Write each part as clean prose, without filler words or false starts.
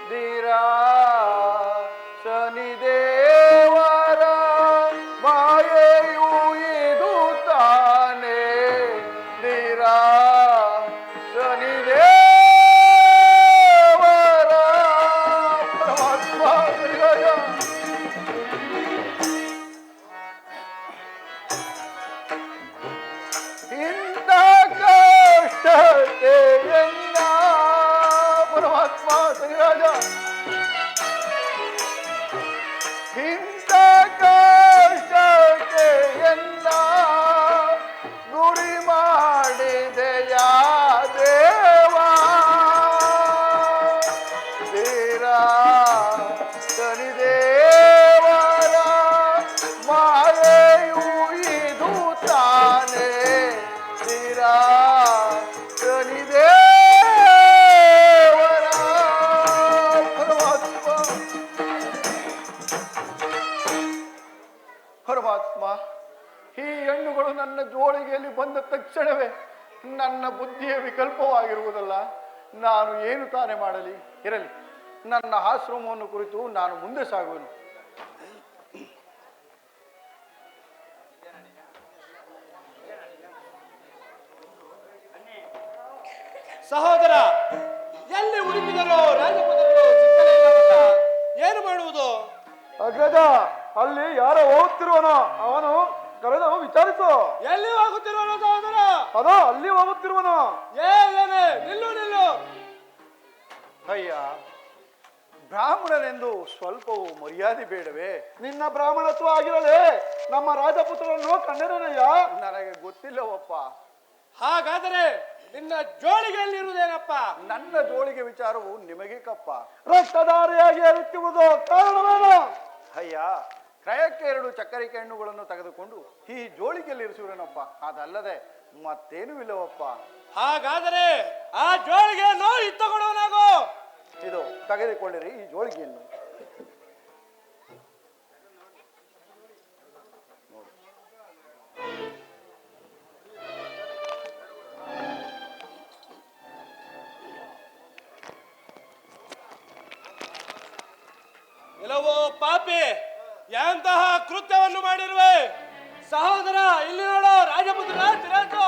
ಧೀರಾ ಶನಿದೇವರ ಮಾಯೆಯು ಇದು ತಾನೇ ಧೀರಾ ಶನಿದೇವರ ಪರಮಾತ್ಮ ಇಂಥ ಕಷ್ಟತೆ ಎಂದ ಪರಮಾತ್ಮ ಸರಿರಾಜ ಇಂಥ ಕಷ್ಟತೆ ಎಂದ ಗುರಿ ಮಾಡಿದೆಯ ದೇವಾ ತೀರಾ ಶನಿದೇವರ ಮಾಯೆಯು ಇದು ತಾನೇ ತೀರಾ ಶನಿದೇವರ ಪರಮಾತ್ಮ ಪರಮಾತ್ಮ ಈ ಹೆಣ್ಣುಗಳು ನನ್ನ ಜೋಳಿಗೆಯಲ್ಲಿ ಬಂದ ತಕ್ಷಣವೇ ನನ್ನ ಬುದ್ಧಿಯ ವಿಕಲ್ಪವಾಗಿರುವುದಲ್ಲ. ನಾನು ಏನು ತಾನೇ ಮಾಡಲಿ? ಇರಲಿ, ನನ್ನ ಆಶ್ರಮವನ್ನು ಕುರಿತು ನಾನು ಮುಂದೆ ಸಾಗುವೆನು. ಸಹೋದರ, ಎಲ್ಲಿ ಹುಡುಕಿದರೋ ರಾಜಪುತ್ರರು ಸಿಕ್ಕಲೇ ಇಲ್ಲವಲ್ಲ. ಏನು ಮಾಡುವುದು? ಅಗ್ರಜ, ಅಲ್ಲಿ ಯಾರೋ ಹೋಗುತ್ತಿರುವನೋ, ಅವನು ಕರೆದು ವಿಚಾರಿಸು. ಎಲ್ಲಿ ಹೋಗುತ್ತಿರುವನು ಸಹೋದರ? ಅದೋ ಅಲ್ಲಿ ಹೋಗುತ್ತಿರುವನು. ಏನೇ ನಿಲ್ಲು ನಿಲ್ಲು. ಅಯ್ಯ, ಬ್ರಾಹ್ಮಣನೆಂದು ಸ್ವಲ್ಪವೂ ಮರ್ಯಾದೆ ಬೇಡವೇ? ನಿನ್ನ ಬ್ರಾಹ್ಮಣತ್ವ ಆಗಿರಲೇ ನಮ್ಮ ರಾಜಪುತ್ರರನ್ನು ಕಂಡನಯ್ಯ. ನನಗೆ ಗೊತ್ತಿಲ್ಲವಪ್ಪ. ಹಾಗಾದರೆ ನಿನ್ನ ಜೋಳಿಗೆಯಲ್ಲಿರುವುದೇನಪ್ಪ? ನನ್ನ ಜೋಳಿಗೆ ವಿಚಾರವು ನಿಮಗೆ ಕಪ್ಪ. ರಕ್ತಧಾರಿಯಾಗಿ ಹರಿಯುವುದು ಕಾರಣವೇನು? ಅಯ್ಯ, ಕ್ರಯಕ್ಕೆ 2 ಚಕ್ಕರಿಕೆ ಹಣ್ಣುಗಳನ್ನು ತೆಗೆದುಕೊಂಡು ಈ ಜೋಳಿಗೆಯಲ್ಲಿ ಇರಿಸುವನಪ್ಪ. ಅದಲ್ಲದೆ ಮತ್ತೇನು ಇಲ್ಲವಪ್ಪ. ಹಾಗಾದರೆ ಆ ಜೋಳಿಗೆಯನ್ನು ಇತ್ತುಕೊಡುವನಾಗೋ. ಇದು ತೆಗೆದುಕೊಂಡಿರಿ ಈ ಜೋಳಿಗೆಯನ್ನು. ಎಲ್ಲವೋ ಪಾಪಿ, ಎಂತಹ ಕೃತ್ಯವನ್ನು ಮಾಡಿರುವೆ? ಸಹೋದರ, ಇಲ್ಲಿ ನೋಡು, ರಾಜಪುತ್ರ ತಿರಾಜು.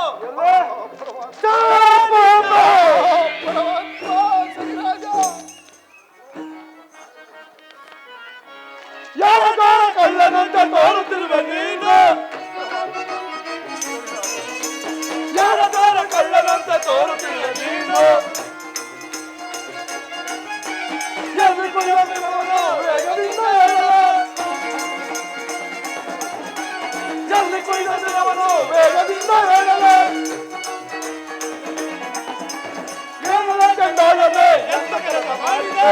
ಯಾರ ಕಳ್ಳನಂತ ತೋರುತ್ತಿರುವೆ ನೀನು? ಯಾರ ಕಳ್ಳನಂತ ತೋರುತ್ತಿರುವೆ ನೀನು? ವೇಗದಿಂದ ಹೇಳಲೆ ಏನಲ್ಲ ಚಂಡಾಲನೆ. ಎಂತ ಕೆಲಸ ಮಾಡಿದೆ?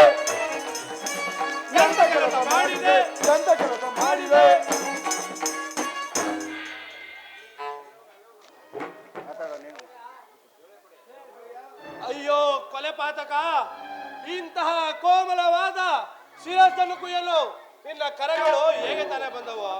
ಎಂತ ಕೆಲಸ ಮಾಡಿದೆ? ಎಂತ ಕೆಲಸ ಮಾಡಿದೆ? ಅಯ್ಯೋ ಕೊಲೆ ಪಾತಕ, ಇಂತಹ ಕೋಮಲವಾದ ಶಿರಸ್ಸನ್ನು ಕುಯ್ಯಲು ನಿನ್ನ ಕರಗಳು ಹೇಗೆ ತಾನೇ ಬಂದವು?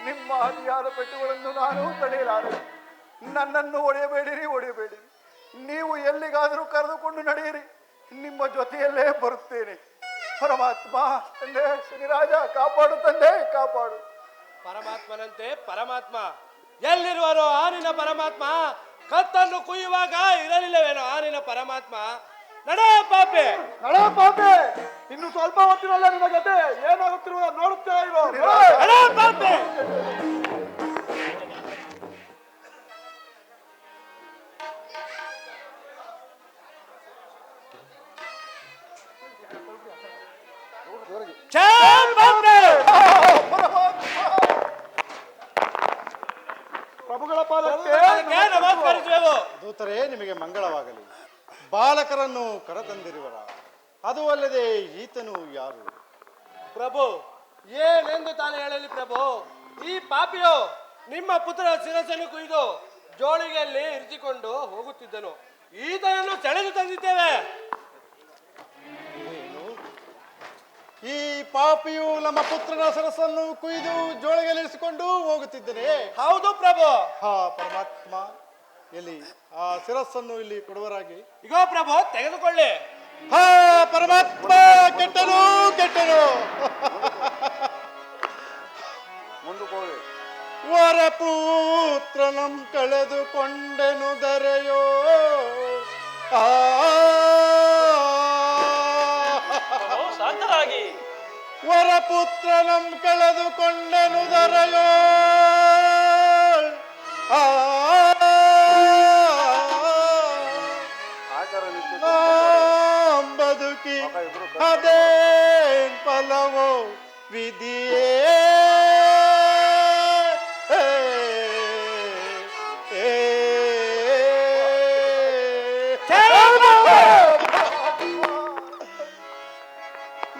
ನಿಮ್ಮ ಅತಿಯಾದ ಪೆಟ್ಟುಗಳನ್ನು ನಾನು ತಡೆಯಲಾರೆ. ನನ್ನನ್ನು ಹೊಡೆಯಬೇಡಿರಿ. ನೀವು ಎಲ್ಲಿಗಾದರೂ ಕರೆದುಕೊಂಡು ನಡೆಯಿರಿ, ನಿಮ್ಮ ಜೊತೆಯಲ್ಲೇ ಬರುತ್ತೇನೆ. ಪರಮಾತ್ಮ, ತಂದೆ ಶ್ರೀರಾಜ, ಕಾಪಾಡು ತಂದೆ, ಕಾಪಾಡು. ಪರಮಾತ್ಮನಂತೆ ಪರಮಾತ್ಮ ಎಲ್ಲಿರುವರೋ ಆ ನಿನ್ನ ಪರಮಾತ್ಮ ಕತ್ತನ್ನು ಕುಯ್ಯುವಾಗ ಇರಲಿಲ್ಲವೇನೋ ಆ ನಿನ್ನ ಪರಮಾತ್ಮ? ನಡೆ ಪಾಪೆ, ನಡೆ ಪಾಪೆ, ಇನ್ನು ಸ್ವಲ್ಪ ಹೊತ್ತಿನಲ್ಲೇ ನಿನ್ನ ಗತೆ ಏನಾಗುತ್ತಿರುವ ನೋಡುತ್ತಾ ಇರೋ. ನಡೆ ಪಾಪೆ. ಪ್ರಭುಗಳ ಪಾದಕ್ಕೆ ನಮಸ್ಕರಿಸುವೆವು. ದೂತರೇ, ನಿಮಗೆ ಮಂಗಳವಾಗಲಿ. ಬಾಲಕರನ್ನು ಕರೆತಂದಿರುವರ, ಅದು ಅಲ್ಲದೆ ಈತನು ಯಾರು? ಪ್ರಭು, ಏನೆಂದು ತಾನೇ ಹೇಳಲಿ ಪ್ರಭು? ಈ ಪಾಪಿಯು ನಿಮ್ಮ ಪುತ್ರನ ಶಿರಸ್ಸನ್ನು ಕುಯ್ದು ಜೋಳಿಗೆಯಲ್ಲಿ ಇರಿಸಿಕೊಂಡು ಹೋಗುತ್ತಿದ್ದನು. ಈತನನ್ನು ಸೆಳೆದು ತಂದಿದ್ದೇವೆ. ಏನು? ಈ ಪಾಪಿಯು ನಮ್ಮ ಪುತ್ರನ ಸರಸನ್ನು ಕುಯ್ದು ಜೋಳಿಗೆಲಿರಿಸಿಕೊಂಡು ಹೋಗುತ್ತಿದ್ದನೆ? ಹೌದು ಪ್ರಭು. ಹಾ ಪರಮಾತ್ಮ, ಎಲ್ಲಿ ಆ ಶಿರಸ್ಸನ್ನು ಇಲ್ಲಿ ಕೊಡುವರಾಗಿ. ಇಗೋ ಪ್ರಭು, ತೆಗೆದುಕೊಳ್ಳಿ. ಹಾ ಪರಮಾತ್ಮ, ಕೆಟ್ಟನು ಕೆಟ್ಟನು. ಮುಂದಕ್ಕೆ ವರಪುತ್ರನಂ ಕಳೆದುಕೊಂಡೆನು ದರೆಯೋ. ಶಾಂತರಾಗಿ. ವರಪುತ್ರನಂ ಕಳೆದುಕೊಂಡೆನು ದರೆಯೋ. ಬದುಕಿ ಅದೇನ್ ಫಲವೋ ವಿಧಿಯೇ.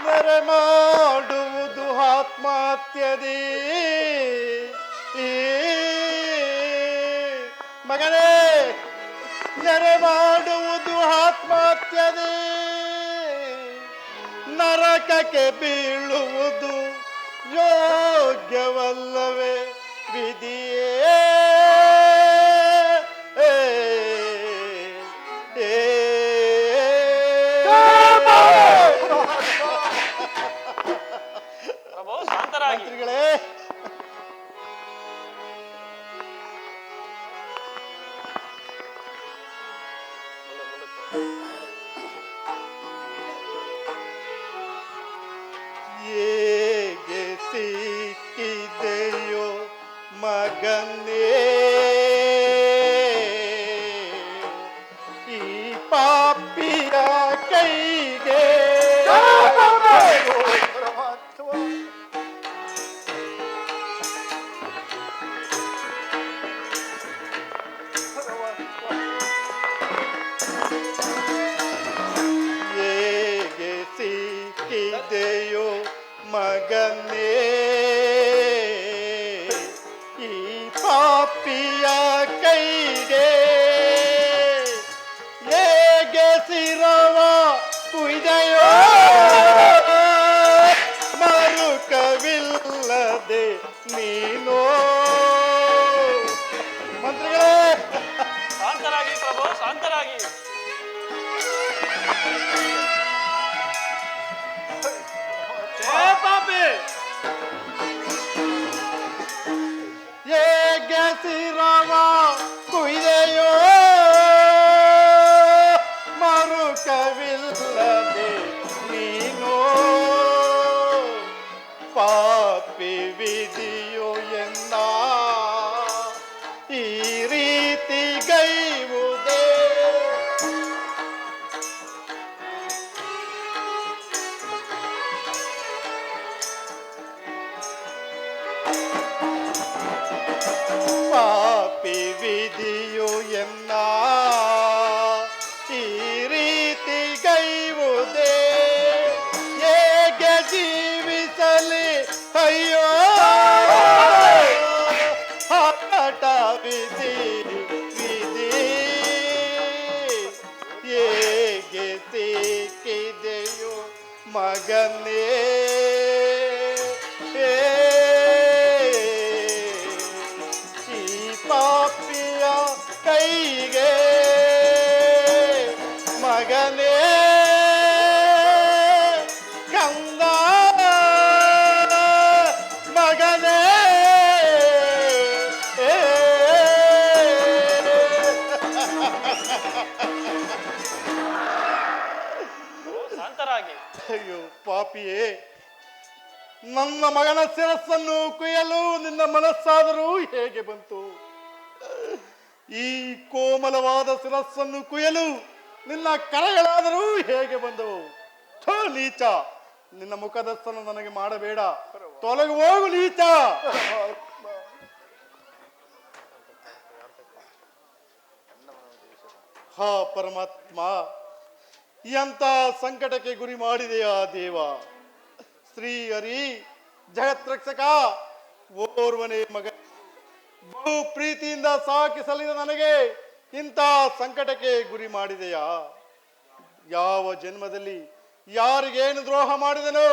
ನೆರೆ ಮಾಡುವುದು ಆತ್ಮಹತ್ಯದಿ. ಮಗನೇ, ನೆರೆ ಮಾಡುವುದು ಆತ್ಮಹತ್ಯದಿ. ನರಕಕ್ಕೆ ಬೀಳುವುದು ಯೋಗ್ಯವಲ್ಲವೇ ವಿಧಿಯೇ. ಮಂತ್ರಿಗಳೇ, ಹೇಗೆ ಸಿಕ್ಕಿದೆಯೋ ಮಗನೇ ಈ ಪಾಪಿಯ ಕೈಗೆ. ಹೇಗೆ ಸಿಕ್ಕಿದೆಯೋ ಮಗನೇ ಈ ಪಾಪಿಯ ಕೈಗೆ. ಹೇಗೆ ಸಿರವ ಕುಯ್ದೆಯೋ ಮರುಕವಿಲ್ಲದೆ ನೀನೋ. ಮಂತ್ರಿಗಳೇ, ಶಾಂತರಾಗಿ ಪ್ರಭು, ಶಾಂತರಾಗಿ. ಪಾಪಿ, ಹೇಗೆ ಸಿರವ ಕುಯ್ದೆಯೋ ಮರುಕವಿಲ್ಲದೆ ನೀನೋ. ಪಾಪಿ ವಿಧಿಯೋ ಎನ್ನ ಈ ರೀತಿ ಗೈವುದೇ. ಪಾಪಿ ವಿಧಿಯು ಎನ್ನ ಈ ರೀತಿ ಗೈವುದೇ. ಹೇಗೆ ಜೀವಿಸಲಿ ಅಯ್ಯೋ ಹಠ ವಿಧಿ ವಿಧಿ. ಹೇಗೆ ಸಿಕ್ಕಿದೆಯೋ ಮಗನೇ ಈ ಪಾಪಿಯ ಕೈಗೆ. ಮಗನೇ ಕಂದ, ಮಗನೇ ಪಾಪಿಯೇ, ನನ್ನ ಮಗನ ಶಿರಸ್ಸನ್ನು ಕುಯ್ಯಲು ನಿನ್ನ ಮನಸ್ಸಾದರೂ ಹೇಗೆ ಬಂತು? ಈ ಕೋಮಲವಾದ ಶಿರಸ್ಸನ್ನು ಕುಯ್ಯಲು ನಿನ್ನ ಕರೆಗಳಾದರೂ ಹೇಗೆ ಬಂದವು? ಥೋ ನೀಚ, ನಿನ್ನ ಮುಖದರ್ಶನ ನನಗೆ ಮಾಡಬೇಡ, ತೊಲಗು ಹೋಗು ನೀಚ. ಹಾ ಪರಮಾತ್ಮ, ಎಂತ ಸಂಕಟಕ್ಕೆ ಗುರಿ ಮಾಡಿದೆಯಾ ದೇವ? ಶ್ರೀ ಹರಿ ಜಗತ್ರಕ್ಷಕ, ಓರ್ವನೇ ಮಗ ಬಹು ಪ್ರೀತಿಯಿಂದ ಸಾಕಿ ಸಲ್ಲಿದ ನನಗೆ ಇಂಥ ಸಂಕಟಕ್ಕೆ ಗುರಿ ಮಾಡಿದೆಯಾ? ಯಾವ ಜನ್ಮದಲ್ಲಿ ಯಾರಿಗೇನು ದ್ರೋಹ ಮಾಡಿದನೋ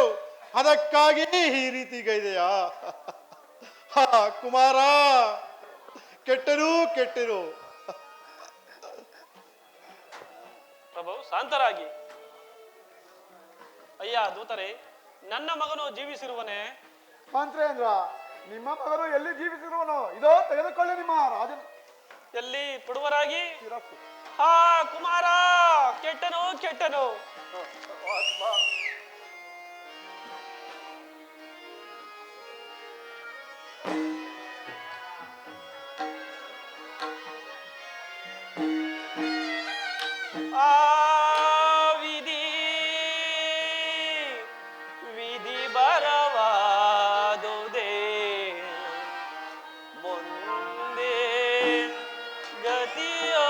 ಅದಕ್ಕಾಗಿ ಈ ರೀತಿ ಗೈದೆಯಾ? ಹಾ ಕುಮಾರ, ಕೆಟ್ಟರು ಕೆಟ್ಟರು. ಪ್ರಭು ಶಾಂತರಾಗಿ. ಅಯ್ಯ ದೂತರೇ, ನನ್ನ ಮಗನು ಜೀವಿಸಿರುವನೇ? ಮಂತ್ರೇಂದ್ರ, ನಿಮ್ಮ ಮಗನು ಎಲ್ಲಿ ಜೀವಿಸಿರುವನು? ಇದೋ ತೆಗೆದುಕೊಳ್ಳಿ ನಿಮ್ಮ ರಾಜನ ಎಲ್ಲಿ ಕೊಡುವರಾಗಿ? ಶಿರಸ್ಸು. ಹಾ ಕುಮಾರ, ಕೆಟ್ಟನು ಕೆಟ್ಟನು. ಆ ವಿಧಿ ವಿಧಿ ಬರವಾದುದೇ, ಮುಂದೆ ಗತಿಯೋ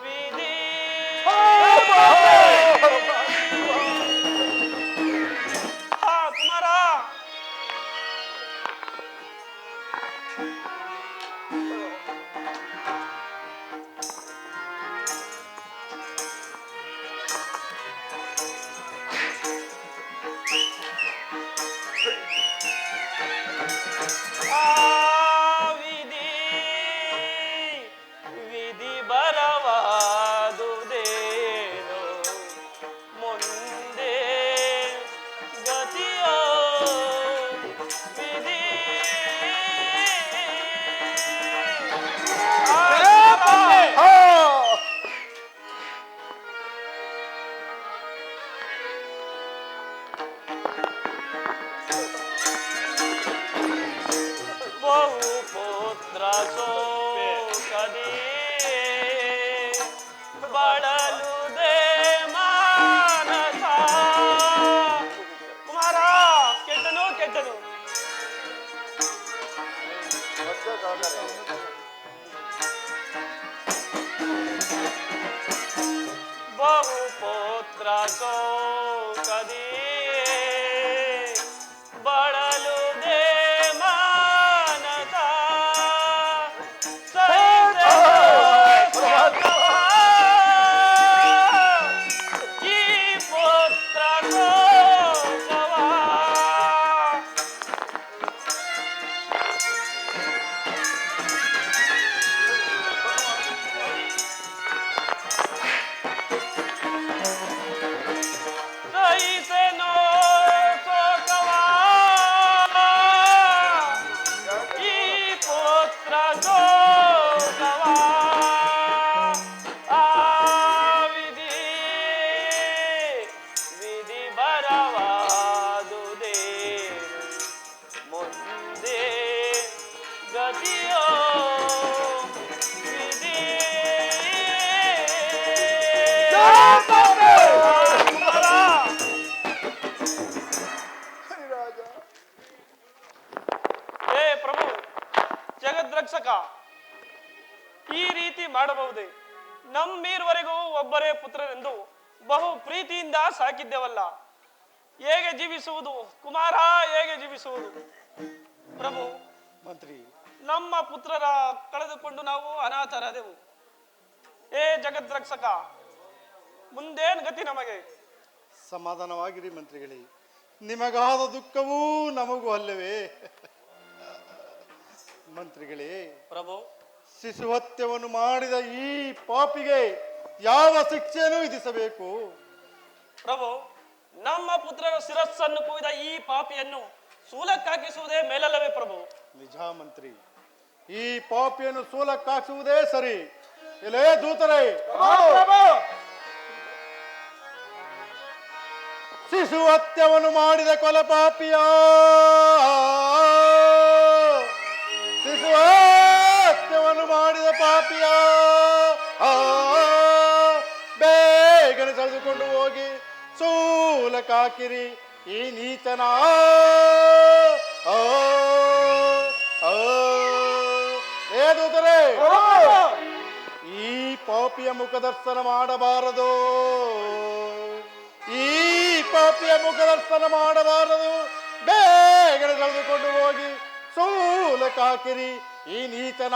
ವಿಧಿ. ಹಾ ಕುಮಾರ, ಆ ವಿಧಿ ವಿಧಿ ಬರವಾದುದೇನೋ, ಮುಂದೆ ಗತಿಯೋ ವಿಧಿ. ಬಹು ಪುತ್ರ ಸೋಕದಿ ಬಳಲುದೆ ಮಾನಸ. ಕುಮಾರ, ಕೆಟ್ಟನು ಕೆಟ್ಟನು. ಬಹು ಪುತ್ರ ಸೋಕದಿ ಬಳಲುದೆ ಮಾನಸ. ಈ ಪುತ್ರ ಶೋಕವ ಸಹಿಸೆನೋ ಶೋಕವ. ಈ ಪುತ್ರ ಶೋಕವ ಆ ವಿಧಿ ವಿಧಿ ಬರವಾದುದೇ, ಮುಂದೆ ಗತಿಯೋ ವಿಧಿ. ಹರಿರಾಜ, ಹೇ ಪ್ರಭು ಜಗದ್ರಕ್ಷಕ, ಈ ರೀತಿ ಮಾಡಬಹುದೇ? ನಮ್ಮೀರ್ವರೆಗೂ ಒಬ್ಬರೇ ಪುತ್ರರೆಂದು ಬಹು ಪ್ರೀತಿಯಿಂದ ಸಾಕಿದ್ದೆವಲ್ಲ, ಹೇಗೆ ಜೀವಿಸುವುದು ಕುಮಾರ, ಹೇಗೆ ಜೀವಿಸುವುದು? ಪ್ರಭು, ಮಂತ್ರಿ, ನಮ್ಮ ಪುತ್ರರ ಕಳೆದುಕೊಂಡು ನಾವು ಅನಾಥರಾದೆವು. ಹೇ ಜಗದ್ರಕ್ಷಕ, ಮುಂದೇನು ಗತಿ ನಮಗೆ? ಸಮಾಧಾನವಾಗಿರಿ ಮಂತ್ರಿಗಳೇ, ನಿಮಗಾದ ದುಃಖವೂ ನಮಗೂ ಅಲ್ಲವೇ? ಮಂತ್ರಿಗಳೇ, ಪ್ರಭು, ಶಿಶುಹತ್ಯವನ್ನು ಮಾಡಿದ ಈ ಪಾಪಿಗೆ ಯಾವ ಶಿಕ್ಷೆಯನ್ನು ವಿಧಿಸಬೇಕು? ಪ್ರಭು, ನಮ್ಮ ಪುತ್ರರ ಶಿರಸ್ಸನ್ನು ಕುಯ್ದ ಈ ಪಾಪಿಯನ್ನು ಸೂಲಕ್ಕಾಕಿಸುವುದೇ ಮೇಲಲ್ಲವೇ ಪ್ರಭು? ನಿಜ ಮಂತ್ರಿ, ಈ ಪಾಪಿಯನ್ನು ಸೂಲಕ್ಕಾಕಿಸುವುದೇ ಸರಿ. ಎಲೇ ದೂತರೇ, ಶಿಶುಹತ್ಯವನ್ನು ಮಾಡಿದ ಕೊಲಪಾಪಿಯ ಶಿಶುಹತ್ಯವನ್ನು ಮಾಡಿದ ಪಾಪಿಯ ಬೇಗನೆ ಸೆಳೆದುಕೊಂಡು ಹೋಗಿ ಸೂಲಕ್ಕಾಕಿರಿ ಈ ನೀಚನ ಏದುದರೆ ಈ ಪಾಪಿಯ ಮುಖದರ್ಶನ ಮಾಡಬಾರದು ಈ ಪಾಪಿಯ ಮುಖದರ್ಶನ ಮಾಡಬಾರದು ಬೇಗನೆ ಸೆಳೆದುಕೊಂಡು ಹೋಗಿ ಸೂಲಕ್ಕಾಕಿರಿ ಈ ನೀಚನ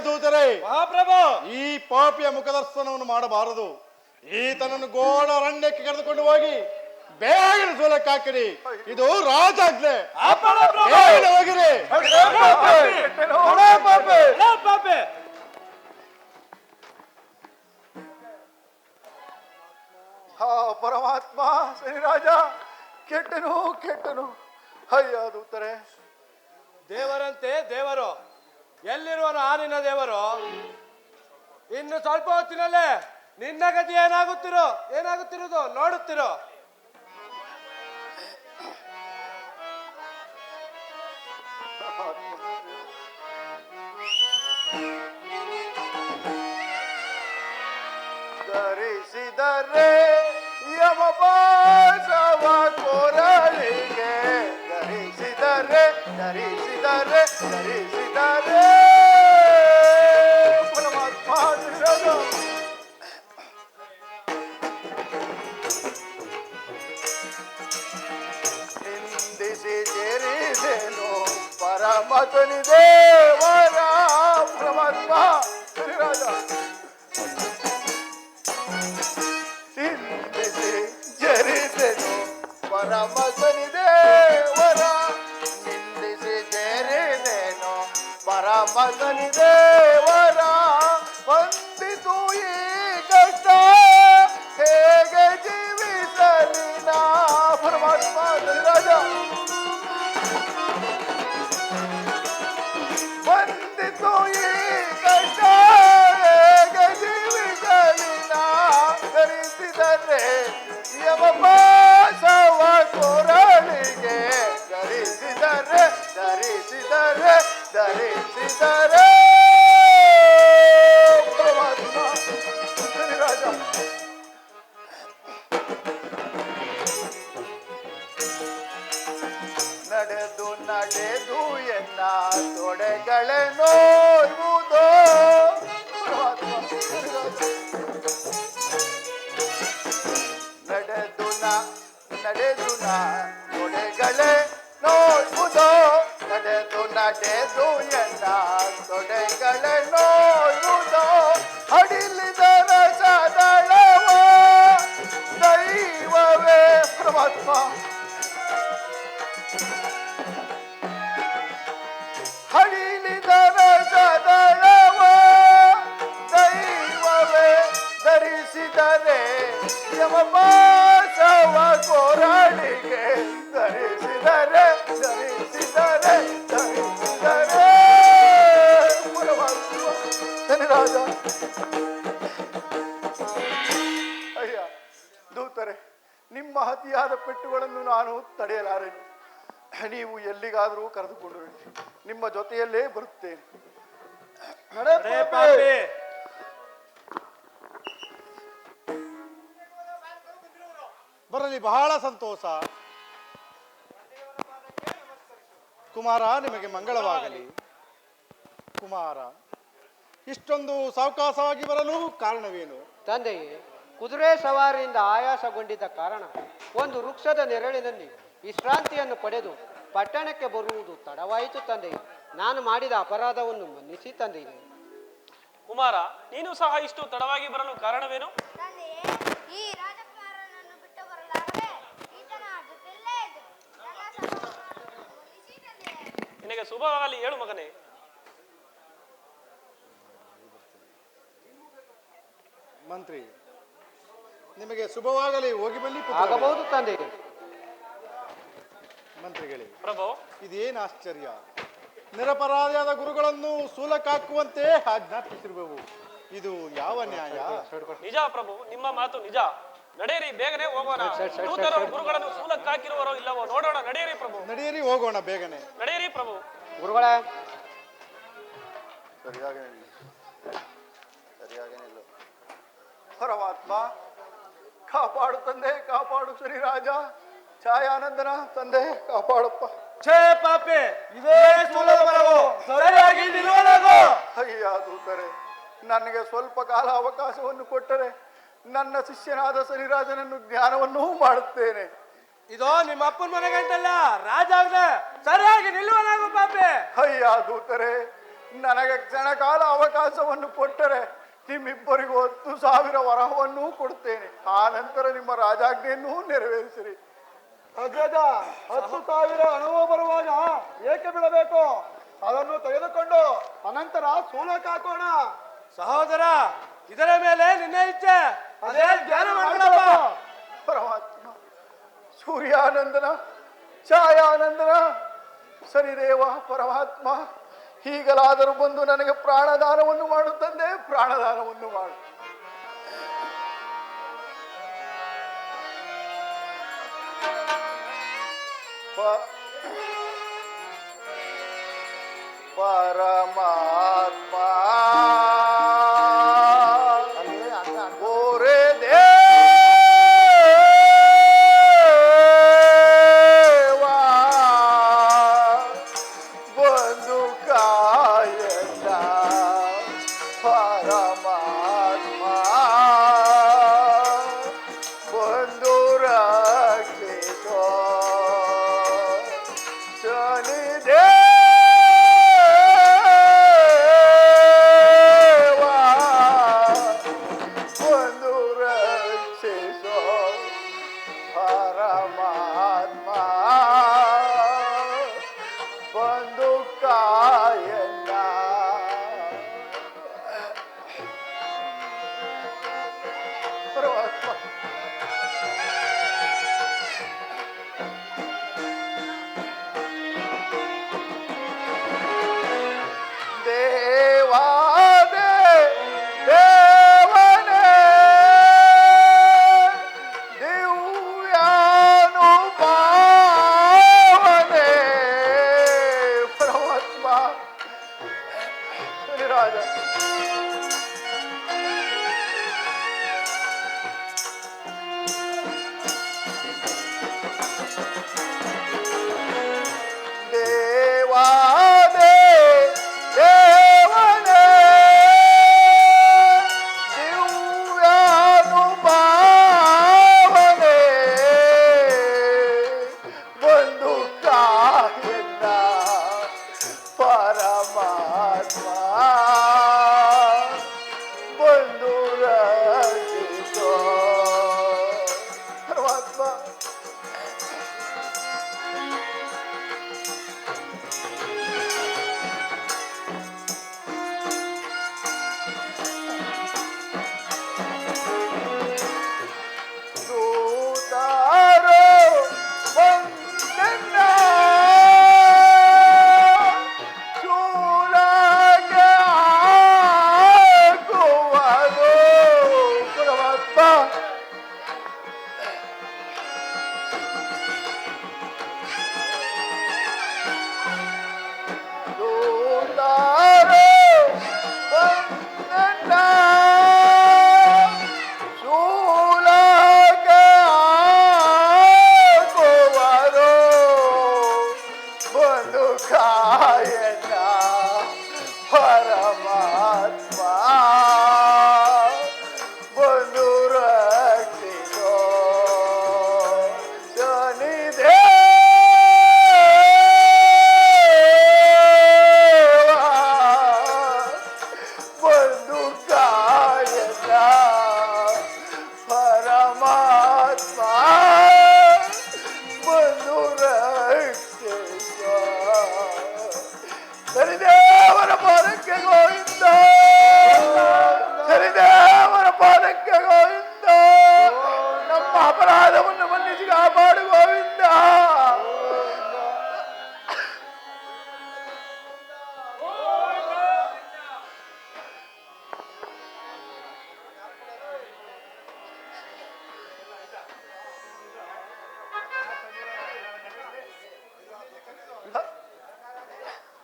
ದೂತರೆ ಮಹಾಪ್ರಭು ಈ ಪಾಪಿಯ ಮುಖದರ್ಶನವನ್ನು ಮಾಡಬಾರದು ಈತನನ್ನು ಗೋಡ ಅರಣ್ಯಕ್ಕೆ ಕರೆದುಕೊಂಡು ಹೋಗಿ ಬೇಗನೆ ಸೂಲಕ್ಕಾಕಿರಿ ಇದು ರಾಜಾಜ್ಞೆ ಬೇಗನೆ ಹೋಗಿರಿ ಹಾ ಪರಮಾತ್ಮ ಶ್ರೀರಾಜ ಕೆಟ್ಟನು ಕೆಟ್ಟನು ಅಯ್ಯ ದೂತರೆ ದೇವರಂತೆ ದೇವರು ಎಲ್ಲಿರುವನು ಆ ನಿನ್ನ ದೇವರು ಇನ್ನು ಸ್ವಲ್ಪ ಹೊತ್ತಿನಲ್ಲೇ ನಿನ್ನ ಗತಿ ಏನಾಗುತ್ತಿರುವುದು ನೋಡುತ್ತಿರೋ ಧರಿಸಿದರೆ ಯಮಪಾಶವ ಕೊರಳಿಗೆ ಧರಿಸಿದರೆ ಪರಮಾತ್ಮ ನಿಂದಿಸಿ ಜೇರಿದೇನು ಪರಮತನಿ ದೇವರ ಪರಮಾತ್ಮ ಶ್ರೀರಾಜ ನಿಂದಿಸಿ ಜರಿದೆನು ಪರಮತನಿ ದೇವರ ನಿಂದಿಸಿ ಜರಿದೆನು ಪರಮತನಿ ದೇವರ ವಂದಿತು ಈ ಕಷ್ಟ ಹೇಗೆ ಜೀವಿಸಲಿ ನಾ ಪರಮಾತ್ಮ ಶ್ರೀರಾಜ ವಂದಿತು ಈ ಕಷ್ಟ ಹೇಗೆ ಜೀವಿಸಲಿ ನಾ ಧರಿಸಿದರೆ ಯಮಪಾಶವ ಕೊರಳಿಗೆ ಧರಿಸಿದರೆ ಪರಮಾತ್ಮ ಶ್ರೀರಾಜ ನಡೆದು ಎನ್ನ ತೊಡೆಗಳೇ ನೋಯುವುದೋ ಪರಮಾತ್ಮ ಶ್ರೀರಾಜ ನಡೆದು ತೊಡೆಗಳೇ ನೋಯುವುದೋ ನಡೆದು ಎನ್ನ ತೊಡೆಗಳೇ ನೋಯುವುದೋ ಅಡಿಲಿದರ ಸದಳವ ದೈವವೇ ಪರಮಾತ್ಮ ಹಡಿಲಿದರ ಸದಳವ ದೈವವೇ ಧರಿಸಿದರೆ ಯಮಪಾಶವ ಕೊರಳಿಗೆ ಧರಿಸಿದರೆ ಪರಮಾತ್ಮ ಧನಿರಾಜ ಅಯ್ಯ ದೂತರೆ ನಿಮ್ಮ ಅತಿಯಾದ ಪೆಟ್ಟುಗಳನ್ನು ನಾನು ತಡೆಯಲಾರೆನು ನೀವು ಎಲ್ಲಿಗಾದರೂ ಕರೆದುಕೊಂಡು ನಿಮ್ಮ ಜೊತೆಯಲ್ಲೇ ಬರುತ್ತೇನೆ ಬರಲಿ ಬಹಳ ಸಂತೋಷ ಕುಮಾರ ನಿಮಗೆ ಮಂಗಳವಾಗಲಿ ಕುಮಾರ ಇಷ್ಟೊಂದು ಸಾವಕಾಶವಾಗಿ ಬರಲು ಕಾರಣವೇನು ತಂದೆಯೇ ಕುದುರೆ ಸವಾರಿಯಿಂದ ಆಯಾಸಗೊಂಡಿದ್ದ ಕಾರಣ ಒಂದು ವೃಕ್ಷದ ನೆರಳಿನಲ್ಲಿ ವಿಶ್ರಾಂತಿಯನ್ನು ಪಡೆದು ಪಟ್ಟಣಕ್ಕೆ ಬರುವುದು ತಡವಾಯಿತು ತಂದೆಯೇ ನಾನು ಮಾಡಿದ ಅಪರಾಧವನ್ನು ಮನ್ನಿಸಿ ತಂದೆಯೇ ಕುಮಾರ ನೀನು ಸಹ ಇಷ್ಟು ತಡವಾಗಿ ಬರಲು ಕಾರಣವೇನು ತಂದೆಯೇ, ಈ ರಾಜಕುಮಾರನನ್ನು ಬಿಟ್ಟು ಬರಲಾಗದೆ ಈತನ ಜೊತೆಯಲ್ಲೇ ಇದ್ದು ನನ್ನ ಸಹೋದರನನ್ನು ಮನ್ನಿಸಿ ತಂದೆಯೇ. ನಿನಗೆ ಶುಭವಾಗಲಿ ಹೇಳು ಮಗನೇ. ಮಂತ್ರಿ ನಿಮಗೆ ಶುಭವಾಗಲಿ, ಹೋಗಿ ಬನ್ನಿ ಪುತ್ರರೇ. ಆಗಬಹುದು ತಂದೆಯೇ. ಮಂತ್ರಿಗಳೇ ಪ್ರಭು, ಇದೇನು ಆಶ್ಚರ್ಯ, ನಿರಪರಾಧಿಯಾದ ಗುರುಗಳನ್ನು ಸೂಲಕ್ಕಾಕುವಂತೆ ಆಜ್ಞಾಪಿಸಿರುವೆವು. ಇದು ಯಾವ ನ್ಯಾಯ? ನಿಜ ಪ್ರಭು, ನಿಮ್ಮ ಮಾತು ನಿಜ. ನಡೆಯಿರಿ, ಬೇಗನೆ ಹೋಗೋಣ. ದೂತರು ಗುರುಗಳನ್ನು ಸೂಲಕ್ಕಾಕಿರುವರೋ ಇಲ್ಲವೋ ನೋಡೋಣ. ನಡೆಯಿರಿ ಪ್ರಭು, ನಡೆಯಿರಿ, ಹೋಗೋಣ ಬೇಗನೆ. ನಡೆಯಿರಿ ಪ್ರಭು. ಗುರುಗಳೇ, ಸರಿಯಾಗಿ ನಿಲ್ಲು. ಸರಿಯಾಗಿ ನಿಲ್ಲು. ಪರಮಾತ್ಮ ಕಾಪಾಡು ತಂದೆ, ಕಾಪಾಡು ಶ್ರೀರಾಜ. ಛಾಯಾನಂದನ ತಂದೆ ಕಾಪಾಡಪ್ಪ. ಛೇ ಪಾಪಿ, ಇದೇ ಸೂಲದ ಮರವು, ಸರಿಯಾಗಿ ನಿಲ್ಲುವನಾಗು. ಅಯ್ಯ ದೂತರೆ, ನನಗೆ ಸ್ವಲ್ಪ ಕಾಲ ಅವಕಾಶವನ್ನು ಕೊಟ್ಟರೆ ನನ್ನ ಶಿಷ್ಯನಾದ ಶ್ರೀರಾಜನನ್ನು ಜ್ಞಾನವನ್ನೂ ಮಾಡುತ್ತೇನೆ. ಇದು ನಿಮ್ಮ ಅಪ್ಪನ ಮನೆ ಗಂಟಲ್ಲ, ರಾಜಾಗ್ನೆ. ಸರಿಯಾಗಿ ನಿಲ್ಲುವನಾಗು ಪಾಪಿ. ಅಯ್ಯ ದೂತರೆ, ನನಗೆ ಕ್ಷಣ ಕಾಲ ಅವಕಾಶವನ್ನು ಕೊಟ್ಟರೆ ನಿಮ್ಮಿಬ್ಬರಿಗೂ 10,000 ವರಹವನ್ನೂ ಕೊಡುತ್ತೇನೆ. ಆ ನಂತರ ನಿಮ್ಮ ರಾಜಾಜ್ಞೆಯನ್ನೂ ನೆರವೇರಿಸಿರಿ. ಅಗ್ರಜ, 10,000 ಅನುಭವ ಬರುವಾಗ ಏಕೆ ಬಿಡಬೇಕು? ಅದನ್ನು ತೆಗೆದುಕೊಂಡು ಅನಂತರ ಸೂಲಕ್ಕೆ ಹಾಕೋಣ. ಸಹೋದರ, ಇದರ ಮೇಲೆ ನಿನ್ನ ಇಚ್ಛೆ. ಅದೇ ಜ್ಞಾನ ಮಾಡ್ಕೊಳಪ್ಪ. ಪರಮಾತ್ಮ, ಸೂರ್ಯಾನಂದನ, ಛಾಯಾನಂದನ, ಶನಿದೇವ, ಪರಮಾತ್ಮ, ಹೀಗಲಾದರೂ ಬಂದು ನನಗೆ ಪ್ರಾಣದಾನವನ್ನು ಮಾಡುತ್ತಂದೆ, ಪ್ರಾಣದಾನವನ್ನು ಮಾಡು. ಪರಮಾತ್ಮ ಓರೆ ದೇವಾ ಬಂದು ಕಾಯಣ್ಣ. ಪರಮಾತ್ಮ ಬಂದು ರಕ್ಷಿಸೋ. ಶನಿದೇವ ಬಂದು ರಕ್ಷಿಸೋ. ಪರಮಾತ್ಮ ಬಂದು ಕಾಯಣ್ಣ. ಪರಮಾತ್ಮ, ದೇವಾದೆ ದೇವನೇ ದಿವ್ಯಾನುಗ್ರಹ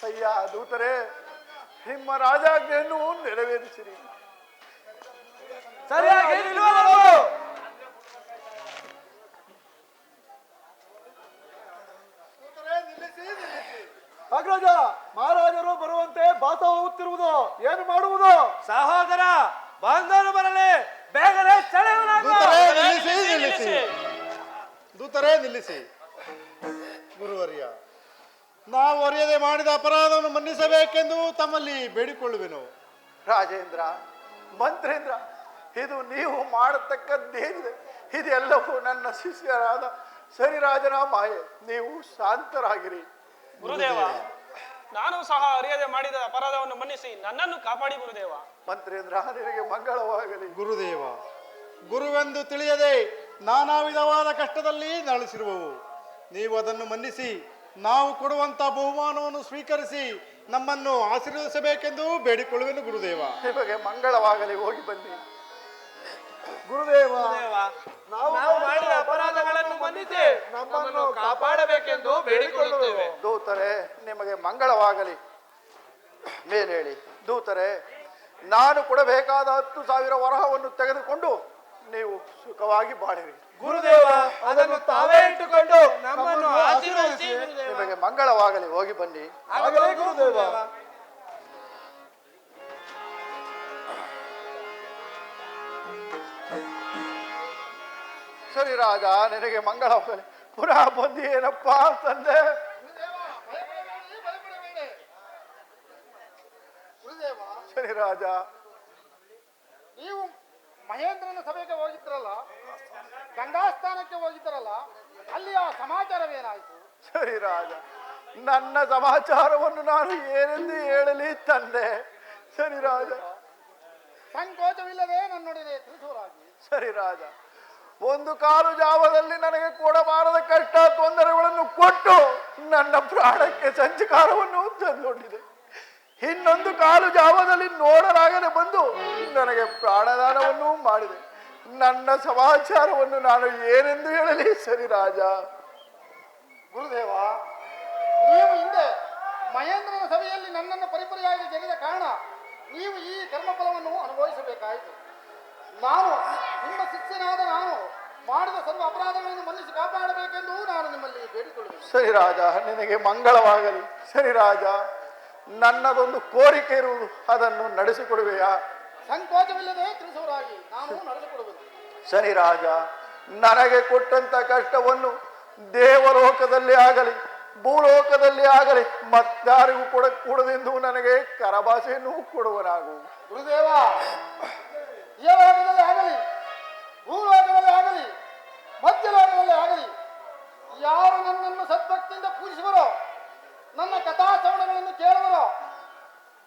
ಅಯ್ಯ ದೂತರೇ, ನಿಮ್ಮ ರಾಜಾಜ್ಞೆಯನ್ನು ನೆರವೇರಿಸಿರಿ. ಸರಿಯಾಗಿ ನಿಲ್ಲುವರು. ಅಗ್ರಜ, ಮಹಾರಾಜರು ಬರುವಂತೆ ಬಾತ ಹೋಗುತ್ತಿರುವುದು, ಏನು ಮಾಡುವುದು? ಸಹೋದರ, ಬಂದರು ಬರಲಿ, ಬೇಗನೆ ಸೆಳೆಯುವುದಾಗು. ದೂತರೇ ನಿಲ್ಲಿಸಿ. ಗುರುವರ್ಯ, ನಾವು ಅರಿಯದೆ ಮಾಡಿದ ಅಪರಾಧವನ್ನು ಮನ್ನಿಸಬೇಕೆಂದು ತಮ್ಮಲ್ಲಿ ಬೇಡಿಕೊಳ್ಳುವೆನು. ರಾಜೇಂದ್ರ, ಮಂತ್ರೇಂದ್ರ, ಇದು ನೀವು ಮಾಡತಕ್ಕದ್ದೇನಿದೆ? ಇದೆಲ್ಲವೂ ನನ್ನ ಶಿಷ್ಯರಾದ ಸರಿರಾಜನ ಮಾಯೆ. ನೀವು ಶಾಂತರಾಗಿರಿ. ಗುರುದೇವ, ನಾನು ಸಹ ಅರಿಯದೆ ಮಾಡಿದ ಅಪರಾಧವನ್ನು ಮನ್ನಿಸಿ ನನ್ನನ್ನು ಕಾಪಾಡಿ ಗುರುದೇವ. ಮಂತ್ರೇಂದ್ರ, ನಿನಗೆ ಮಂಗಳವಾಗಲಿ. ಗುರುದೇವ, ಗುರುವೆಂದು ತಿಳಿಯದೆ ನಾನಾ ವಿಧವಾದ ಕಷ್ಟದಲ್ಲಿ ನಳಿಸಿರುವವು. ನೀವು ಅದನ್ನು ಮನ್ನಿಸಿ ನಾವು ಕೊಡುವಂತ ಬಹುಮಾನವನ್ನು ಸ್ವೀಕರಿಸಿ ನಮ್ಮನ್ನು ಆಶೀರ್ವದಿಸಬೇಕೆಂದು ಬೇಡಿಕೊಳ್ಳುವೆನು ಗುರುದೇವ. ನಿಮಗೆ ಮಂಗಳವಾಗಲಿ, ಹೋಗಿ ಬನ್ನಿ. ಗುರುದೇವ, ನಾವು ಮಾಡಿದ ಅಪರಾಧಗಳನ್ನು ಮನ್ನಿಸಿ ನಮ್ಮನ್ನು ಕಾಪಾಡಬೇಕೆಂದು ಬೇಡಿಕೊಳ್ಳುತ್ತೇವೆ. ದೂತರೇ, ನಿಮಗೆ ಮಂಗಳವಾಗಲಿ. ಮೇಲೇಳಿ. ದೂತರೇ, ನಾನು ಕೊಡಬೇಕಾದ 10,000 ವರಹವನ್ನು ತೆಗೆದುಕೊಂಡು ನೀವು ಸುಖವಾಗಿ ಬಾಳಿರಿ. ಗುರುದೇವ, ಅದನ್ನು ತಾವೇ ಇಟ್ಟುಕೊಂಡು ನಮ್ಮನ್ನು ಆಶೀರ್ವದಿಸಿ. ನಿಮಗೆ ಮಂಗಳವಾಗಲಿ, ಹೋಗಿ ಬನ್ನಿ. ಆಗಲೇ ಗುರುದೇವ. ಸರಿ ರಾಜ, ನಿನಗೆ ಮಂಗಳವಾಗಲಿ. ಪುನಃ ಬಂದಿಯೇನಪ್ಪ ತಂದೆ? ಸರಿ ರಾಜ, ನೀವು ಮಹೇಂದ್ರನ ಸಭೆಗೆ ಹೋಗಿದ್ರಲ್ಲ, ಗಂಗಾಸ್ಥಾನಕ್ಕೆ ಹೋಗಿದ್ರಲ್ಲ, ಅಲ್ಲಿಯ ಸಮಾಚಾರವೇನಾಯಿತು? ಸರಿ ರಾಜ, ನನ್ನ ಸಮಾಚಾರವನ್ನು ನಾನು ಏನೆಂದು ಹೇಳಲಿ ತಂದೆ? ಸರಿ ರಾಜ, ಸಂಕೋಚವಿಲ್ಲದೆ ನನ್ನೊಡನೆ ತಿಳಿಸುವರಾಗಿ. ಸರಿ ರಾಜ, ಒಂದು ಕಾಲು ಜಾವದಲ್ಲಿ ನನಗೆ ಕೊಡಬಾರದ ಕಷ್ಟ ತೊಂದರೆಗಳನ್ನು ಕೊಟ್ಟು ನನ್ನ ಪ್ರಾಣಕ್ಕೆ ಸಂಚಕಾರವನ್ನು ತಂದೊಡ್ಡಿದೆ. ಇನ್ನೊಂದು ಕಾಲು ಜಾವದಲ್ಲಿ ನೋಡಲಾಗದೆ ಬಂದು ನನಗೆ ಪ್ರಾಣದಾನವನ್ನು ಮಾಡಿದೆ. ನನ್ನ ಸಮಾಚಾರವನ್ನು ನಾನು ಏನೆಂದು ಹೇಳಲಿ? ಸರಿ ರಾಜ. ಗುರುದೇವ, ನೀವು ಹಿಂದೆ ಮಹೇಂದ್ರನ ಸಭೆಯಲ್ಲಿ ನನ್ನನ್ನು ಪರಿಪರಿಯಾಗಿ ಗೆಲ್ಲಿದ ಕಾರಣ ನೀವು ಈ ಕರ್ಮಫಲವನ್ನು ಅನುಭವಿಸಬೇಕಾಯಿತು. ನಾನು ನಿಮ್ಮ ಶಿಷ್ಯನಾದ ನಾನು ಮಾಡಿದ ಸರ್ವ ಅಪರಾಧಗಳನ್ನು ಮನ್ನಿಸಿ ಕಾಪಾಡಬೇಕೆಂದು ನಾನು ನಿಮ್ಮಲ್ಲಿ ಬೇಡಿಕೊಳ್ಳುವೆ. ಸರಿ ರಾಜ, ನಿನಗೆ ಮಂಗಳವಾಗಲಿ. ಸರಿ ರಾಜ, ನನ್ನದೊಂದು ಕೋರಿಕೆ ಇರುವುದು, ಅದನ್ನು ನಡೆಸಿಕೊಡುವೆಯಾ? ಸಂಕೋಚವಿಲ್ಲದೆ ತಿಳಿಸುವರಾಗಿ ನಾನು ನಡೆಸಿಕೊಡುವೆನು. ಸರಿ ರಾಜ, ನನಗೆ ಕೊಟ್ಟಂತ ಕಷ್ಟವನ್ನು ದೇವಲೋಕದಲ್ಲಿ ಆಗಲಿ ಭೂಲೋಕದಲ್ಲಿ ಆಗಲಿ ಮತ್ತಾರಿಗೂ ಕೊಡಕೂಡದೆಂದು ನನಗೆ ಕರಭಾಷೆಯನ್ನು ಕೊಡುವನಾಗು. ಗುರುದೇವ, ದೇವಲೋಕದಲ್ಲಿ ಆಗಲಿ ಭೂಲೋಕದಲ್ಲಿ ಆಗಲಿ ಮಧ್ಯಲೋಕದಲ್ಲಿ ಆಗಲಿ ಯಾರು ನನ್ನನ್ನು ಸದ್ಭಕ್ತಿಯಿಂದ ಪೂಜಿಸುವರೋ, ನನ್ನ ಕಥಾಶ್ರವಣಗಳನ್ನು ಕೇಳುವರೋ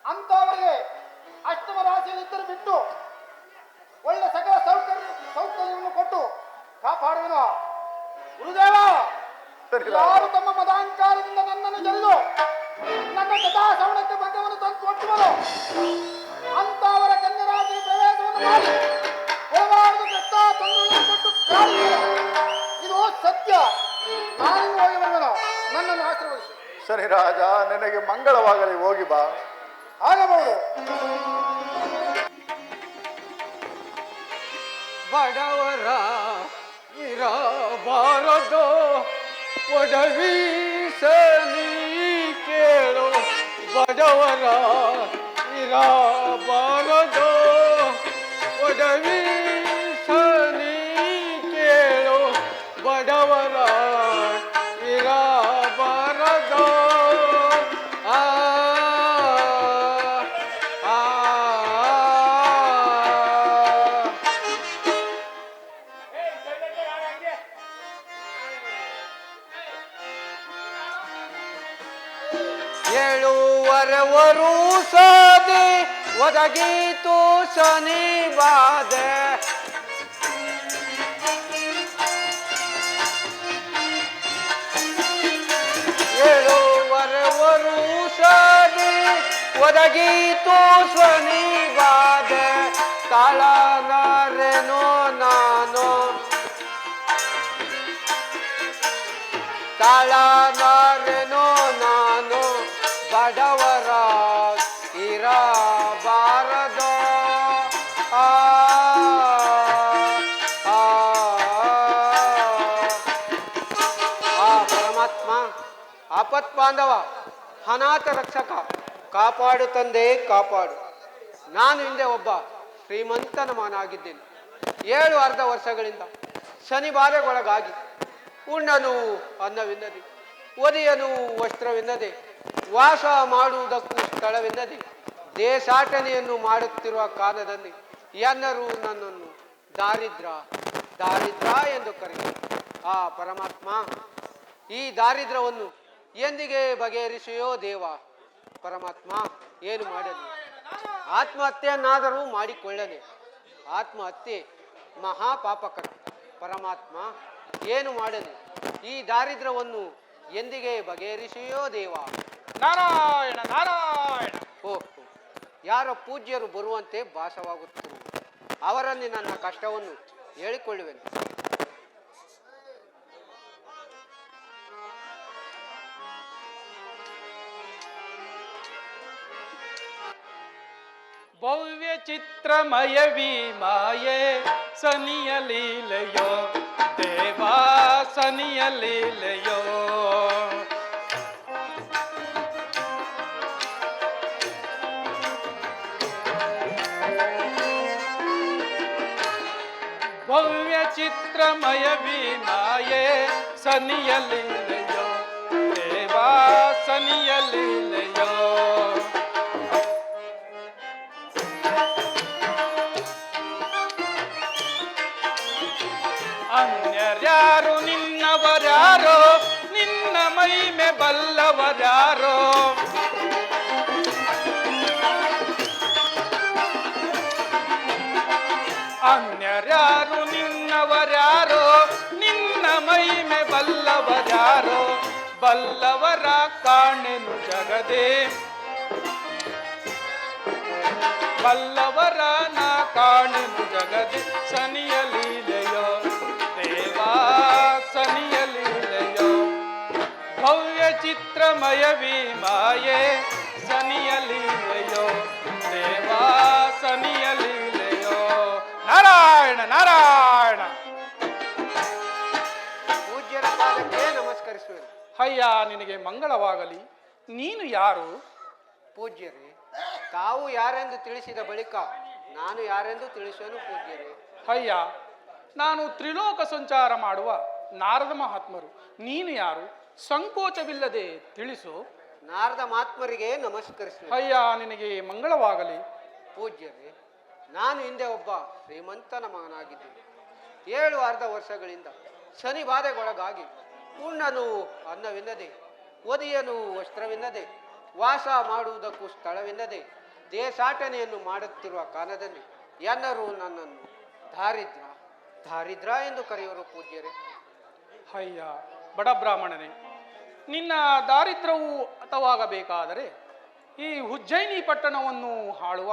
ಅಂತವರಿಗೆ ಅಷ್ಟಮ ರಾಶಿಯಲ್ಲಿದ್ದರೂ ಬಿಟ್ಟು ಒಳ್ಳೆ ಸಕಲ ಸೌಕರ್ಯವನ್ನು ಕೊಟ್ಟು ಕಾಪಾಡುವನು. ಗುರುದೇವ, ಯಾರು ತಮ್ಮ ಮದಾಂಕಾರದಿಂದ ನನ್ನನ್ನು ಗೆಲ್ಲು ನನ್ನ ಕಥಾಶ್ರವಣಕ್ಕೆ ಬಂದವನ್ನು ತಂದು ಕೊಟ್ಟುವರು ಅಂತವರ ಕನ್ಯರಾಜಿ ಪ್ರವೇಶವನ್ನು ಮಾಡಿ ಕೊಡಬಾರದು ಕಷ್ಟ ತೊಂದರೆಯನ್ನು ಕೊಟ್ಟು ಕಾಡಿದರು. ಇದು ಸತ್ಯ. ನಾನಿನ್ನು ಹೋಗಿ ಬರುವೆನು. ನನ್ನನ್ನು ಆಶೀರ್ವದಿಸಿ. ಸರಿ ರಾಜ, ನಿನಗೆ ಮಂಗಳವಾಗಲಿ. ಹೋಗಿ ಬಾ. ಆಗಬಹುದು. ಬಡವರ ಇರಬಾರದು ಒಡವೀಸಲಿ ಕೇಳು, ಬಡವರ ಇರಬಾರದು ಒಡವೀಸಲಿ ಕೇಳು, ಬಡವರ ಇರಬಾರದು. ಏಳುವರೆವರು ಸಾದೆ ಒದಗೀತು ಶನಿ ಬಾಧೆ, ಏಳುವರೆವರು ಸಾದೆ ಒದಗೀತು ಶನಿ ಬಾಧೆ, ತಾಳಲಾರೆನೋ ನಾನು ತಾಳಲಾರೆನೋ ನಾನು ಬಡವರ ಇರಬಾರದೋ ಆ ಆ ಆ ಪರಮಾತ್ಮ ಆಪತ್ ಬಾಂಧವ ಅನಾಥ ರಕ್ಷಕ ಕಾಪಾಡು ತಂದೆ ಕಾಪಾಡು. ನಾನು ಹಿಂದೆ ಒಬ್ಬ ಶ್ರೀಮಂತನ ಮಗನಾಗಿದ್ದೇನೆ. 7 ಅರ್ಧ ವರ್ಷಗಳಿಂದ ಶನಿ ಬಾಧೆಗೊಳಗಾಗಿ ಉಣ್ಣನು ಅನ್ನವಿಲ್ಲದೆ, ಒದಿಯನು ವಸ್ತ್ರವಿಲ್ಲದೆ, ವಾಸ ಮಾಡುವುದಕ್ಕೂ ಸ್ಥಳವಿಲ್ಲದೆ, ದೇಶಾಟನೆಯನ್ನು ಮಾಡುತ್ತಿರುವ ಕಾಲದಲ್ಲಿ ಎಲ್ಲರೂ ನನ್ನನ್ನು ದಾರಿದ್ರ ಎಂದು ಕರೆದರು. ಆ ಪರಮಾತ್ಮ ಈ ದಾರಿದ್ರ್ಯವನ್ನು ಎಂದಿಗೆ ಬಗೆಹರಿಸೆಯೋ ದೇವ. ಪರಮಾತ್ಮ ಏನು ಮಾಡಲಿ? ಆತ್ಮಹತ್ಯೆಯನ್ನಾದರೂ ಮಾಡಿಕೊಳ್ಳಲಿ. ಆತ್ಮಹತ್ಯೆ ಮಹಾಪಾಪಕರ. ಪರಮಾತ್ಮ ಏನು ಮಾಡಲಿ? ಈ ದಾರಿದ್ರ್ಯವನ್ನು ಎಂದಿಗೆ ಬಗೆಹರಿಸೆಯೋ ದೇವ. ನಾರಾಯಣ ನಾರಾಯಣ. ಓಹ್, ಯಾರೋ ಪೂಜ್ಯರು ಬರುವಂತೆ ಭಾಸವಾಗುತ್ತಿರು. ಅವರಲ್ಲಿ ನನ್ನ ಕಷ್ಟವನ್ನು ಹೇಳಿಕೊಳ್ಳುವೆನು. ಭವ್ಯ ಚಿತ್ರಮಯವೀ ಮಾಯೆ ಸನಿಯ ಲೀಲೆಯೋ ದೇವಾ ಸನಿಯ ಲೀಲೆಯೋ. ಭವ್ಯ ಚಿತ್ರಮಯವೀ ಮಾಯೆ ಸನಿಯ ಲೀಲೆಯೋ ದೇವಾ ಸನಿಯ ಲೀಲೆಯೋ. ಅನ್ಯರ್ಯಾರು ನಿನ್ನವರ್ಯಾರೋ, ನಿನ್ನ ಮಹಿಮೆ ಬಲ್ಲವರ್ಯಾರೋ. ಅನ್ಯರ್ಯಾರು ನಿನ್ನವರ್ಯಾರೋ, ನಿನ್ನ ಮಹಿಮೆ ಬಲ್ಲವರ್ಯಾರೋ. ಬಲ್ಲವರ ಕಾಣೆನು ಜಗದೇ, ಬಲ್ಲವರ ನಾ ಕಾಣೆನು ಜಗದೇ. ಸನಿಯ ಲೀಲೆಯೋ ದೇವಾ ಸನಿಯ ಲೀಲೆಯೋ. ಭವ್ಯ ಚಿತ್ರಮಯವೀ ಮಾಯೆ ಸನಿಯ ಲೀಲೆಯೋ ದೇವಾ ಸನಿಯ ಲೀಲೆಯೋ. ನಾರಾಯಣ ನಾರಾಯಣ. ಪೂಜ್ಯರ ಪಾದಕ್ಕೆ ನಮಸ್ಕರಿಸುವೆನು. ಅಯ್ಯ ನಿನಗೆ ಮಂಗಳವಾಗಲಿ. ನೀನು ಯಾರು? ಪೂಜ್ಯರೇ, ತಾವು ಯಾರೆಂದು ತಿಳಿಸಿದ ಬಳಿಕ ನಾನು ಯಾರೆಂದು ತಿಳಿಸುವೆನು ಪೂಜ್ಯರೇ. ಅಯ್ಯ ನಾನು ತ್ರಿಲೋಕ ಸಂಚಾರ ಮಾಡುವ ನಾರದ ಮಹಾತ್ಮರು. ನೀನು ಯಾರು? ಸಂಕೋಚವಿಲ್ಲದೆ ತಿಳಿಸು. ನಾರದ ಮಹಾತ್ಮರಿಗೆ ನಮಸ್ಕರಿಸುವೆ. ಅಯ್ಯ ನಿನಗೆ ಮಂಗಳವಾಗಲಿ. ಪೂಜ್ಯರೇ, ನಾನು ಹಿಂದೆ ಒಬ್ಬ ಶ್ರೀಮಂತನ ಮಗನಾಗಿದ್ದೇನೆ. 7 ಅರ್ಧ ವರ್ಷಗಳಿಂದ ಶನಿ ಬಾಧೆಗೊಳಗಾಗಿ ಉಣ್ಣನು ಅನ್ನವಿಲ್ಲದೆ, ಒದಿಯನು ವಸ್ತ್ರವಿಲ್ಲದೆ, ವಾಸ ಮಾಡುವುದಕ್ಕೂ ಸ್ಥಳವಿಲ್ಲದೆ, ದೇಶಾಟನೆಯನ್ನು ಮಾಡುತ್ತಿರುವ ಕಾಲದಲ್ಲಿ ಎಲ್ಲರೂ ನನ್ನನ್ನು ದಾರಿದ್ರ ಎಂದು ಕರೆಯುವರು ಪೂಜ್ಯರೇ. ಅಯ್ಯ ಬಡ ಬ್ರಾಹ್ಮಣನೇ, ನಿನ್ನ ದಾರಿದ್ರ್ಯವು ಹತವಾಗಬೇಕಾದರೆ ಈ ಉಜ್ಜಯಿನಿ ಪಟ್ಟಣವನ್ನು ಆಳುವ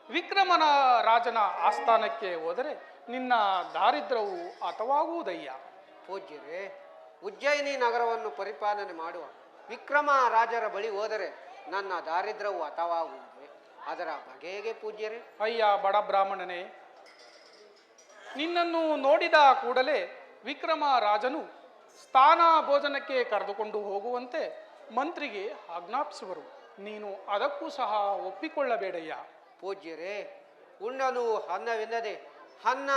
ವಿಕ್ರಮನ ರಾಜನ ಆಸ್ಥಾನಕ್ಕೆ ಹೋದರೆ ನಿನ್ನ ದಾರಿದ್ರ್ಯವು ಹತವಾಗುವುದಯ್ಯ. ಪೂಜ್ಯರೇ, ಉಜ್ಜಯಿನಿ ನಗರವನ್ನು ಪರಿಪಾಲನೆ ಮಾಡುವ ವಿಕ್ರಮ ರಾಜರ ಬಳಿ ಹೋದರೆ ನನ್ನ ದಾರಿದ್ರ್ಯವು ಹತವಾಗುವುದೇ? ಅದರ ಬಗೆಗೆ ಪೂಜ್ಯರೇ. ಅಯ್ಯ ಬಡ ಬ್ರಾಹ್ಮಣನೇ, ನಿನ್ನನ್ನು ನೋಡಿದ ಕೂಡಲೇ ವಿಕ್ರಮ ರಾಜನು ಸ್ಥಾನ ಭೋಜನಕ್ಕೆ ಕರೆದುಕೊಂಡು ಹೋಗುವಂತೆ ಮಂತ್ರಿಗೆ ಆಜ್ಞಾಪಿಸುವರು. ನೀನು ಅದಕ್ಕೂ ಸಹ ಒಪ್ಪಿಕೊಳ್ಳಬೇಡಯ್ಯ. ಪೂಜ್ಯರೇ, ಉಣ್ಣನು ಅನ್ನವಿಲ್ಲದೆ ಅನ್ನ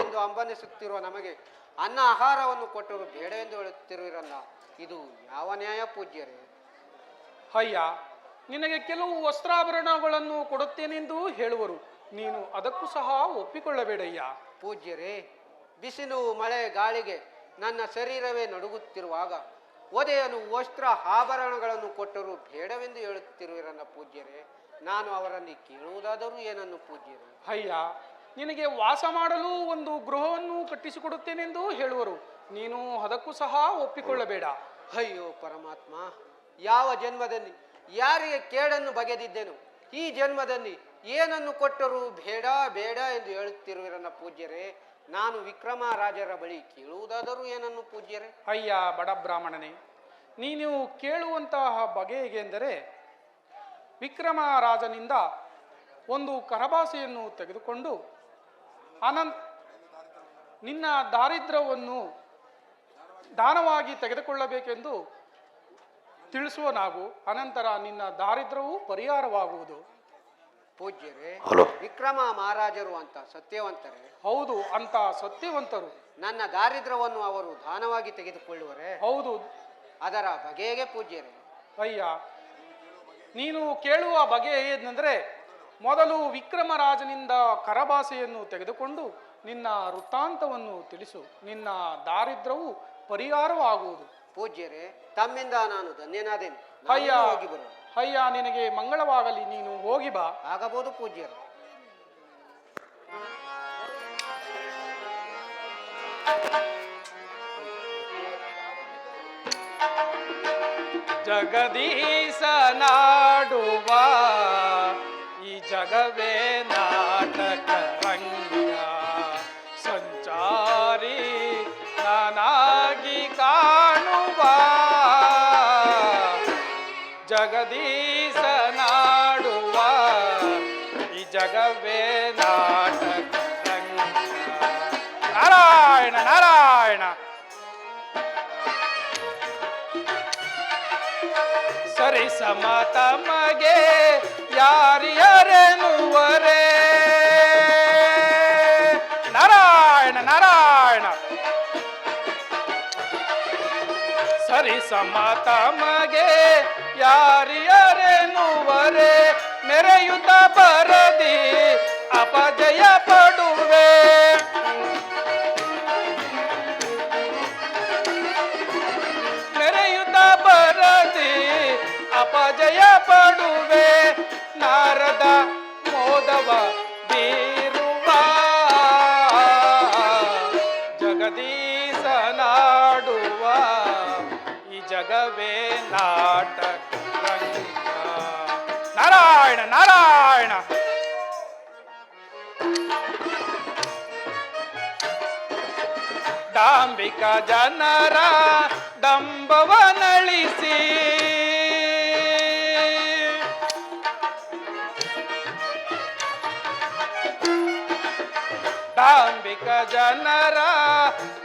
ಎಂದು ಹಂಬಲಿಸುತ್ತಿರುವ ನಮಗೆ ಅನ್ನ ಆಹಾರವನ್ನು ಕೊಟ್ಟರು ಬೇಡವೆಂದು ಹೇಳುತ್ತಿರುವಿರಲ್ಲ, ಇದು ಯಾವ ನ್ಯಾಯ ಪೂಜ್ಯರೇ? ಅಯ್ಯ ನಿನಗೆ ಕೆಲವು ವಸ್ತ್ರಾಭರಣಗಳನ್ನು ಕೊಡುತ್ತೇನೆಂದು ಹೇಳುವರು. ನೀನು ಅದಕ್ಕೂ ಸಹ ಒಪ್ಪಿಕೊಳ್ಳಬೇಡಯ್ಯ. ಪೂಜ್ಯರೇ, ಬಿಸಿಲು ಮಳೆ ಗಾಳಿಗೆ ನನ್ನ ಶರೀರವೇ ನಡುಗುತ್ತಿರುವಾಗ ಒದೆಯನು ವಸ್ತ್ರ ಆಭರಣಗಳನ್ನು ಕೊಟ್ಟರು ಬೇಡವೆಂದು ಹೇಳುತ್ತಿರುವಿರಲ್ಲ ಪೂಜ್ಯರೇ. ನಾನು ಅವರಲ್ಲಿ ಕೇಳುವುದಾದರೂ ಏನನ್ನು ಪೂಜ್ಯರೇ? ಅಯ್ಯ ನಿನಗೆ ವಾಸ ಮಾಡಲು ಒಂದು ಗೃಹವನ್ನು ಕಟ್ಟಿಸಿಕೊಡುತ್ತೇನೆಂದು ಹೇಳುವರು. ನೀನು ಅದಕ್ಕೂ ಸಹ ಒಪ್ಪಿಕೊಳ್ಳಬೇಡ. ಅಯ್ಯೋ ಪರಮಾತ್ಮ, ಯಾವ ಜನ್ಮದಲ್ಲಿ ಯಾರಿಗೆ ಕೇಡನ್ನು ಬಗೆದಿದ್ದೆನು, ಈ ಜನ್ಮದಲ್ಲಿ ಏನನ್ನು ಕೊಟ್ಟರೂ ಬೇಡ ಎಂದು ಹೇಳುತ್ತಿರುವಿರನ್ನ ಪೂಜ್ಯರೇ. ನಾನು ವಿಕ್ರಮ ರಾಜರ ಬಳಿ ಕೇಳುವುದಾದರೂ ಏನನ್ನು ಪೂಜ್ಯರೇ? ಅಯ್ಯ ಬಡ ಬ್ರಾಹ್ಮಣನೇ, ನೀನು ಕೇಳುವಂತಹ ಬಗೆ ಹೇಗೆಂದರೆ ವಿಕ್ರಮರಾಜನಿಂದ ಒಂದು ಕರಭಾಸೆಯನ್ನು ತೆಗೆದುಕೊಂಡು ನಿನ್ನ ದಾರಿದ್ರ್ಯವನ್ನು ದಾನವಾಗಿ ತೆಗೆದುಕೊಳ್ಳಬೇಕೆಂದು ತಿಳಿಸುವ ನಾವು, ಅನಂತರ ನಿನ್ನ ದಾರಿದ್ರ್ಯವು ಪರಿಹಾರವಾಗುವುದು. ಪೂಜ್ಯರೇ, ವಿಕ್ರಮ ಮಹಾರಾಜರು ಅಂತ ಸತ್ಯವಂತರೇ? ಹೌದು, ಅಂತ ಸತ್ಯವಂತರು. ನನ್ನ ದಾರಿದ್ರ್ಯವನ್ನು ಅವರು ದಾನವಾಗಿ ತೆಗೆದುಕೊಳ್ಳುವರೇ? ಹೌದು. ಅದರ ಬಗೆಗೆ ಪೂಜ್ಯರೇ? ಅಯ್ಯ, ನೀನು ಕೇಳುವ ಬಗೆ ಏನೆಂದರೆ, ಮೊದಲು ವಿಕ್ರಮರಾಜನಿಂದ ಕರಭಾಸೆಯನ್ನು ತೆಗೆದುಕೊಂಡು ನಿನ್ನ ವೃತ್ತಾಂತವನ್ನು ತಿಳಿಸು, ನಿನ್ನ ದಾರಿದ್ರ್ಯವು ಪರಿಹಾರವಾಗುವುದು. ಪೂಜ್ಯರೇ, ತಮ್ಮಿಂದ ನಾನು ಧನ್ಯನಾದೇನೆ. ಅಯ್ಯ ಹೋಗಿ ಬರು. ಅಯ್ಯ, ನಿನಗೆ ಮಂಗಳವಾಗಲಿ, ನೀನು ಹೋಗಿ ಬಾ. ಆಗಬಹುದು ಪೂಜ್ಯರೇ. ಜಗದೀಶ ನಾಡುವ ಈ ಜಗವೇ ನಾಟಕ ರಂಗ, ಸಂಚಾರಿ ನಾನಾಗಿ ಕಾಣುವ ಜಗದೀಶ ನಾಡುವ ಈ ಜಗವೇ ನಾಟಕ ರಂಗ. ನಾರಾಯಣ ನಾರಾಯಣ. ಸರಿ ಸಮತ ಮಗೆ ಯಾರ್ಯಾರೆನುವರೇ? ನಾರಾಯಣ ನಾರಾಯಣ. ಸರಿ ಸಮತ ಮಗೆ ಯಾರ್ಯಾರೆನುವರೇ? ಮೆರೆಯುತ್ತ ಬರದಿ ಅಪಜಯ ಪಡುವೆ. ಮೆರೆಯುತ್ತ ಬರದಿ ಅಪಜಯ ಪಡುವೆ. ನಾರದ ಮೋದವ ಬೀರುವ ಜಗದೀಶ ನಾಡುವ ಈ ಜಗವೇ ನಾಟಕ ರಂಗ. ನಾರಾಯಣ ನಾರಾಯಣ. ಡಾಂಬಿಕ ಜನರ ಡಂಬವನಳಿಸಿ ಡಾಂಬಿಕ ಜನರ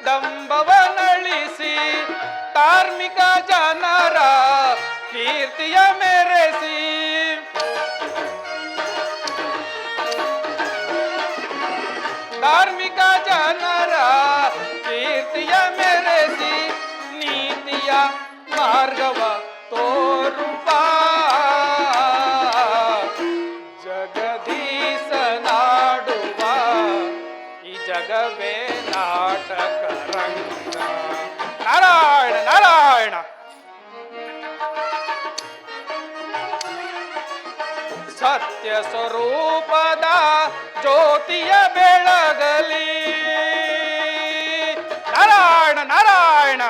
ಡಂಬವನಳಿಸಿ ಧಾರ್ಮಿಕ ಜನರ ಕೀರ್ತಿಯ ಮೆರೆಸಿ ಧಾರ್ಮಿಕ ಜನರ ಕೀರ್ತಿಯ ಮೆರೆಸಿ ನೀತಿಯ ಮಾರ್ಗವ ತೋರುವ ಜಗದೀಶ ನಾಡುವ ಈ ಜಗವೇ ನಾಟಕ ರಂಗ. ನಾರಾಯಣ ನಾರಾಯಣ. ಸತ್ಯ ಸ್ವರೂಪದ ಜ್ಯೋತಿಯ ಬೆಳಗಲಿ. ನಾರಾಯಣ ನಾರಾಯಣ.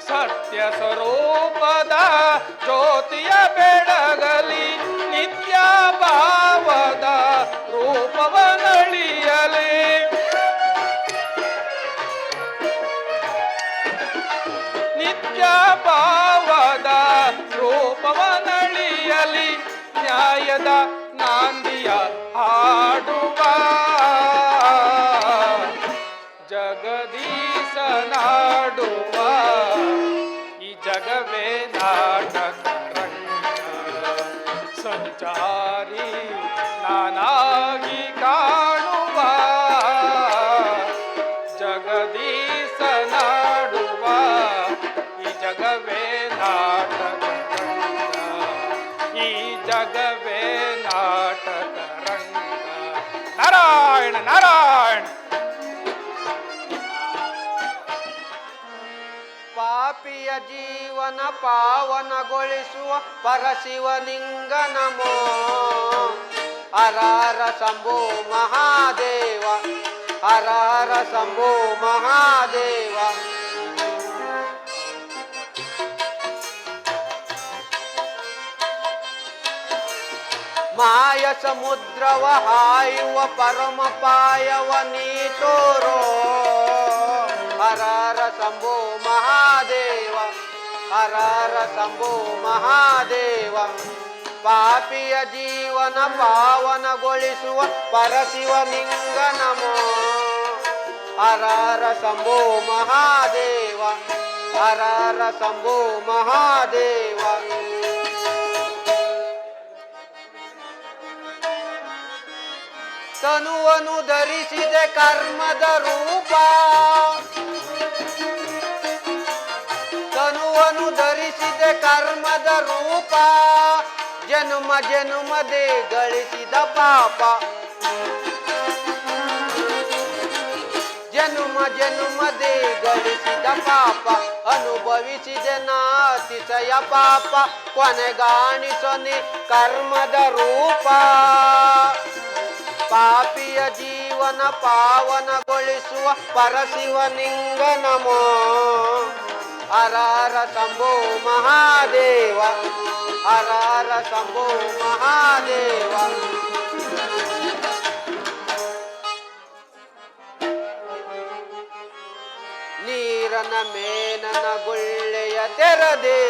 ಸತ್ಯ ಸ್ವರೂಪದ ಜ್ಯೋತಿಯ ಬೆಳಗಲಿ. ನಿತ್ಯ ಭಾವದ ರೂಪವನಳಿಯಲಿ. ನಿತ್ಯ ಭಾವದ ರೂಪವನಳಿಯಲಿ. ನ್ಯಾಯದ ನಾಂದಿಯ ಹಾಡುವ ಜಗದೀಶ ನಾಡುವ ಈ ಜಗವೇ ನಾಟಕ ರಂಗ. ಸಂಚಾರಿ ನಾನಾಗಿ ಕಾಣುವ ಜಗದೀಶ ನಾಡುವ ಈ ಜಗವೇ ನಾಟಕ ರಂಗ. ಈ ಜಗವೇ ನಾಟಕ ರಂಗ. ನಾರಾಯಣ ನಾರಾಯಣ. ಪಾಪಿಯ ಜೀವನ ಪಾವನಗೊಳಿಸುವ ಪರಶಿವನಿಂಗ ನಮೋ. ಹರಹರ ಶಂಭೋ ಮಹಾದೇವ, ಹರಹರ ಶಂಭೋ ಮಹಾದೇವ. ಮಾಯ ಸಮುದ್ರವ ಹಾಯುವ ಪರಮ ಪಾಯವ ನೀ ತೋರೋ. ಹರಹರ ಶಂಭೋ ಮಹಾದೇವ, ಹರರ ಶಂಭೋ ಮಹಾದೇವ ಪಾಪಿಯ ಜೀವನ ಪಾವನಗೊಳಿಸುವ ಪರಶಿವನಿಂಗ ನಮೋ ಹರರ ಶಂಭೋ ಮಹಾದೇವ ಹರರ ಶಂಭೋ ಮಹಾದೇವ ತನುವನ್ನು ಧರಿಸಿದೆ ಕರ್ಮದ ರೂಪ ತನುವನ್ನು ಧರಿಸಿದೆ ಕರ್ಮದ ರೂಪ ಜನ್ಮ ಜನ್ಮದೇ ಗಳಿಸಿದ ಪಾಪ ಜನ್ಮ ಜನ್ಮದೇ ಗಳಿಸಿದ ಪಾಪ ಅನುಭವಿಸಿದೆ ನಾತಿಶಯ ಪಾಪ ಕೊನೆಗಾಣಿಸೊನೆ ಕರ್ಮದ ರೂಪ ಪಾಪಿಯ ಜೀವನ ಪಾವನಗೊಳಿಸುವ ಪರಶಿವನಿಂಗ ನಮೋ ಹರರ ಶಂಭೋ ಮಹಾದೇವ ಹರರ ಶಂಭೋ ಮಹಾದೇವ ನೀರನ ಮೇನನ ಗುಳ್ಳೆಯ ತೆರದೆ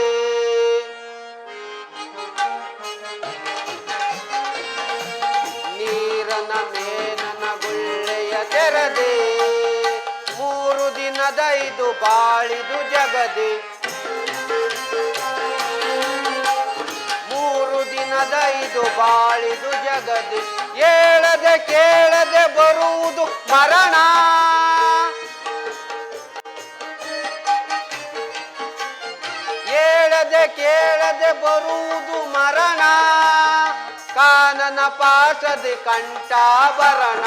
ನೀರನ ಮೇನನ ಗುಳ್ಳೆಯ ತೆರದೆ 3 ದಿನದ ಇದು ಬಾಳಿದು ಜಗದೆ 3 ದಿನದ ಇದು ಬಾಳಿದು ಜಗದೆ ಏಳದೆ ಕೇಳದೆ ಬರುವುದು ಮರಣ ಏಳದೆ ಕೇಳದೆ ಬರುವುದು ಮರಣ ಕಾನನ ಪಾಸದೆ ಕಂಠಾಭರಣ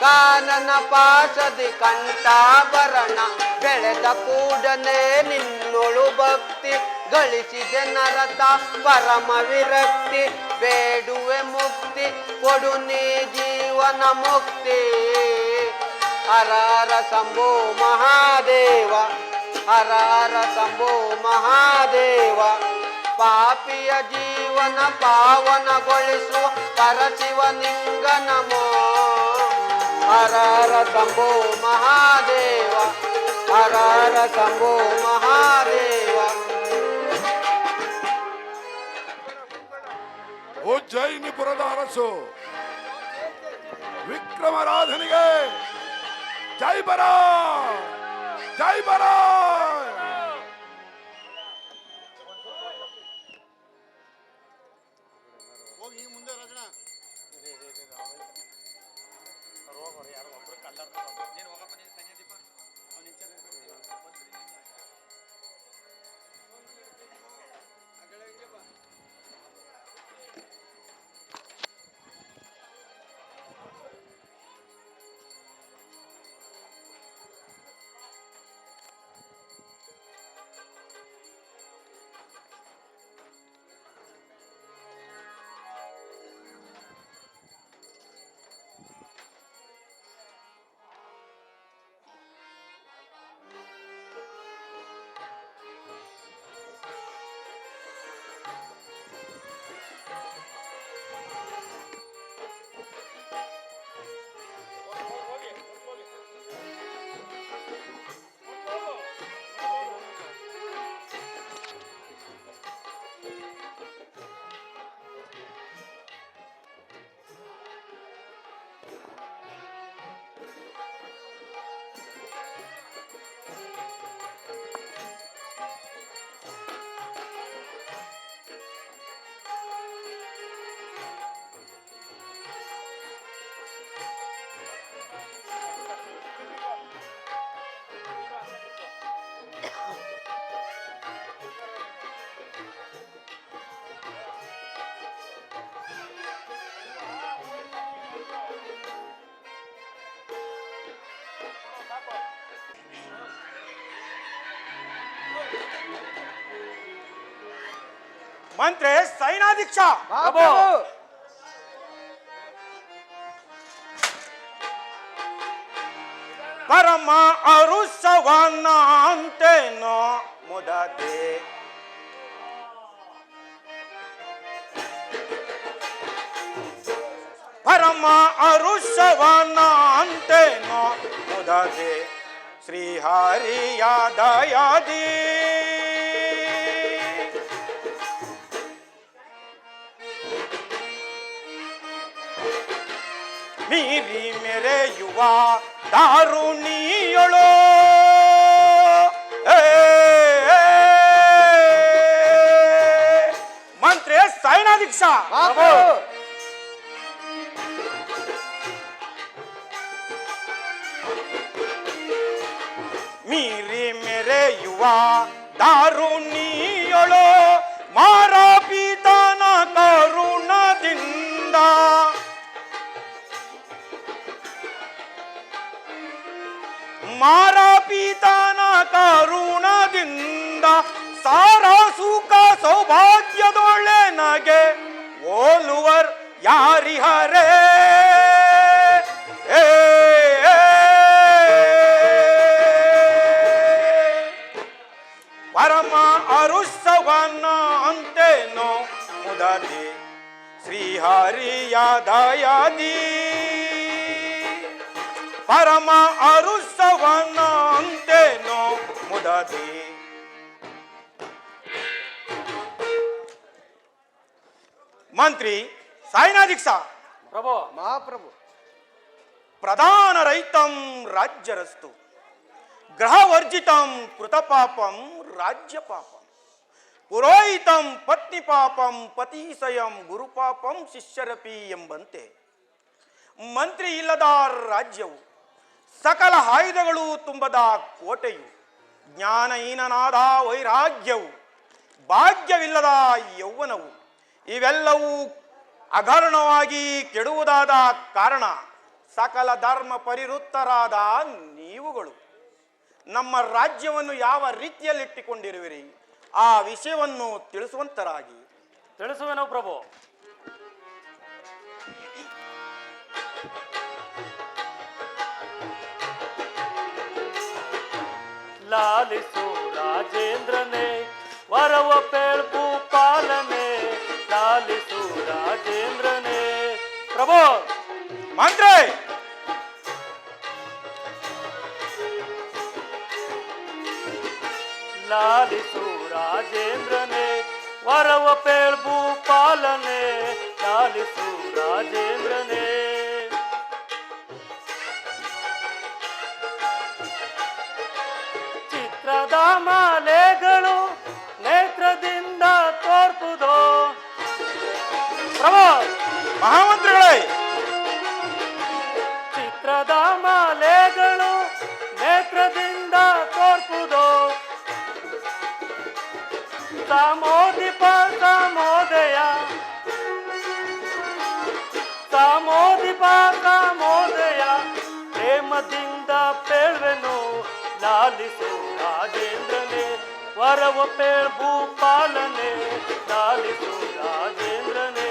ಕಾನನ ಪಾಸದೆ ಕಂಠಾಭರಣ ಬೆಳೆದ ಕೂಡನೆ ನಿನ್ನೊಳು ಭಕ್ತಿ ಗಳಿಸಿದೆ ನರತ ಪರಮ ವಿರಕ್ತಿ ಬೇಡುವೆ ಮುಕ್ತಿ ಕೊಡು ನೀ ಜೀವನ ಮುಕ್ತಿ ಹರರ ಶಂಭೋ ಮಹಾದೇವ ಹರರ ಶಂಭೋ ಮಹಾದೇವ ಪಾಪಿಯ ಜೀವನ ಪಾವನಗೊಳಿಸುವ ಪರಶಿವನಿಂಗ ನಮೋ ಹರರ ಶಂಭೋ ಮಹಾದೇವ ಹರರ ಶಂಭೋ ಮಹಾದೇವ ಉಜ್ಜಯಿನಿಪುರದ ಅರಸು ವಿಕ್ರಮರಾಧನಿಗೆ ಜೈ ಬರ ಜೈ ಬರ ಮಂತ್ರಿ ಸೈನಾಧೀಕ್ಷ ಪರಮ ಅರುಸವನ್ನ ಅಂತೇನೋ ಮುದದೆ ಪರಮ ಅರುಸವನ್ನ ಅಂತೇನೋ ಮುದದೆ ಶ್ರೀಹರಿಯ ದಯಾದಿ ಮೀರಿ ಮೆರೆಯುವ ದಾರುಣಿಯೊಳೋ ಮಂತ್ರಿ ಸೈನಾ ದೀಕ್ಷಾ ಮೀರಿ ಮೆರೆಯುವ ದಾರುಣಿಯೊಳೋ ಮಾರಾಪಿತನ ಕರುಣದಿಂದ ಮಾರಾಪಿತನ ಕರುಣದಿಂದ ಸಾರ ಸುಖ ಸೌಭಾಗ್ಯದೊಳೆ ನಗೆ ಓಲುವರ್ ಯಾರಿಹರೇ ಪರಮ ಅರುಸವನ ಅಂತೇನೋ ಮುದದಿ ಶ್ರೀಹರಿಯ ದಯಾದಿ ಪರಮ ಅರುಸವನ ಅಂತೇನೋ ಮುದದಿ ಮಂತ್ರಿ ಸೈನಾ ದೀಕ್ಷಾ ಪ್ರಭು ಮಹಾಪ್ರಭು. ಪ್ರಧಾನ ರೈತಂ ರಾಜ್ಯರಸ್ತು ಗ್ರಹವರ್ಜಿತಂ ಕೃತಪಾಪಂ ರಾಜ್ಯ ಪಾಪಂ ಪುರೋಹಿತಂ ಪತ್ನಿ ಪಾಪಂ ಪತಿಸಯಂ ಗುರುಪಾಪಂ ಶಿಷ್ಯರಪಿ ಎಂಬಂತೆ ಮಂತ್ರಿ ಇಲ್ಲದ ರಾಜ್ಯವು ಸಕಲ ಆಯುಧಗಳು ತುಂಬದ ಕೋಟೆಯು ಜ್ಞಾನಹೀನನಾದ ವೈರಾಗ್ಯವು ಭಾಗ್ಯವಿಲ್ಲದ ಯೌವನವು ಇವೆಲ್ಲವೂ ಅಗರ್ಣವಾಗಿ ಕೆಡುವುದಾದ ಕಾರಣ ಸಕಲ ಧರ್ಮ ಪರಿವೃತ್ತರಾದ ನೀವುಗಳು ನಮ್ಮ ರಾಜ್ಯವನ್ನು ಯಾವ ರೀತಿಯಲ್ಲಿಟ್ಟಿಕೊಂಡಿರುವಿರಿ ಆ ವಿಷಯವನ್ನು ತಿಳಿಸುವಂತರಾಗಿ. ತಿಳಿಸುವೆನು ಪ್ರಭು. ಲಾಲಿಸು ರಾಜೇಂದ್ರನೇ ವರವ ಪೇಳ್ಪು ಪಾಲನೆ ಲಾಲಿಸು ರಾಜೇಂದ್ರನೇ. ಪ್ರಭು ಮಂತ್ರಿ ಲಾಲಿಸು ರಾಜೇಂದ್ರನೇ ವರವ ಪೇಳ್ಬು ಪಾಲನೆ ಲಾಲಿಸು ರಾಜೇಂದ್ರನೇ. ಚಿತ್ರದ ಮಾಲೆಗಳು ನೇತ್ರದಿಂದ ತೋರ್ಪುದೋ. ಪ್ರಭು ಮಹಾಮಂತ್ರಿಗಳೇ, ಚಿತ್ರದ ಮಾಲೆಗಳು ನೇತ್ರದಿಂದ ತೋರ್ಪುದೋ. ಸಾಮೋದಿಪ ಸಾಮೋದಯ ಸಾಮೋದಿಪ ಸಾಮೋದಯ ಪ್ರೇಮದಿಂದ ಪೇಳ್ವೆನು ಲಾಲಿಸು ರಾಜೇಂದ್ರನೇ ವರವ ಪೇಳ್ಬು ಪಾಲನೆ ಲಾಲಿಸು ರಾಜೇಂದ್ರನೇ.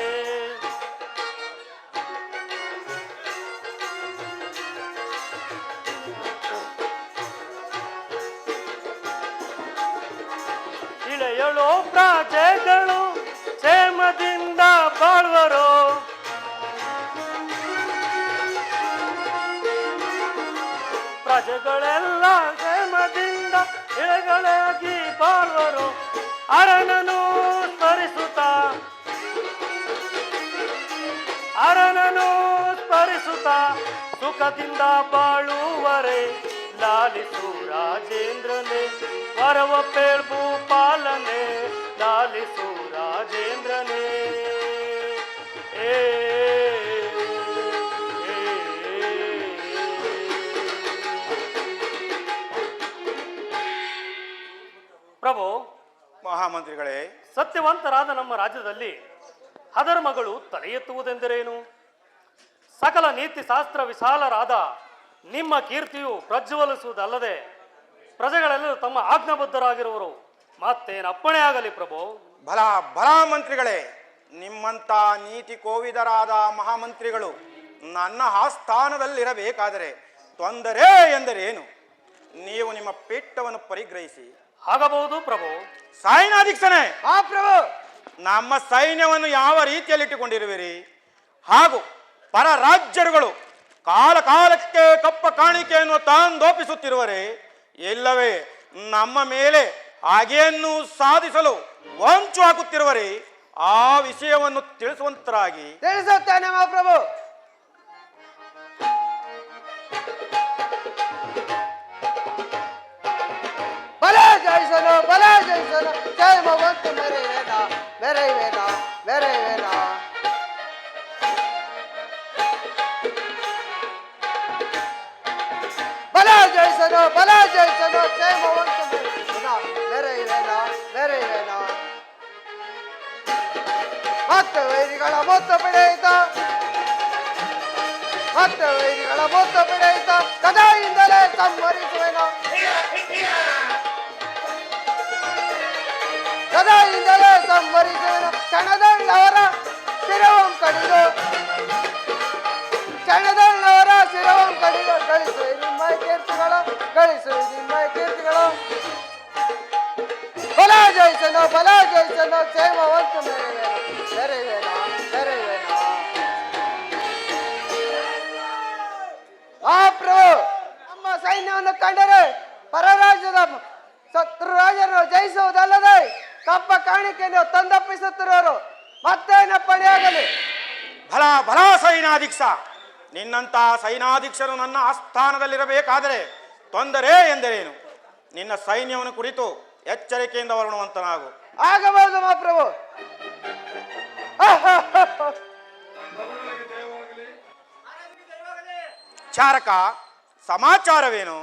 ಇಳೆಯಳು ಪ್ರಜೆಗಳು ಕ್ಷೇಮದಿಂದ ಬಾಳ್ವರು. ಪ್ರಜೆಗಳೆಲ್ಲ ಕ್ಷೇಮದಿಂದ ಇಳೆಗಳಾಗಿ ಬಾಳ್ವರು. ಅರನನು ಸ್ಮರಿಸುತ್ತ ಅರನನು ಸ್ಮರಿಸುತ್ತ ಸುಖದಿಂದ ಬಾಳುವರೆ ಲಾಲಿಸು ರಾಜೇಂದ್ರನೇ ವರವ ಪೇಳ್ಬು ಪಾಲನೆ ಲಾಲಿಸು ರಾಜೇಂದ್ರನೇ. ಏ ಪ್ರಭು ಮಹಾಮಂತ್ರಿಗಳೇ, ಸತ್ಯವಂತರಾದ ನಮ್ಮ ರಾಜ್ಯದಲ್ಲಿ ಅಧರ್ಮಗಳು ತಲೆ ಎತ್ತುವುದೆಂದರೇನು? ಸಕಲ ನೀತಿ ಶಾಸ್ತ್ರ ವಿಶಾಲರಾದ ನಿಮ್ಮ ಕೀರ್ತಿಯು ಪ್ರಜ್ವಲಿಸುವುದಲ್ಲದೆ ಪ್ರಜೆಗಳೆಲ್ಲರೂ ತಮ್ಮ ಆಜ್ಞಾಬದ್ಧರಾಗಿರುವರು. ಮತ್ತೇನು ಅಪ್ಪಣೆ ಆಗಲಿ ಪ್ರಭು. ಬಲ ಬಲ ಮಂತ್ರಿಗಳೇ, ನಿಮ್ಮಂತ ನೀತಿ ಕೋವಿದರಾದ ಮಹಾಮಂತ್ರಿಗಳು ನನ್ನ ಆಸ್ಥಾನದಲ್ಲಿರಬೇಕಾದರೆ ತೊಂದರೆ ಎಂದರೇನು? ನೀವು ನಿಮ್ಮ ಪೀಠವನ್ನು ಪರಿಗ್ರಹಿಸಿ. ಆಗಬಹುದು ಪ್ರಭು. ಸೈನ್ಯಾಧೀಕ್ಷನೇ, ಆ ಪ್ರಭು. ನಮ್ಮ ಸೈನ್ಯವನ್ನು ಯಾವ ರೀತಿಯಲ್ಲಿಟ್ಟುಕೊಂಡಿರುವಿರಿ? ಹಾಗೂ ಪರ ರಾಜ್ಯರುಗಳು ಕಾಲ ಕಾಲಕ್ಕೆ ಕಪ್ಪ ಕಾಣಿಕೆಯನ್ನು ತಂದೊಪ್ಪಿಸುತ್ತಿರುವರೆ, ಇಲ್ಲವೇ ನಮ್ಮ ಮೇಲೆ ಹಾಗೆಯನ್ನು ಸಾಧಿಸಲು ವಂಚು ಹಾಕುತ್ತಿರುವರೆ ಆ ವಿಷಯವನ್ನು ತಿಳಿಸುವಂತರಾಗಿ. ತಿಳಿಸುತ್ತೇನೆ ಮಹಾಪ್ರಭು. ಬಲ ಜಯಿಸಲು ಜಯ ಭಗವಂತ ಮೇರೆ ವೇದ ಮೇರೆ ವೇದ ಮೇರೆ ವೇದ. ಬಲ ಜಯಿಸಲು ಜಯ ಭಗವಂತ ಮೇರೆ ವೇದ ಮೇರೆ ವೇದ. ಮತ್ತೆ ವೈರಿಗಳ ಮೊತ್ತ ಪಡೆಯಿತ ಗದೆಯಿಂದಲೇ ಸಂಹರಿಸುವೆನು. ಕ್ಷಣದಳ್ಳವರ ಶಿರವಂ ಕಡಿದು ಗಳಿಸುವೆ ನಿಮ್ಮ ಕೀರ್ತಿಗಳು. ಬಲ ಜಯಿಸನು ಕ್ಷೇಮವಂತ ಮೆರೆವೇನ. ಮಹಾಪ್ರಭು, ನಮ್ಮ ಸೈನ್ಯವನ್ನು ಕಂಡರೆ ಪರರಾಜ್ಯದ ಶತ್ರು ರಾಜರನ್ನು ಜಯಿಸುವುದಲ್ಲದೆ ಕಪ್ಪ ಕಾಣಿಕೆಯನ್ನು ತಂದೊಪ್ಪಿಸುತ್ತಿರುವರು ಮತ್ತೇನ ಪಡೆಯಾಗಲಿ. ಭಲ ಸೈನಾಧೀಕ್ಷ, ನಿನ್ನಂತ ಸೈನಾಧೀಕ್ಷರು ನನ್ನ ಆಸ್ಥಾನದಲ್ಲಿರಬೇಕಾದರೆ ತೊಂದರೆ ಎಂದರೇನು? ನಿನ್ನ ಸೈನ್ಯವನ್ನು ಕುರಿತು ಎಚ್ಚರಿಕೆಯಿಂದ ವರ್ಣುವಂತನಾಗು. ಆಗಬಹುದು ಮಹಾಪ್ರಭು. ಚಾರಕ, ಸಮಾಚಾರವೇನು?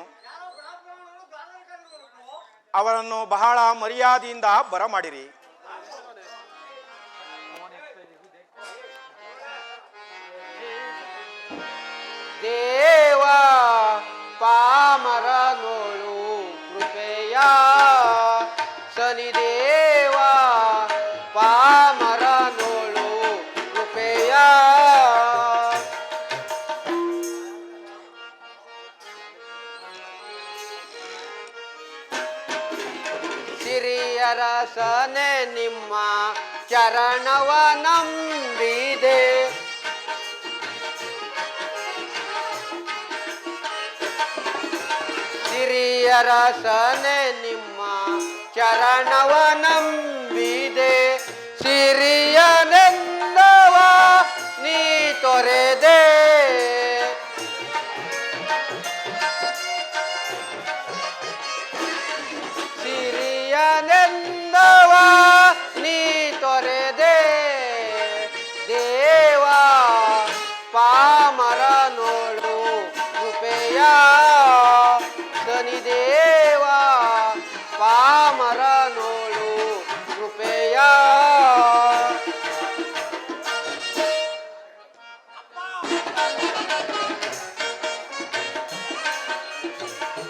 ಅವರನ್ನು ಬಹಳ ಮರ್ಯಾದೆಯಿಂದ ಬರಮಾಡಿರಿ. ದೇವ ಪಾಮರ ನೋಳು ಕೃಪೆಯ ಶನಿದೇವ ಪಾಮರ ನೋಳು ಕೃಪೆಯ. ಸಿರಿಯರಸನೆ ನಿಮ್ಮ ಚರಣವ ನಂಬಿದೆ. ಸಿರಿಯರಸನೆ ನಿಮ್ಮ ಚರಣವ ನಂಬಿದೆ. ಸಿರಿಯನೆಲ್ಲವ ನೀ ತೊರೆದೆ. ಸಿರಿಯನೆಲ್ಲವ ನೀ ತೊರೆದೆ. ದೇವ ಪಾಮರ ನೋಡು ಕೃಪೆಯ ಶನಿದೇವ ಪಾಮರ ನೋಡು ಕೃಪೆಯ.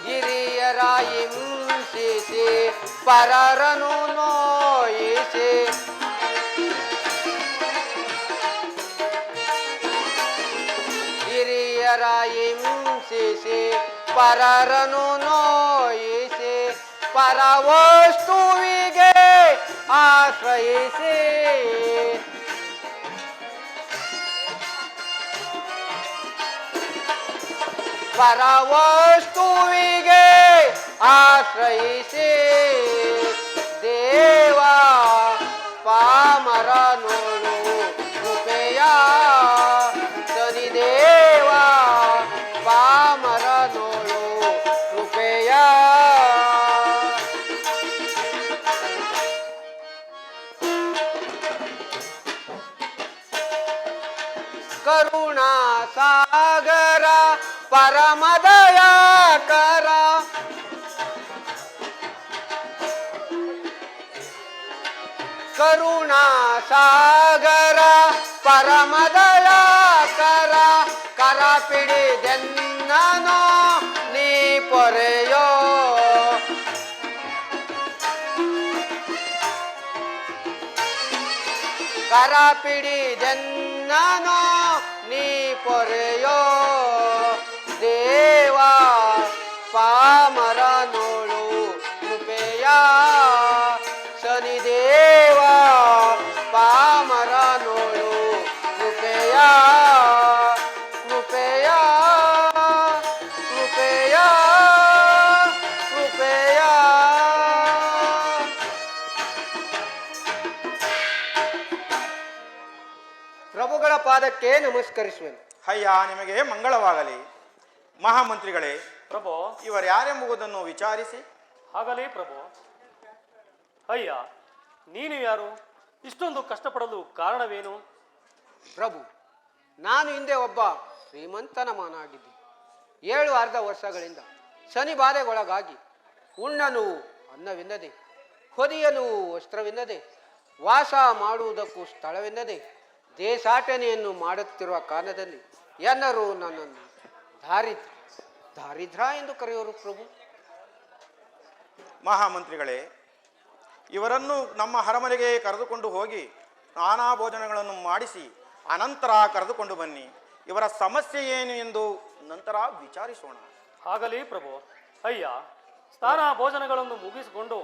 ಹಿರಿಯರ ಹಿಂಸಿಸಿ ಪರರನು ನೋಯಿಸಿ ಹಿರಿಯರ ಹಿಂಸಿಸಿ ಪರರನು ನೋಯಿಸಿ ಪರವಸ್ತುವಿಗೆ ಆಶ್ರಯಿಸಿ ಪರವಸ್ತುವಿಗೆ ಆಶ್ರಯಿಸಿ. ದೇವ ಪಾಮರ ನೋಡು ಕೃಪೆಯ ಶನಿದೇವ ಪಾಮರ ನೋಡು ಕೃಪೆಯ. ಕರುಣಾ ಸಾಗರ ಪರಮದಯಾಕರ ಕರುಣಾ ಸಾಗರ ಪರಮದಯಾಕರ ಕರ ಪಿಡಿದೆನ್ನನೋ ನೀ ಪೊರೆಯೋ. ಕರ ಪಿಡಿದೆನ್ನನೋ ನೀ ಪೊರೆಯೋ. ದೇವ ಪಾಮರ ನೋಳು ಕೃಪೆಯ ಶನಿದೇವ ಪಾಮರ ನೋಳು ಕೃಪೆಯ. ಪಾದಕ್ಕೆ ನಮಸ್ಕರಿಸುವೆನು. ಅಯ್ಯ ನಿಮಗೆ ಮಂಗಳವಾಗಲಿ. ಮಹಾಮಂತ್ರಿಗಳೇ, ಪ್ರಭು ಇವರು ಯಾರೆಂಬುದನ್ನು ವಿಚಾರಿಸಿ. ಆಗಲಿ ಪ್ರಭು. ಅಯ್ಯ, ನೀನು ಯಾರು? ಇಷ್ಟೊಂದು ಕಷ್ಟಪಡಲು ಕಾರಣವೇನು? ಪ್ರಭು, ನಾನು ಹಿಂದೆ ಒಬ್ಬ ಶ್ರೀಮಂತನ ಮಾನಾಗಿದ್ದೆ. 7 ಅರ್ಧ ವರ್ಷಗಳಿಂದ ಶನಿ ಬಾಧೆಗೊಳಗಾಗಿ ಉಣ್ಣನು ಅನ್ನವಿಲ್ಲದೆ, ಹೊದಿಯಲು ವಸ್ತ್ರವಿಲ್ಲದೆ, ವಾಸ ಮಾಡುವುದಕ್ಕೂ ಸ್ಥಳವಿಲ್ಲದೆ ದೇಶಾಟನೆಯನ್ನು ಮಾಡುತ್ತಿರುವ ಕಾರಣದಲ್ಲಿ ಎಲ್ಲರೂ ನನ್ನನ್ನು ದಾರಿದ್ರ ಎಂದು ಕರೆಯುವರು ಪ್ರಭು. ಮಹಾಮಂತ್ರಿಗಳೇ, ಇವರನ್ನು ನಮ್ಮ ಅರಮನೆಗೆ ಕರೆದುಕೊಂಡು ಹೋಗಿ ನಾನಾ ಭೋಜನಗಳನ್ನು ಮಾಡಿಸಿ ಅನಂತರ ಕರೆದುಕೊಂಡು ಬನ್ನಿ. ಇವರ ಸಮಸ್ಯೆ ಏನು ಎಂದು ನಂತರ ವಿಚಾರಿಸೋಣ. ಆಗಲಿ ಪ್ರಭು. ಅಯ್ಯ, ಸ್ನಾನ ಭೋಜನಗಳನ್ನು ಮುಗಿಸಿಕೊಂಡು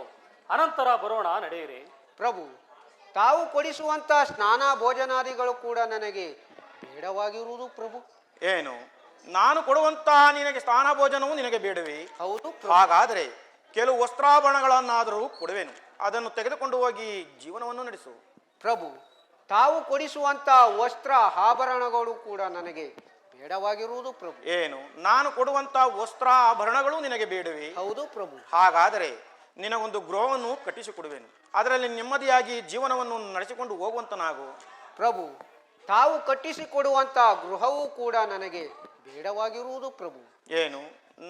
ಅನಂತರ ಬರೋಣ, ನಡೆಯಿರಿ. ಪ್ರಭು, ತಾವು ಕೊಡಿಸುವಂಥ ಸ್ನಾನ ಭೋಜನಾದಿಗಳು ಕೂಡ ನನಗೆ ಬೇಡವಾಗಿರುವುದು ಪ್ರಭು. ಏನು, ನಾನು ಕೊಡುವಂತ ನಿನಗೆ ಸ್ನಾನ ಭೋಜನವು ನಿನಗೆ ಬೇಡವೇ? ಹೌದು ಪ್ರಭು. ಹಾಗಾದರೆ ಕೆಲವು ವಸ್ತ್ರಾಭರಣಗಳನ್ನಾದರೂ ಕೊಡುವೆನು, ಅದನ್ನು ತೆಗೆದುಕೊಂಡು ಹೋಗಿ ಜೀವನವನ್ನು ನಡೆಸು. ಪ್ರಭು, ತಾವು ಕೊಡಿಸುವಂಥ ವಸ್ತ್ರ ಆಭರಣಗಳು ಕೂಡ ನನಗೆ ಬೇಡವಾಗಿರುವುದು ಪ್ರಭು. ಏನು, ನಾನು ಕೊಡುವಂತ ವಸ್ತ್ರ ಆಭರಣಗಳು ನಿನಗೆ ಬೇಡವೇ? ಹೌದು ಪ್ರಭು. ಹಾಗಾದರೆ ನಿನಗೊಂದು ಗೃಹವನ್ನು ಕಟ್ಟಿಸಿಕೊಡುವೆನು, ಅದರಲ್ಲಿ ನೆಮ್ಮದಿಯಾಗಿ ಜೀವನವನ್ನು ನಡೆಸಿಕೊಂಡು ಹೋಗುವಂತನಾಗು. ಪ್ರಭು, ತಾವು ಕಟ್ಟಿಸಿಕೊಡುವಂಥ ಗೃಹವೂ ಕೂಡ ನನಗೆ ಬೇಡವಾಗಿರುವುದು ಪ್ರಭು. ಏನು,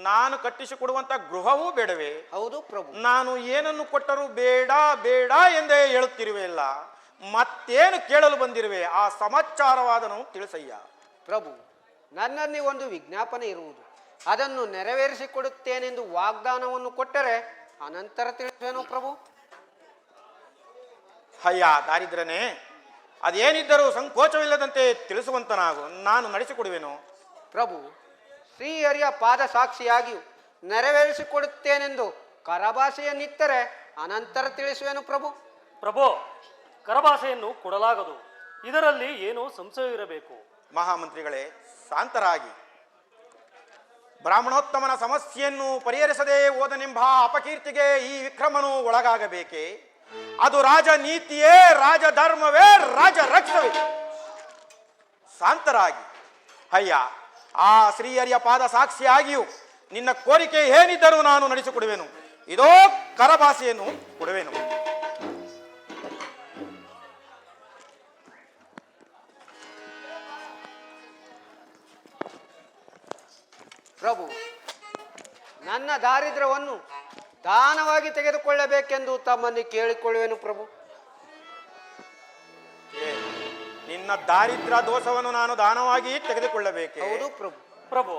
ನಾನು ಕಟ್ಟಿಸಿಕೊಡುವಂತ ಗೃಹವೂ ಬೇಡವೇ? ಹೌದು ಪ್ರಭು. ನಾನು ಏನನ್ನು ಕೊಟ್ಟರೂ ಬೇಡ ಬೇಡ ಎಂದೇ ಹೇಳುತ್ತಿರುವೆಯಲ್ಲ, ಮತ್ತೇನು ಕೇಳಲು ಬಂದಿರುವೆ? ಆ ಸಮಾಚಾರವಾದನು ತಿಳಿಸಯ್ಯ. ಪ್ರಭು, ನನ್ನಲ್ಲಿ ಒಂದು ವಿಜ್ಞಾಪನೆ ಇರುವುದು, ಅದನ್ನು ನೆರವೇರಿಸಿಕೊಡುತ್ತೇನೆಂದು ವಾಗ್ದಾನವನ್ನು ಕೊಟ್ಟರೆ ಅನಂತರ ತಿಳಿಸುವೆನು ಪ್ರಭು. ಅಯ್ಯ ದಾರಿದ್ರನೇ, ಅದೇನಿದ್ದರೂ ಸಂಕೋಚವಿಲ್ಲದಂತೆ ತಿಳಿಸುವಂತನಾಗು, ನಾನು ನಡೆಸಿಕೊಡುವೆನು. ಪ್ರಭು, ಶ್ರೀಹರಿಯ ಪಾದ ಸಾಕ್ಷಿಯಾಗಿಯೂ ನೆರವೇರಿಸಿಕೊಡುತ್ತೇನೆಂದು ಕರಭಾಷೆಯನ್ನಿತ್ತರೆ ಅನಂತರ ತಿಳಿಸುವೆನು ಪ್ರಭು. ಪ್ರಭು, ಕರಭಾಷೆಯನ್ನು ಕೊಡಲಾಗದು, ಇದರಲ್ಲಿ ಏನೋ ಸಂಶಯವಿರಬೇಕು. ಮಹಾಮಂತ್ರಿಗಳೇ, ಶಾಂತರಾಗಿ. ಬ್ರಾಹ್ಮಣೋತ್ತಮನ ಸಮಸ್ಯೆಯನ್ನು ಪರಿಹರಿಸದೆ ಹೋದನೆಂಬ ಅಪಕೀರ್ತಿಗೆ ಈ ವಿಕ್ರಮನು ಒಳಗಾಗಬೇಕೆ? ಅದು ರಾಜನೀತಿಯೇ, ರಾಜಧರ್ಮವೇ, ರಾಜರಕ್ಷವೇ? ಶಾಂತರಾಗಿ. ಅಯ್ಯ, ಆ ಶ್ರೀಹರಿಯ ಪಾದ ಸಾಕ್ಷಿಯಾಗಿಯೂ ನಿನ್ನ ಕೋರಿಕೆ ಏನಿದ್ದರೂ ನಾನು ನಡೆಸಿಕೊಡುವೆನು. ಇದೋ ಕರಭಾಷೆಯನ್ನು ಕೊಡುವೆನು. ಪ್ರಭು, ನನ್ನ ದಾರಿದ್ರ್ಯವನ್ನು ದಾನವಾಗಿ ತೆಗೆದುಕೊಳ್ಳಬೇಕೆಂದು ತಮ್ಮನ್ನು ಕೇಳಿಕೊಳ್ಳುವೆನು ಪ್ರಭು. ನಿನ್ನ ದಾರಿದ್ರ್ಯ ದೋಷವನ್ನು ನಾನು ದಾನವಾಗಿ ತೆಗೆದುಕೊಳ್ಳಬೇಕೆ? ಹೌದು ಪ್ರಭು. ಪ್ರಭು,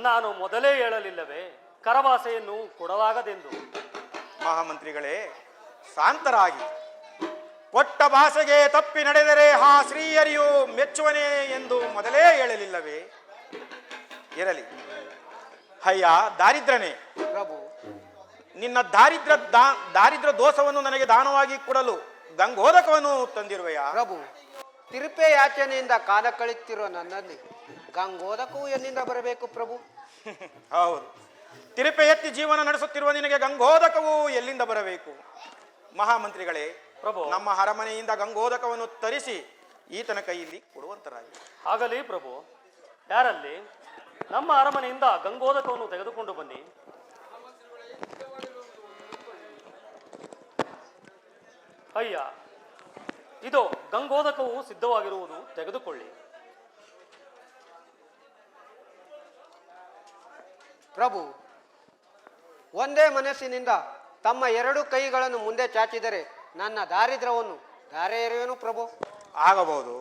ನಾನು ಮೊದಲೇ ಹೇಳಲಿಲ್ಲವೇ ಕರಭಾಷೆಯನ್ನು ಕೊಡಲಾಗದೆಂದು? ಮಹಾಮಂತ್ರಿಗಳೇ, ಶಾಂತರಾಗಿ. ಕೊಟ್ಟ ಭಾಷೆಗೆ ತಪ್ಪಿ ನಡೆದರೆ ಆ ಶ್ರೀಹರಿಯು ಮೆಚ್ಚುವನೇ ಎಂದು ಮೊದಲೇ ಹೇಳಲಿಲ್ಲವೇ? ಇರಲಿ. ಅಯ್ಯ ದಾರಿದ್ರನೇ, ಪ್ರಭು, ನಿನ್ನ ದಾರಿದ್ರ್ಯ ದೋಷವನ್ನು ನನಗೆ ದಾನವಾಗಿ ಕೊಡಲು ಗಂಗೋದಕವನ್ನು ತಂದಿರುವೆಯಾ? ಪ್ರಭು, ತಿರುಪೆ ಯಾಚನೆಯಿಂದ ಕಾಲ ಕಳೆಯುತ್ತಿರುವ ನನ್ನಲ್ಲಿ ಗಂಗೋದಕವು ಎಲ್ಲಿಂದ ಬರಬೇಕು ಪ್ರಭು? ಹೌದು, ತಿರುಪೆ ಎತ್ತಿ ಜೀವನ ನಡೆಸುತ್ತಿರುವ ನಿನಗೆ ಗಂಗೋದಕವು ಎಲ್ಲಿಂದ ಬರಬೇಕು? ಮಹಾಮಂತ್ರಿಗಳೇ, ಪ್ರಭು, ನಮ್ಮ ಅರಮನೆಯಿಂದ ಗಂಗೋದಕವನ್ನು ತರಿಸಿ ಈತನ ಕೈಯಲ್ಲಿ ಕೊಡುವಂತರಾಗಿ. ಆಗಲಿ ಪ್ರಭು. ಯಾರಲ್ಲಿ? ನಮ್ಮ ಅರಮನೆಯಿಂದ ಗಂಗೋದಕವನ್ನು ತೆಗೆದುಕೊಂಡು ಬನ್ನಿ. ಅಯ್ಯ, ಇದು ಗಂಗೋದಕವು ಸಿದ್ಧವಾಗಿರುವುದು, ತೆಗೆದುಕೊಳ್ಳಿ. ಪ್ರಭು, ಒಂದೇ ಮನಸ್ಸಿನಿಂದ ತಮ್ಮ 2 ಕೈಗಳನ್ನು ಮುಂದೆ ಚಾಚಿದರೆ ನನ್ನ ದಾರಿದ್ರ್ಯವನ್ನು ಧಾರೆ ಎರೆಯುವೆನು ಪ್ರಭು. ಆಗಬಹುದು.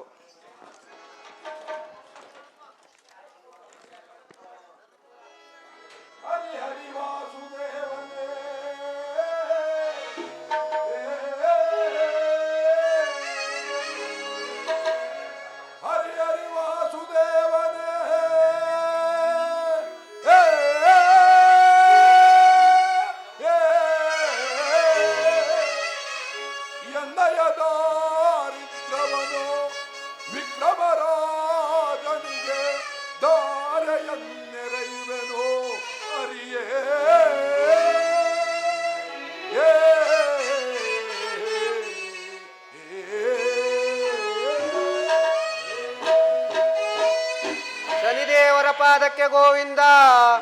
ಪಾದಕ್ಕೆ ಗೋವಿಂದ,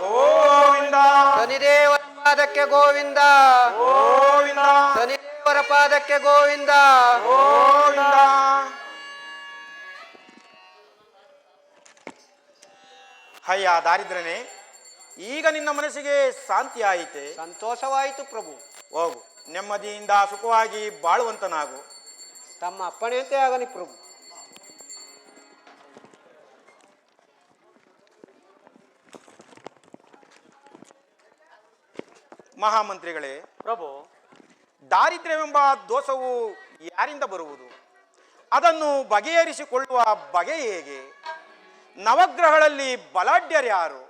ಗೋವಿಂದ ಶನಿದೇವರ ಪಾದಕ್ಕೆ ಗೋವಿಂದ, ಗೋವಿಂದ ಶನಿದೇವರ ಪಾದಕ್ಕೆ ಗೋವಿಂದ. ಗೋವಿಂದ. ಅಯ್ಯ ದಾರಿದ್ರನೇ, ಈಗ ನಿನ್ನ ಮನಸ್ಸಿಗೆ ಶಾಂತಿ ಆಯಿತೆ? ಸಂತೋಷವಾಯಿತು ಪ್ರಭು. ಹೋಗು, ನೆಮ್ಮದಿಯಿಂದ ಸುಖವಾಗಿ ಬಾಳುವಂತನಾಗು. ತಮ್ಮ ಅಪ್ಪಣೆಯಂತೆ ಆಗಲಿ ಪ್ರಭು. ಮಹಾಮಂತ್ರಿಗಳೇ, ಪ್ರಭು, ದಾರಿದ್ರ್ಯವೆಂಬ ದೋಷವು ಯಾರಿಂದ ಬರುವುದು? ಅದನ್ನು ಬಗೆಹರಿಸಿಕೊಳ್ಳುವ ಬಗೆ ಹೇಗೆ? ನವಗ್ರಹಗಳಲ್ಲಿ ಬಲಾಢ್ಯರ್ಯಾರು?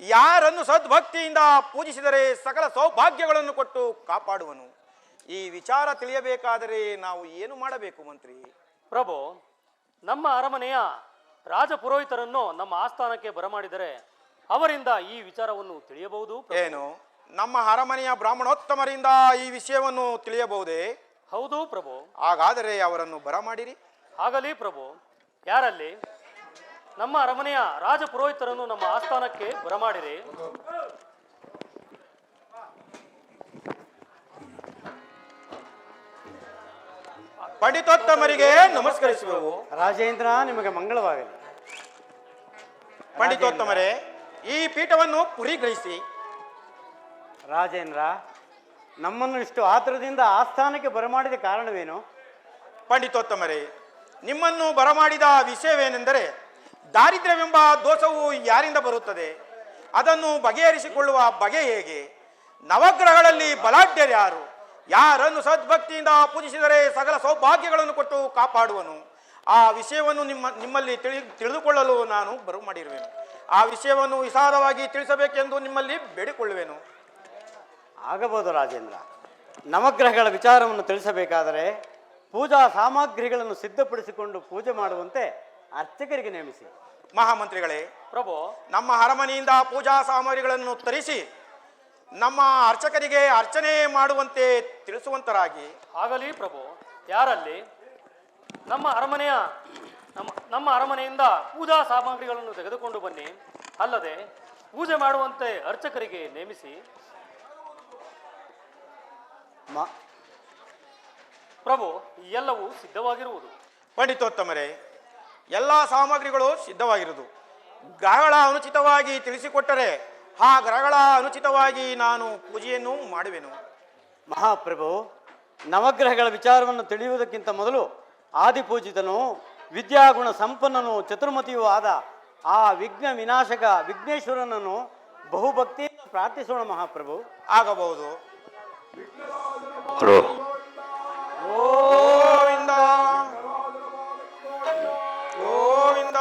ಯಾರನ್ನು ಸದ್ಭಕ್ತಿಯಿಂದ ಪೂಜಿಸಿದರೆ ಸಕಲ ಸೌಭಾಗ್ಯಗಳನ್ನು ಕೊಟ್ಟು ಕಾಪಾಡುವನು. ಈ ವಿಚಾರ ತಿಳಿಯಬೇಕಾದರೆ ನಾವು ಏನು ಮಾಡಬೇಕು ಮಂತ್ರಿ? ಪ್ರಭು, ನಮ್ಮ ಅರಮನೆಯ ರಾಜಪುರೋಹಿತರನ್ನು ನಮ್ಮ ಆಸ್ಥಾನಕ್ಕೆ ಬರಮಾಡಿದರೆ ಅವರಿಂದ ಈ ವಿಚಾರವನ್ನು ತಿಳಿಯಬಹುದು. ಏನು, ನಮ್ಮ ಅರಮನೆಯ ಬ್ರಾಹ್ಮಣೋತ್ತಮರಿಂದ ಈ ವಿಷಯವನ್ನು ತಿಳಿಯಬಹುದೇ? ಹೌದು ಪ್ರಭು. ಹಾಗಾದರೆ ಅವರನ್ನು ಬರಮಾಡಿರಿ. ಆಗಲಿ ಪ್ರಭು. ಯಾರಲ್ಲಿ? ನಮ್ಮ ಅರಮನೆಯ ರಾಜಪುರೋಹಿತರನ್ನು ನಮ್ಮ ಆಸ್ಥಾನಕ್ಕೆ ಬರಮಾಡಿರಿ. ಪಂಡಿತೋತ್ತಮರಿಗೆ ನಮಸ್ಕರಿಸುವೆವು. ರಾಜೇಂದ್ರ, ನಿಮಗೆ ಮಂಗಳವಾಗಲಿ. ಪಂಡಿತೋತ್ತಮರೇ, ಈ ಪೀಠವನ್ನು ಪುರಿಗ್ರಹಿಸಿ. ರಾಜೇಂದ್ರ, ನಮ್ಮನ್ನು ಇಷ್ಟು ಆತುರದಿಂದ ಆಸ್ಥಾನಕ್ಕೆ ಬರಮಾಡಿದ ಕಾರಣವೇನು? ಪಂಡಿತೋತ್ತಮರೇ, ನಿಮ್ಮನ್ನು ಬರಮಾಡಿದ ವಿಷಯವೇನೆಂದರೆ, ದಾರಿದ್ರ್ಯವೆಂಬ ದೋಷವು ಯಾರಿಂದ ಬರುತ್ತದೆ? ಅದನ್ನು ಬಗೆಹರಿಸಿಕೊಳ್ಳುವ ಬಗೆ ಹೇಗೆ? ನವಗ್ರಹಗಳಲ್ಲಿ ಬಲಾಢ್ಯರ್ಯಾರು? ಯಾರನ್ನು ಸದ್ಭಕ್ತಿಯಿಂದ ಪೂಜಿಸಿದರೆ ಸಕಲ ಸೌಭಾಗ್ಯಗಳನ್ನು ಕೊಟ್ಟು ಕಾಪಾಡುವನು. ಆ ವಿಷಯವನ್ನು ನಿಮ್ಮಲ್ಲಿ ತಿಳಿದುಕೊಳ್ಳಲು ನಾನು ಬರಮಾಡಿರುವೆನು. ಆ ವಿಷಯವನ್ನು ವಿಶಾಲವಾಗಿ ತಿಳಿಸಬೇಕೆಂದು ನಿಮ್ಮಲ್ಲಿ ಬೇಡಿಕೊಳ್ಳುವೆನು. ಆಗಬಹುದು ರಾಜೇಂದ್ರ. ನವಗ್ರಹಗಳ ವಿಚಾರವನ್ನು ತಿಳಿಸಬೇಕಾದರೆ ಪೂಜಾ ಸಾಮಗ್ರಿಗಳನ್ನು ಸಿದ್ಧಪಡಿಸಿಕೊಂಡು ಪೂಜೆ ಮಾಡುವಂತೆ ಅರ್ಚಕರಿಗೆ ನೇಮಿಸಿ. ಮಹಾಮಂತ್ರಿಗಳೇ, ಪ್ರಭು, ನಮ್ಮ ಅರಮನೆಯಿಂದ ಪೂಜಾ ಸಾಮಗ್ರಿಗಳನ್ನು ತರಿಸಿ ನಮ್ಮ ಅರ್ಚಕರಿಗೆ ಅರ್ಚನೆ ಮಾಡುವಂತೆ ತಿಳಿಸುವಂತರಾಗಿ. ಆಗಲಿ ಪ್ರಭು. ಯಾರಲ್ಲಿ? ನಮ್ಮ ಅರಮನೆಯಿಂದ ಪೂಜಾ ಸಾಮಗ್ರಿಗಳನ್ನು ತೆಗೆದುಕೊಂಡು ಬನ್ನಿ. ಅಲ್ಲದೆ ಪೂಜೆ ಮಾಡುವಂತೆ ಅರ್ಚಕರಿಗೆ ನೇಮಿಸಿ. ಪ್ರಭು, ಎಲ್ಲವೂ ಸಿದ್ಧವಾಗಿರುವುದು. ಪಂಡಿತೋತ್ತಮರೇ, ಎಲ್ಲ ಸಾಮಗ್ರಿಗಳು ಸಿದ್ಧವಾಗಿರುವುದು. ಗ್ರಹಗಳ ಅನುಚಿತವಾಗಿ ತಿಳಿಸಿಕೊಟ್ಟರೆ ಆ ಗ್ರಹಗಳ ಅನುಚಿತವಾಗಿ ನಾನು ಪೂಜೆಯನ್ನು ಮಾಡುವೆನು. ಮಹಾಪ್ರಭು, ನವಗ್ರಹಗಳ ವಿಚಾರವನ್ನು ತಿಳಿಯುವುದಕ್ಕಿಂತ ಮೊದಲು ಆದಿಪೂಜಿತನು ವಿದ್ಯಾಗುಣ ಸಂಪನ್ನನು ಚತುರ್ಮತಿಯೂ ಆದ ಆ ವಿಘ್ನ ವಿನಾಶಕ ವಿಘ್ನೇಶ್ವರನನ್ನು ಬಹುಭಕ್ತಿಯಿಂದ ಪ್ರಾರ್ಥಿಸೋಣ ಮಹಾಪ್ರಭು. ಆಗಬಹುದು. ಗೋವಿಂದ ಗೋವಿಂದ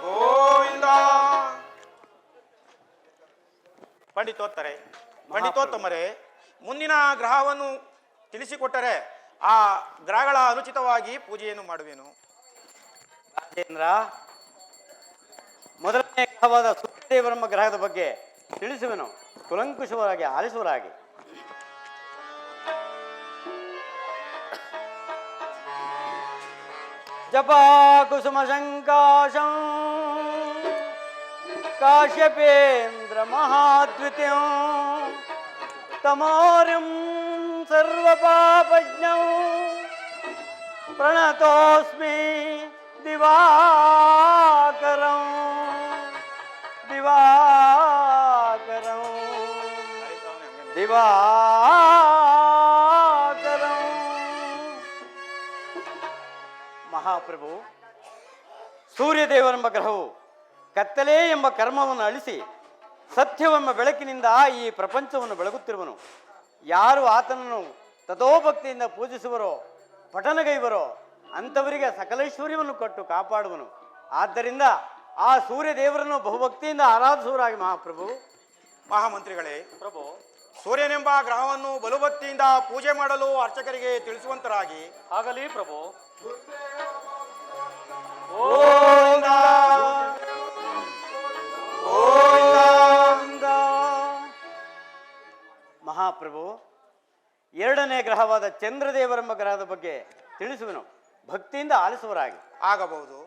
ಗೋವಿಂದ. ಪಂಡಿತೋತ್ತಮರೇ, ಮುಂದಿನ ಗ್ರಹವನ್ನು ತಿಳಿಸಿಕೊಟ್ಟರೆ ಆ ಗ್ರಹಗಳ ಅನುಚಿತವಾಗಿ ಪೂಜೆಯನ್ನು ಮಾಡುವೆನು. ರಾಜೇಂದ್ರ, ಮೊದಲನೇ ಗ್ರಹವಾದ ಸೂರ್ಯದೇವರೆಂಬ ಗ್ರಹದ ಬಗ್ಗೆ ತಿಳಿಸುವೆನು. ಕುಲಂಕುಷವಾಗಿ ಆಲಿಸುವರಾಗಿ. ಜಪಾ ಕುಸುಮ ಶಂಕಾಶಂ ಕಾಶ್ಯಪೇಂದ್ರ ಮಹಾದ್ವಿತೀಯಂ ತಮೋರ್ಯಂ ಸರ್ವಪಾಪಜ್ಞಂ ಪ್ರಣತೋಸ್ಮಿ ದಿವಾಕರಂ ದಿವಾಕರಂ ದಿವಾಕರಂ. ಮಹಾಪ್ರಭು, ಸೂರ್ಯದೇವರೆಂಬ ಗ್ರಹವು ಕತ್ತಲೆ ಎಂಬ ಕರ್ಮವನ್ನು ಅಳಿಸಿ ಸತ್ಯವೆಂಬ ಬೆಳಕಿನಿಂದ ಈ ಪ್ರಪಂಚವನ್ನು ಬೆಳಗುತ್ತಿರುವನು. ಯಾರು ಆತನನ್ನು ತಥೋಭಕ್ತಿಯಿಂದ ಪೂಜಿಸುವರೋ ಪಠನಗೈವರೋ ಅಂಥವರಿಗೆ ಸಕಲೈಶ್ವರ್ಯವನ್ನು ಕೊಟ್ಟು ಕಾಪಾಡುವನು. ಆದ್ದರಿಂದ ಆ ಸೂರ್ಯದೇವರನ್ನು ಬಹುಭಕ್ತಿಯಿಂದ ಆರಾಧಿಸುವರಾಗಿ ಮಹಾಪ್ರಭು. ಮಹಾಮಂತ್ರಿಗಳೇ, ಪ್ರಭು, ಸೂರ್ಯನೆಂಬ ಗ್ರಹವನ್ನು ಬಲುಭಕ್ತಿಯಿಂದ ಪೂಜೆ ಮಾಡಲು ಅರ್ಚಕರಿಗೆ ತಿಳಿಸುವಂತರಾಗಿ. ಆಗಲಿ ಪ್ರಭು. ಗೋವಿಂದ ಗೋವಿಂದ. ಮಹಾಪ್ರಭು, ಎರಡನೇ ಗ್ರಹವಾದ ಚಂದ್ರದೇವರೆಂಬ ಗ್ರಹದ ಬಗ್ಗೆ ತಿಳಿಸುವೆನು. ಭಕ್ತಿಯಿಂದ ಆಲಿಸುವರಾಗಿ. ಆಗಬಹುದು.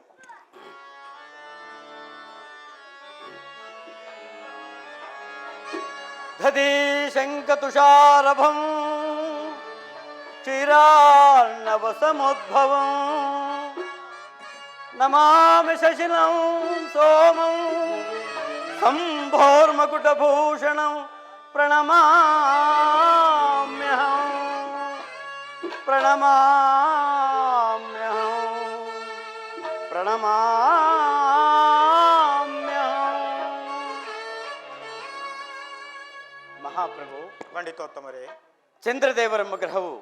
ದಧಿ ಶಂಖತುಷಾರಭಂ ಕ್ಷೀರಾರ್ಣವ ಸಮೋದ್ಭವಂ ನಮಾಮಿ ಶಶಿನಂ ಸೋಮಂ ಸಂಭೋರ್ಮಕುಟಭೂಷಣಂ ಪ್ರಣಮಾಮ್ಯಹಂ ಪ್ರಣಮಾಮ್ಯಹಂ ಪ್ರಣಮಾಮ್ಯಹಂ. ಮಹಾಪ್ರಭು, ಪಂಡಿತೋತ್ತಮರೇ, ಚಂದ್ರದೇವರೆಂಬ ಗ್ರಹವು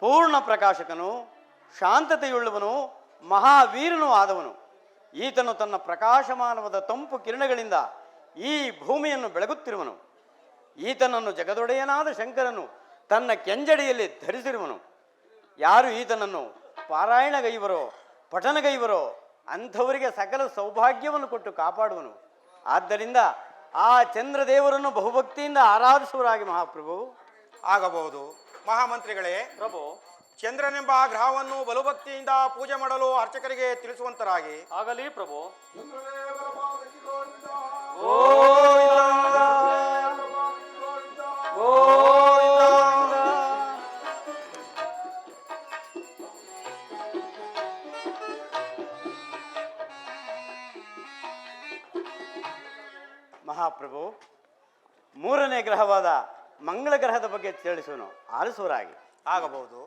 ಪೂರ್ಣ ಪ್ರಕಾಶಕನು, ಶಾಂತತೆಯುಳ್ಳವನು, ಮಹಾವೀರನೂ ಆದವನು. ಈತನು ತನ್ನ ಪ್ರಕಾಶಮಾನವಾದ ತಂಪು ಕಿರಣಗಳಿಂದ ಈ ಭೂಮಿಯನ್ನು ಬೆಳಗುತ್ತಿರುವನು. ಈತನನ್ನು ಜಗದೊಡೆಯನಾದ ಶಂಕರನು ತನ್ನ ಕೆಂಜಡಿಯಲ್ಲಿ ಧರಿಸಿರುವನು. ಯಾರು ಈತನನ್ನು ಪಾರಾಯಣಗೈವರೋ ಪಠನಗೈವರೋ ಅಂಥವರಿಗೆ ಸಕಲ ಸೌಭಾಗ್ಯವನ್ನು ಕೊಟ್ಟು ಕಾಪಾಡುವನು. ಆದ್ದರಿಂದ ಆ ಚಂದ್ರದೇವರನ್ನು ಬಹುಭಕ್ತಿಯಿಂದ ಆರಾಧಿಸುವರಾಗಿ ಮಹಾಪ್ರಭು. ಆಗಬಹುದು. ಮಹಾಮಂತ್ರಿಗಳೇ, ಪ್ರಭು, ಚಂದ್ರನೆಂಬ ಗ್ರಹವನ್ನು ಬಲುಭಕ್ತಿಯಿಂದ ಪೂಜೆ ಮಾಡಲು ಅರ್ಚಕರಿಗೆ ತಿಳಿಸುವಂತರಾಗಿ. ಆಗಲಿ ಪ್ರಭು. ಮಹಾಪ್ರಭು, ಮೂರನೇ ಗ್ರಹವಾದ ಮಂಗಳ ಗ್ರಹದ ಬಗ್ಗೆ ತಿಳಿಸುವನು, ಆಲಿಸುವರಾಗಿ. ಆಗಬಹುದು.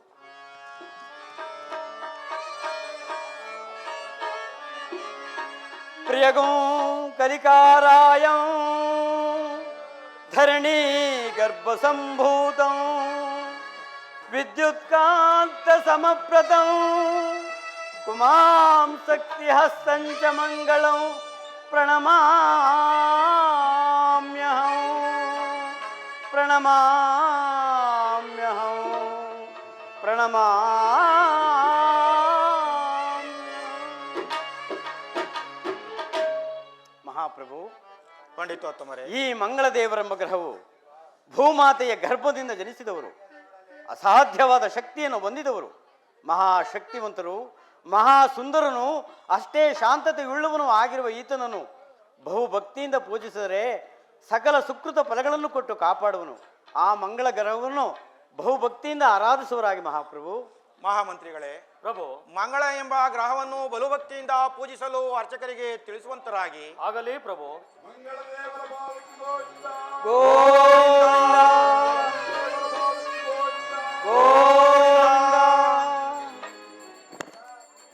ಪ್ರಿಯಗೋ ಕಲಿಕಾರಾಯಂ ಧರಣಿ ಗರ್ಭ ಸಂಭೂತಂ ವಿದ್ಯುತ್ಕಾಂತ ಸಮಪ್ರದಂ ಕುಮಾಂ ಶಕ್ತಿ ಹಸ್ತಂಚ ಮಂಗಳಂ ಪ್ರಣಮಾಮ್ಯಹಂ ಪ್ರಣಮಾಮ್ಯಹಂ ಮಹಾಪ್ರಭು, ಪಂಡಿತೋತ್ತಮರೇ, ಈ ಮಂಗಳದೇವರೆಂಬ ಗ್ರಹವು ಭೂಮಾತೆಯ ಗರ್ಭದಿಂದ ಜನಿಸಿದವರು, ಅಸಾಧ್ಯವಾದ ಶಕ್ತಿಯನ್ನು ಹೊಂದಿದವರು, ಮಹಾಶಕ್ತಿವಂತರು, ಮಹಾಸುಂದರನು, ಅಷ್ಟೇ ಶಾಂತತೆಯುಳ್ಳವನು ಆಗಿರುವ ಈತನನ್ನು ಬಹುಭಕ್ತಿಯಿಂದ ಪೂಜಿಸಿದರೆ ಸಕಲ ಸುಕೃತ ಫಲಗಳನ್ನು ಕೊಟ್ಟು ಕಾಪಾಡುವನು. ಆ ಮಂಗಳ ಗ್ರಹವನ್ನು ಬಹುಭಕ್ತಿಯಿಂದ ಆರಾಧಿಸುವರಾಗಿ ಮಹಾಪ್ರಭು. ಮಹಾಮಂತ್ರಿಗಳೇ, ಪ್ರಭು, ಮಂಗಳ ಎಂಬ ಗ್ರಹವನ್ನು ಬಲುಭಕ್ತಿಯಿಂದ ಪೂಜಿಸಲು ಅರ್ಚಕರಿಗೆ ತಿಳಿಸುವಂತರಾಗಿ. ಆಗಲಿ ಪ್ರಭು.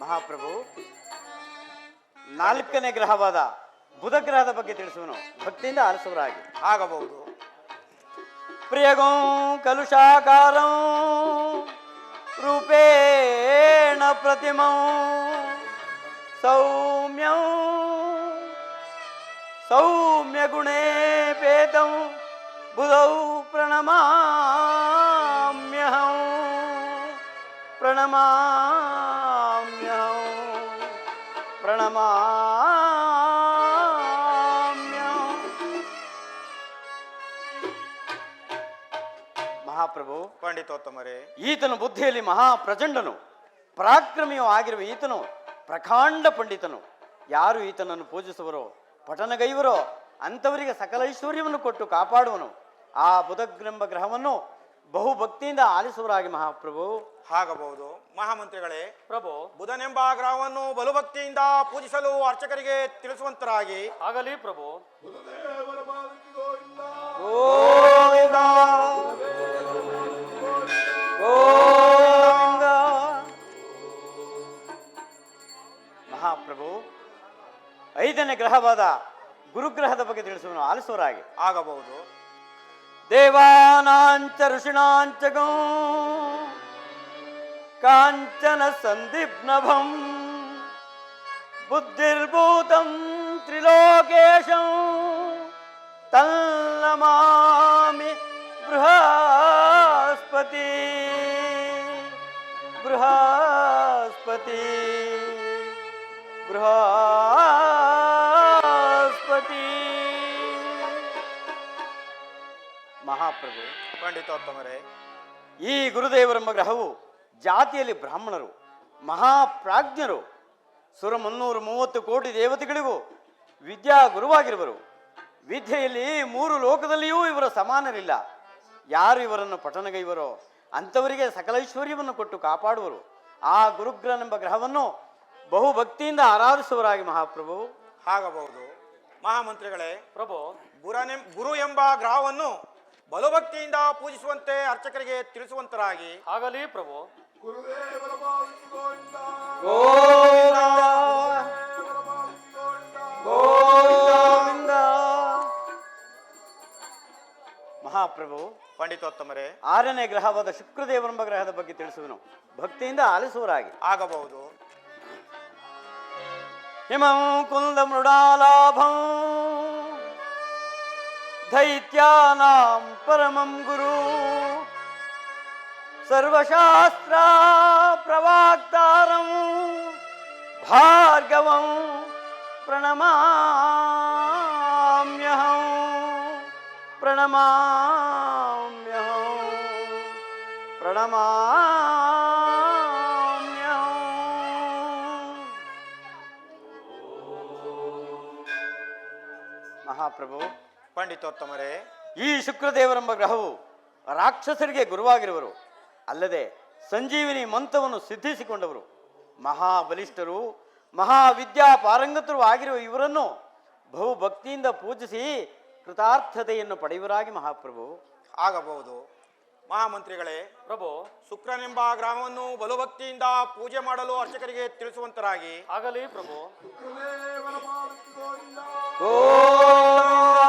ಮಹಾಪ್ರಭು, ನಾಲ್ಕನೇ ಗ್ರಹವಾದ ಬುಧ ಗ್ರಹದ ಬಗ್ಗೆ ತಿಳಿಸುವನು, ಭಕ್ತಿಯಿಂದ ಆಲಿಸುವರಾಗಿ. ಆಗಬಹುದು. ಪ್ರಿಯಗೋ ಕಲುಷಾಕಾರಂ ರೂಪೇಣ ಪ್ರತಿಮಂ ಸೌಮ್ಯಂ ಸೌಮ್ಯ ಗುಣೇ ಪೇತಂ ಬುಧೌ ಪ್ರಣಮಾಮ್ಯಹಂ ಪ್ರಣಮಾಮ್ಯಹಂ ಪ್ರಣಮಾಮ್ಯಹಂ. ಮಹಾಪ್ರಭು, ಪಂಡಿತೋತ್ತಮರೇ, ಈತನು ಬುದ್ಧಿಯಲ್ಲಿ ಮಹಾಪ್ರಚಂಡನು, ಪರಾಕ್ರಮಿಯೂ ಆಗಿರುವ ಈತನು ಪ್ರಕಾಂಡ ಪಂಡಿತನು. ಯಾರು ಈತನನ್ನು ಪೂಜಿಸುವರೋ ಪಠನಗೈವರೋ ಅಂಥವರಿಗೆ ಸಕಲ ಐಶ್ವರ್ಯವನ್ನು ಕೊಟ್ಟು ಕಾಪಾಡುವನು. ಆ ಬುಧಗ್ರಂಬ ಗ್ರಹವನ್ನು ಬಹುಭಕ್ತಿಯಿಂದ ಆಲಿಸುವರಾಗಿ ಮಹಾಪ್ರಭು. ಆಗಬಹುದು. ಮಹಾಮಂತ್ರಿಗಳೇ, ಪ್ರಭು, ಬುಧನೆಂಬ ಗ್ರಹವನ್ನು ಬಲುಭಕ್ತಿಯಿಂದ ಪೂಜಿಸಲು ಅರ್ಚಕರಿಗೆ ತಿಳಿಸುವಂತರಾಗಿ. ಆಗಲಿ ಪ್ರಭು. ಗೋವಿಂದ ಗೋವಿಂದ. ಮಹಾಪ್ರಭು, ಐದನೇ ಗ್ರಹವಾದ ಗುರುಗ್ರಹದ ಬಗ್ಗೆ ತಿಳಿಸುವನು, ಆಲಿಸುವರಾಗಿ. ಆಗಬಹುದು. ದೇವಾನಾಂಚ ಋಷಿಣಾಂಚಗಂ ಕಾಂಚನ ಸಂದಿಗ್ನಭಂ ಬುದ್ಧಿರ್ಭೂತಂ ತ್ರಿಲೋಕೇಶಂ ತನ್ನಮಾಮಿ ಬೃಹಸ್ಪತಿ ಬೃಹಸ್ಪತಿ ಬೃಹಸ್ಪತಿ. ಮಹಾಪ್ರಭು, ಪಂಡಿತೋತ್ತಮರೇ, ಈ ಗುರುದೇವರೆಂಬ ಗ್ರಹವು ಜಾತಿಯಲ್ಲಿ ಬ್ರಾಹ್ಮಣರು, ಮಹಾಪ್ರಾಜ್ಞರು, ಸುರ 330 ಕೋಟಿ ದೇವತೆಗಳಿಗೂ ವಿದ್ಯಾ ಗುರುವಾಗಿರುವರು. ವಿದ್ಯೆಯಲ್ಲಿ 3 ಲೋಕದಲ್ಲಿಯೂ ಇವರ ಸಮಾನರಿಲ್ಲ. ಯಾರು ಇವರನ್ನು ಪಠಣಗೈವರೋ ಅಂಥವರಿಗೆ ಸಕಲ ಐಶ್ವರ್ಯವನ್ನು ಕೊಟ್ಟು ಕಾಪಾಡುವರು. ಆ ಗುರುಗ್ರಹನೆಂಬ ಗ್ರಹವನ್ನು ಬಹುಭಕ್ತಿಯಿಂದ ಆರಾಧಿಸುವರಾಗಿ ಮಹಾಪ್ರಭು. ಆಗಬಹುದು. ಮಹಾಮಂತ್ರಿಗಳೇ, ಪ್ರಭು, ಗುರು ಎಂಬ ಗ್ರಹವನ್ನು ಬಲಭಕ್ತಿಯಿಂದ ಪೂಜಿಸುವಂತೆ ಅರ್ಚಕರಿಗೆ ತಿಳಿಸುವಂತರಾಗಿ. ಆಗಲಿ ಪ್ರಭು. ಗುರುದೇವರ ಪಾದಕ್ಕೆ ಗೋವಿಂದ. ಗೋವಿಂದ. ಮಹಾಪ್ರಭು, ಪಂಡಿತೋತ್ತಮರೇ, 6ನೇ ಗ್ರಹವಾದ ಶುಕ್ರದೇವರೆಂಬ ಗ್ರಹದ ಬಗ್ಗೆ ತಿಳಿಸುವನು. ಭಕ್ತಿಯಿಂದ ಆಲಿಸುವರಾಗಿ. ಆಗಬಹುದು. ಹಿಮಂ ಕುಂದ ಮೃಡಾಲಾಭಂ ದೈತ್ಯಾನಾಂ ಪರಮಂ ಗುರು ಸರ್ವಶಾಸ್ತ್ರ ಪ್ರವಾಕ್ತಾರಂ ಭಾರ್ಗವಂ ಪ್ರಣಮಾಮ್ಯಹಂ ಪ್ರಣಮಾಮ್ಯಹಂ ಪ್ರಣಮಾಮ್ಯಹಂ. ಮಹಾಪ್ರಭು, ಪಂಡಿತೋತ್ತಮರೇ, ಈ ಶುಕ್ರದೇವರೆಂಬ ಗ್ರಹವು ರಾಕ್ಷಸರಿಗೆ ಗುರುವಾಗಿರುವರು. ಅಲ್ಲದೆ ಸಂಜೀವಿನಿ ಮಂತ್ರವನ್ನು ಸಿದ್ಧಿಸಿಕೊಂಡವರು. ಮಹಾಬಲಿಷ್ಠರು, ಮಹಾವಿದ್ಯಾ ಪಾರಂಗತರು ಆಗಿರುವ ಇವರನ್ನು ಬಹುಭಕ್ತಿಯಿಂದ ಪೂಜಿಸಿ ಕೃತಾರ್ಥತೆಯನ್ನು ಪಡೆಯುವರಾಗಿ ಮಹಾಪ್ರಭು. ಆಗಬಹುದು. ಮಹಾಮಂತ್ರಿಗಳೇ, ಪ್ರಭು, ಶುಕ್ರನೆಂಬ ಗ್ರಹವನ್ನು ಬಲಭಕ್ತಿಯಿಂದ ಪೂಜೆ ಮಾಡಲು ಅರ್ಚಕರಿಗೆ ತಿಳಿಸುವಂತರಾಗಿ. ಆಗಲಿ ಪ್ರಭು. ಗುರುದೇವರ ಪಾದಕ್ಕೆ ಗೋವಿಂದ. ಗೋವಿಂದ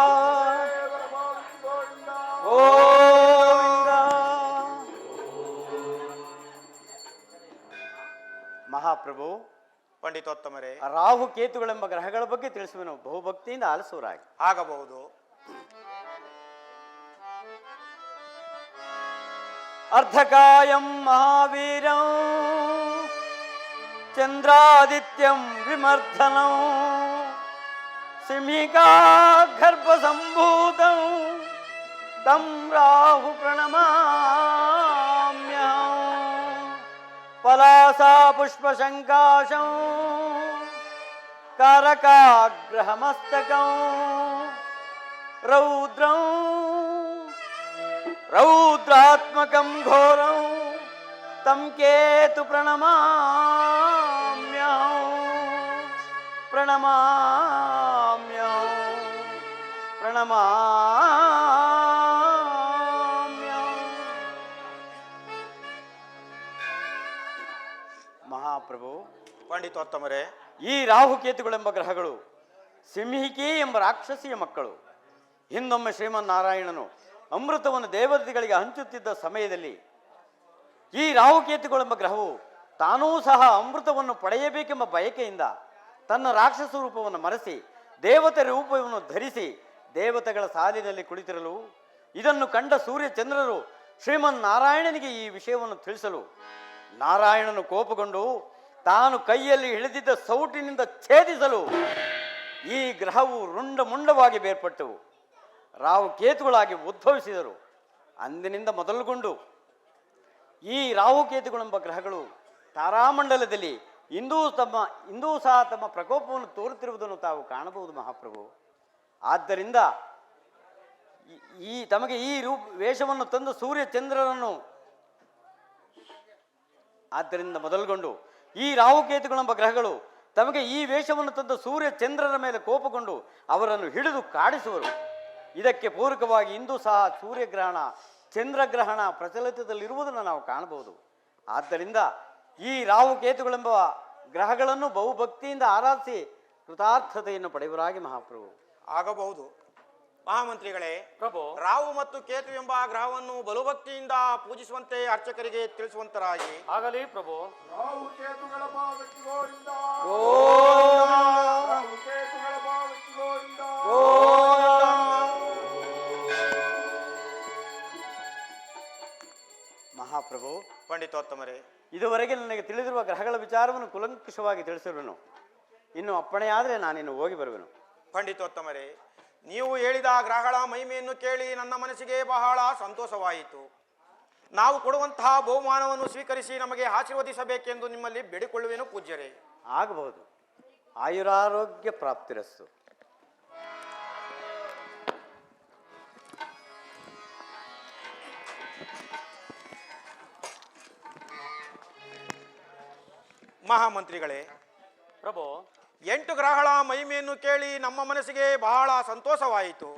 ಗೋವಿಂದ. ಮಹಾಪ್ರಭು, ಪಂಡಿತೋತ್ತಮರೇ, ರಾಹು ಕೇತುಗಳೆಂಬ ಗ್ರಹಗಳ ಬಗ್ಗೆ ತಿಳಿಸುವೆನು. ಬಹುಭಕ್ತಿಯಿಂದ ಆಲಿಸುವರಾಗಿ. ಆಗಬಹುದು. ಅರ್ಧಕಾಯಂ ಮಹಾವೀರಂ ಚಂದ್ರಾದಿತ್ಯಂ ವಿಮರ್ಧನಂ ಸಿಂಹಿಕಾ ಗರ್ಭ ಸಂಭೂತಂ ತಂ ರಾಹು ಪ್ರಣಮಾಮ್ಯಹಂ ಪಲಾಸಾ ಪುಷ್ಪಶಂಕಾಶಂ ಕಾರಕಾಗ್ರಹಮಸ್ತಕಂ ರೌದ್ರಂ ರೌದ್ರಾತ್ಮಕಂ ಘೋರಂ ತಂ ಕೇತು ಪ್ರಣಮಾಮ್ಯಹಂ ಪ್ರಣಮಾಮ್ಯಹಂ ಪ್ರಣಮಾಮ್ಯಹಂ. ಮಹಾಪ್ರಭು, ಪಂಡಿತೋತ್ತಮರೇ, ಈ ರಾಹುಕೇತುಗಳೆಂಬ ಗ್ರಹಗಳು ಸಿಂಹಿಕಿ ಎಂಬ ರಾಕ್ಷಸಿಯ ಮಕ್ಕಳು. ಹಿಂದೊಮ್ಮೆ ಶ್ರೀಮನ್ನಾರಾಯಣನು ಅಮೃತವನ್ನು ದೇವತೆಗಳಿಗೆ ಹಂಚುತ್ತಿದ್ದ ಸಮಯದಲ್ಲಿ ಈ ರಾಹುಕೇತುಗಳೆಂಬ ಗ್ರಹವು ತಾನೂ ಸಹ ಅಮೃತವನ್ನು ಪಡೆಯಬೇಕೆಂಬ ಬಯಕೆಯಿಂದ ತನ್ನ ರಾಕ್ಷಸ ರೂಪವನ್ನು ಮರೆಸಿ ದೇವತೆ ರೂಪವನ್ನು ಧರಿಸಿ ದೇವತೆಗಳ ಸಾಲಿನಲ್ಲಿ ಕುಳಿತಿರಲು ಇದನ್ನು ಕಂಡ ಸೂರ್ಯಚಂದ್ರರು ಶ್ರೀಮನ್ನಾರಾಯಣನಿಗೆ ಈ ವಿಷಯವನ್ನು ತಿಳಿಸಲು ನಾರಾಯಣನು ಕೋಪಗೊಂಡು ತಾನು ಕೈಯಲ್ಲಿ ಹಿಡಿದಿದ್ದ ಸೌಟಿನಿಂದ ಛೇದಿಸಲು ಈ ಗ್ರಹವು ರುಂಡಮುಂಡವಾಗಿ ಬೇರ್ಪಟ್ಟವು. ರಾಹುಕೇತುಗಳಾಗಿ ಉದ್ಭವಿಸಿದರು. ಅಂದಿನಿಂದ ಮೊದಲುಗೊಂಡು ಈ ರಾಹುಕೇತುಗಳೆಂಬ ಗ್ರಹಗಳು ತಾರಾಮಂಡಲದಲ್ಲಿ ಇಂದೂ ಸಹ ತಮ್ಮ ಪ್ರಕೋಪವನ್ನು ತೋರುತ್ತಿರುವುದನ್ನು ತಾವು ಕಾಣಬಹುದು ಮಹಾಪ್ರಭು. ಆದ್ದರಿಂದ ತಮಗೆ ಈ ವೇಷವನ್ನು ತಂದ ಸೂರ್ಯಚಂದ್ರರನ್ನು ಆದ್ದರಿಂದ ಮೊದಲುಗೊಂಡು ಈ ರಾಹುಕೇತುಗಳೆಂಬ ಗ್ರಹಗಳು ತಮಗೆ ಈ ವೇಷವನ್ನು ತಂದ ಸೂರ್ಯಚಂದ್ರರ ಮೇಲೆ ಕೋಪಗೊಂಡು ಅವರನ್ನು ಹಿಡಿದು ಕಾಡಿಸುವರು. ಇದಕ್ಕೆ ಪೂರಕವಾಗಿ ಇಂದು ಸಹ ಸೂರ್ಯಗ್ರಹಣ ಚಂದ್ರಗ್ರಹಣ ಪ್ರಚಲಿತದಲ್ಲಿರುವುದನ್ನು ನಾವು ಕಾಣಬಹುದು. ಆದ್ದರಿಂದ ಈ ರಾಹುಕೇತುಗಳೆಂಬ ಗ್ರಹಗಳನ್ನು ಬಹುಭಕ್ತಿಯಿಂದ ಆರಾಧಿಸಿ ಕೃತಾರ್ಥತೆಯನ್ನು ಪಡೆಯುವರಾಗಿ ಮಹಾಪ್ರಭು. ಆಗಬಹುದು. ಮಹಾಮಂತ್ರಿಗಳೇ, ಪ್ರಭು, ರಾಹು ಮತ್ತು ಕೇತು ಎಂಬ ಗ್ರಹವನ್ನು ಬಲಭಕ್ತಿಯಿಂದ ಪೂಜಿಸುವಂತೆ ಅರ್ಚಕರಿಗೆ ತಿಳಿಸುವಂತರಾಗಿ. ಆಗಲಿ ಪ್ರಭು. ರಾಹು ಕೇತುಗಳ ಪಾದಕ್ಕೆ ಗೋವಿಂದ. ರಾಹು ಕೇತುಗಳ ಪಾದಕ್ಕೆ ಗೋವಿಂದ. ಮಹಾಪ್ರಭು, ಪಂಡಿತೋತ್ತಮರೇ, ಇದುವರೆಗೆ ನನಗೆ ತಿಳಿದಿರುವ ಗ್ರಹಗಳ ವಿಚಾರವನ್ನು ಕುಲಂಕುಷವಾಗಿ ತಿಳಿಸಿರುವೆನು. ಇನ್ನು ಅಪ್ಪಣೆಯಾದರೆ ನಾನಿನ್ನು ಹೋಗಿ ಬರುವೆನು. ಪಂಡಿತೋತ್ತಮರೇ, ನೀವು ಹೇಳಿದ ಗ್ರಹಗಳ ಮಹಿಮೆಯನ್ನು ಕೇಳಿ ನನ್ನ ಮನಸ್ಸಿಗೆ ಬಹಳ ಸಂತೋಷವಾಯಿತು. ನಾವು ಕೊಡುವಂತಹ ಬಹುಮಾನವನ್ನು ಸ್ವೀಕರಿಸಿ ನಮಗೆ ಆಶೀರ್ವದಿಸಬೇಕೆಂದು ನಿಮ್ಮಲ್ಲಿ ಬೇಡಿಕೊಳ್ಳುವೆನು ಪೂಜ್ಯರೇ. ಆಗಬಹುದು. ಆಯುರಾರೋಗ್ಯ ಪ್ರಾಪ್ತಿರಸ್ಸು. ಮಹಾಮಂತ್ರಿಗಳೇ, ಪ್ರಭು, 8 ಗ್ರಹಗಳ ಮಹಿಮೆಯನ್ನು ಕೇಳಿ ನಮ್ಮ ಮನಸ್ಸಿಗೆ ಬಹಳ ಸಂತೋಷವಾಯಿತು.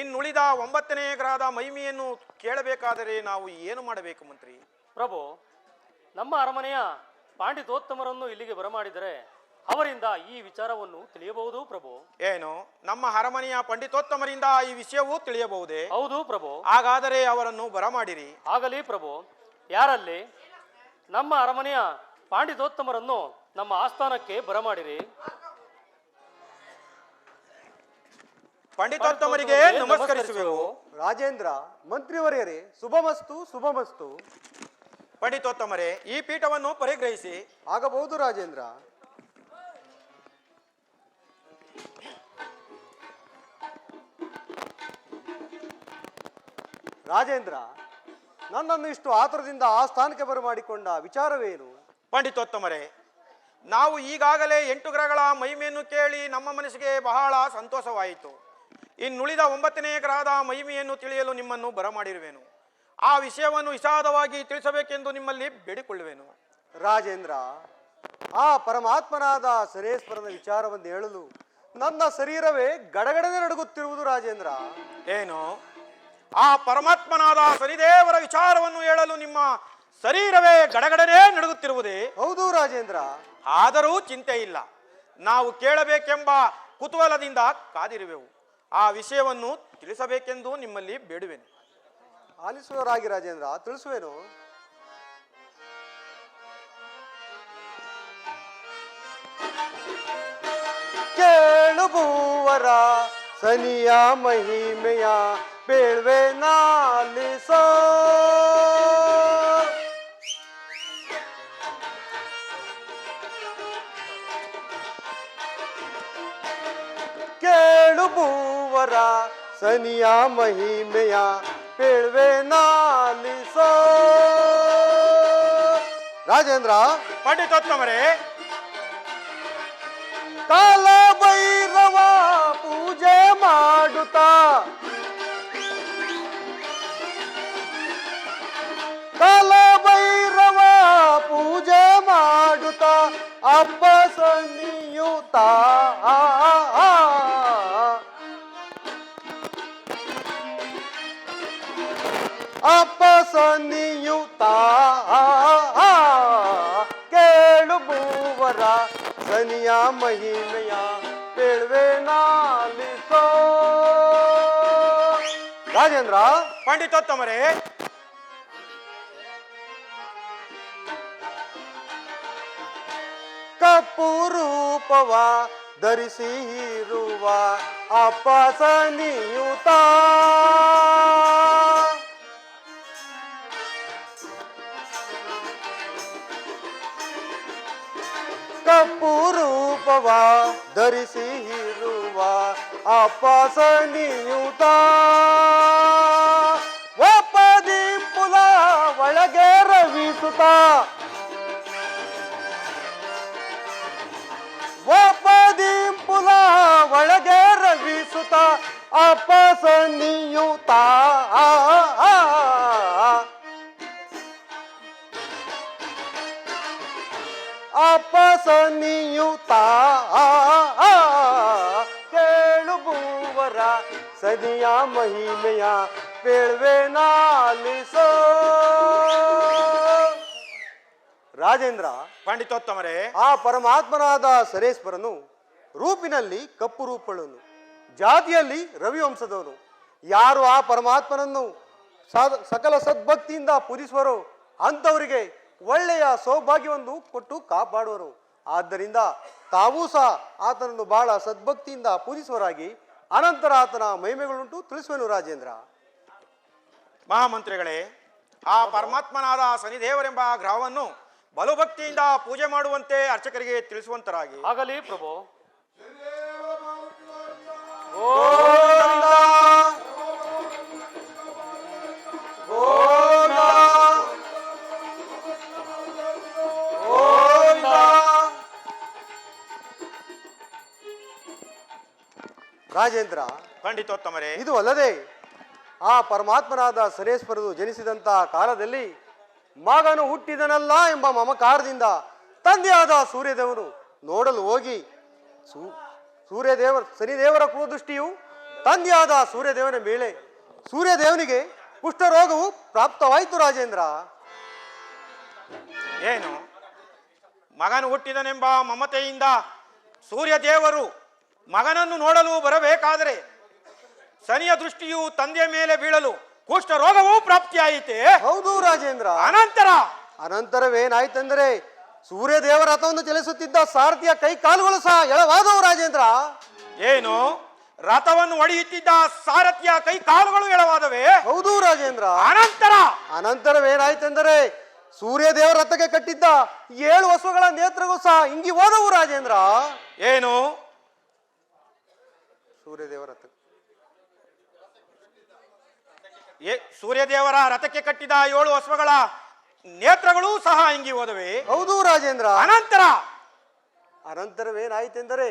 ಇನ್ನುಳಿದ 9ನೇ ಗ್ರಹದ ಮಹಿಮೆಯನ್ನು ಕೇಳಬೇಕಾದರೆ ನಾವು ಏನು ಮಾಡಬೇಕು ಮಂತ್ರಿ? ಪ್ರಭು, ನಮ್ಮ ಅರಮನೆಯ ಪಾಂಡಿತೋತ್ತಮರನ್ನು ಇಲ್ಲಿಗೆ ಬರಮಾಡಿದರೆ ಅವರಿಂದ ಈ ವಿಚಾರವನ್ನು ತಿಳಿಯಬಹುದು ಪ್ರಭು. ಏನು, ನಮ್ಮ ಅರಮನೆಯ ಪಂಡಿತೋತ್ತಮರಿಂದ ಈ ವಿಷಯವೂ ತಿಳಿಯಬಹುದೇ? ಹೌದು ಪ್ರಭು. ಹಾಗಾದರೆ ಅವರನ್ನು ಬರಮಾಡಿರಿ. ಆಗಲಿ ಪ್ರಭು. ಯಾರಲ್ಲಿ? ನಮ್ಮ ಅರಮನೆಯ ಪಾಂಡಿತೋತ್ತಮರನ್ನು ನಮ್ಮ ಆಸ್ಥಾನಕ್ಕೆ ಬರಮಾಡಿರಿ. ಪಂಡಿತೋತ್ತಮರಿಗೆ ನಮಸ್ಕರಿಸುವೆವು. ರಾಜೇಂದ್ರ, ಮಂತ್ರಿವರ್ಯರೇ, ಶುಭಮಸ್ತು ಶುಭಮಸ್ತು. ಪಂಡಿತೋತ್ತಮರೇ, ಈ ಪೀಠವನ್ನು ಪರಿಗ್ರಹಿಸಿ. ಆಗಬಹುದು ರಾಜೇಂದ್ರ. ರಾಜೇಂದ್ರ, ನನ್ನನ್ನು ಇಷ್ಟು ಆತುರದಿಂದ ಆ ಸ್ಥಾನಕ್ಕೆ ಬರಮಾಡಿಕೊಂಡ ವಿಚಾರವೇನು? ಪಂಡಿತೋತ್ತಮರೇ, ನಾವು ಈಗಾಗಲೇ 8 ಗ್ರಹಗಳ ಮಹಿಮೆಯನ್ನು ಕೇಳಿ ನಮ್ಮ ಮನಸ್ಸಿಗೆ ಬಹಳ ಸಂತೋಷವಾಯಿತು. ಇನ್ನುಳಿದ 9ನೇ ಗ್ರಹದ ಮಹಿಮೆಯನ್ನು ತಿಳಿಯಲು ನಿಮ್ಮನ್ನು ಬರಮಾಡಿರುವೆನು. ಆ ವಿಷಯವನ್ನು ವಿಷಾದವಾಗಿ ತಿಳಿಸಬೇಕೆಂದು ನಿಮ್ಮಲ್ಲಿ ಬೇಡಿಕೊಳ್ಳುವೆನು. ರಾಜೇಂದ್ರ, ಆ ಪರಮಾತ್ಮನಾದ ಶನೇಶ್ವರನ ವಿಚಾರವನ್ನು ಹೇಳಲು ನನ್ನ ಶರೀರವೇ ಗಡಗಡನೆ ನಡುಗುತ್ತಿರುವುದು ರಾಜೇಂದ್ರ. ಏನು, ಆ ಪರಮಾತ್ಮನಾದ ಶನಿದೇವರ ವಿಚಾರವನ್ನು ಹೇಳಲು ನಿಮ್ಮ ಶರೀರವೇ ಗಡಗಡನೆ ನಡುಗುತ್ತಿರುವುದೇ? ಹೌದು ರಾಜೇಂದ್ರ. ಆದರೂ ಚಿಂತೆ ಇಲ್ಲ, ನಾವು ಕೇಳಬೇಕೆಂಬ ಕುತೂಹಲದಿಂದ ಕಾದಿರುವೆವು. ಆ ವಿಷಯವನ್ನು ತಿಳಿಸಬೇಕೆಂದು ನಿಮ್ಮಲ್ಲಿ ಬೇಡುವೆನು. ಆಲಿಸುವರಾಗಿ ರಾಜೇಂದ್ರ, ತಿಳಿಸುವೇನು? ಕೇಳು ಭೂವರ ಸನಿಯ ಮಹಿಮೆಯ ಬೇಳ್ವೆ ನಾಲಿಸೋ. ಕೇಳು ಭೂವರ ಸನಿಯ ಮಹಿಮೆಯ ಬೇಳ್ವೆ ನಾಲಿಸೋ. ರಾಜೇಂದ್ರ, ಪಂಡಿತೋತ್ತಮರೇ, ಕಾಲ ಭೈರವ ಪೂಜೆ ಮಾಡುತ್ತಾ, ಕಾಲ ಭೈರವ ಪೂಜೆ ಮಾಡುತ್ತಾ ಅಪ್ಪ ಸನ್ನಿಯುತ ಅಪ್ಪ ಸನ್ನಿಯುತ ಕೇಳು ಭೂವರ ಸನಿಯ ಮಹಿಮೆಯ ಬೇಳ್ವೆ ನಾಲಿಸೋ. ರಾಜೇಂದ್ರ, ಪಂಡಿತೋತ್ತಮರೇ, ಕಪ್ಪು ರೂಪವ ಧರಿಸಿ ಇರುವ ಅಪ್ಪ ಸನಿಯುತ ಕಪ್ಪು ರೂಪವ ಧರಿಸಿ ಇರುವ ಅಪ್ಪ ಸನಿಯುತ ಒಪ್ಪದಿ ಪುಲ ಒಳಗೆ ರವಿಸುತ್ತ ಒಪ್ಪದಿ ಪುಲ ಒಳಗೆ ರವಿಸುತ್ತ ಅಪ್ಪ ಸನಿಯುತ ಅಪ್ಪ ಸನಿಯುತ ಕೇಳು ಭೂವರ ಸನಿಯ ಮಹಿಮೆಯ ಬೇಳ್ವೆ ನಾಲಿಸೋ. ರಾಜೇಂದ್ರ, ಪಂಡಿತೋತ್ತಮರೇ, ಆ ಪರಮಾತ್ಮನಾದ ಸರೇಶ್ವರನು ರೂಪಿನಲ್ಲಿ ಕಪ್ಪು ರೂಪಳನು, ಜಾತಿಯಲ್ಲಿ ರವಿವಂಶದವನು. ಯಾರು ಆ ಪರಮಾತ್ಮನನ್ನು ಸಕಲ ಸದ್ಭಕ್ತಿಯಿಂದ ಪೂಜಿಸುವರೋ ಅಂಥವರಿಗೆ ಒಳ್ಳೆಯ ಸೌಭಾಗ್ಯವನ್ನು ಕೊಟ್ಟು ಕಾಪಾಡುವರು. ಆದ್ದರಿಂದ ತಾವೂ ಸಹ ಆತನನ್ನು ಬಹಳ ಸದ್ಭಕ್ತಿಯಿಂದ ಪೂಜಿಸುವರಾಗಿ ಅನಂತರ ಆತನ ಮಹಿಮೆಗಳುಂಟು ತಿಳಿಸುವೆನು ರಾಜೇಂದ್ರ. ಮಹಾಮಂತ್ರಿಗಳೇ, ಆ ಪರಮಾತ್ಮನಾದ ಶನಿದೇವರೆಂಬ ಗ್ರಹವನ್ನು ಬಲು ಭಕ್ತಿಯಿಂದ ಪೂಜೆ ಮಾಡುವಂತೆ ಅರ್ಚಕರಿಗೆ ತಿಳಿಸುವಂತರಾಗಿ. ಆಗಲಿ ಪ್ರಭು. ರಾಜೇಂದ್ರ, ಪಂಡಿತೋತ್ತಮರೇ, ಇದು ಅಲ್ಲದೆ ಆ ಪರಮಾತ್ಮನಾದ ಸರೇಶ್ವರನು ಜನಿಸಿದಂತಹ ಕಾಲದಲ್ಲಿ ಮಗನು ಹುಟ್ಟಿದನಲ್ಲ ಎಂಬ ಮಮಕಾರದಿಂದ ತಂದೆಯಾದ ಸೂರ್ಯದೇವನು ನೋಡಲು ಹೋಗಿ ಶನಿದೇವರ ಕುಲದೃಷ್ಟಿಯು ತಂದೆಯಾದ ಸೂರ್ಯದೇವನ ಮೇಲೆ ಸೂರ್ಯದೇವನಿಗೆ ಕುಷ್ಠರೋಗವು ಪ್ರಾಪ್ತವಾಯಿತು ರಾಜೇಂದ್ರ. ಏನು ಮಗನು ಹುಟ್ಟಿದನೆಂಬ ಮಮತೆಯಿಂದ ಸೂರ್ಯದೇವರು ಮಗನನ್ನು ನೋಡಲು ಬರಬೇಕಾದರೆ ಶನಿಯ ದೃಷ್ಟಿಯು ತಂದೆಯ ಮೇಲೆ ಬೀಳಲು ಕುಷ್ಠ ರೋಗವೂ ಪ್ರಾಪ್ತಿಯಾಯಿತೆ. ಹೌದು ರಾಜೇಂದ್ರ. ಅನಂತರವೇನಾಯ್ತೆಂದರೆ ಸೂರ್ಯದೇವರ ರಥವನ್ನು ಚಲಿಸುತ್ತಿದ್ದ ಸಾರಥಿಯ ಕೈ ಕಾಲುಗಳು ಸಹ ಎಳವಾದವು ರಾಜೇಂದ್ರ. ಏನು ರಥವನ್ನು ಒಡೆಯುತ್ತಿದ್ದ ಸಾರಥಿಯ ಕೈ ಕಾಲುಗಳು ಎಳವಾದವೇ? ಹೌದು ರಾಜೇಂದ್ರ. ಅನಂತರವೇನಾಯ್ತೆಂದರೆ ಸೂರ್ಯದೇವರ ರಥಕ್ಕೆ ಕಟ್ಟಿದ್ದ 7 ವಸುಗಳ ನೇತ್ರಗಳು ಸಹ ಇಂಗಿ ಹೋದವು ರಾಜೇಂದ್ರ. ಏನು ಸೂರ್ಯದೇವರ ರಥಕ್ಕೆ ಕಟ್ಟಿದ 7 ಅಶ್ವಗಳ ನೇತ್ರಗಳು ಸಹ ಇಂಗಿ ಹೋದವೆ? ಹೌದು ರಾಜೇಂದ್ರ. ಅನಂತರವೇನಾಯ್ತೆಂದರೆ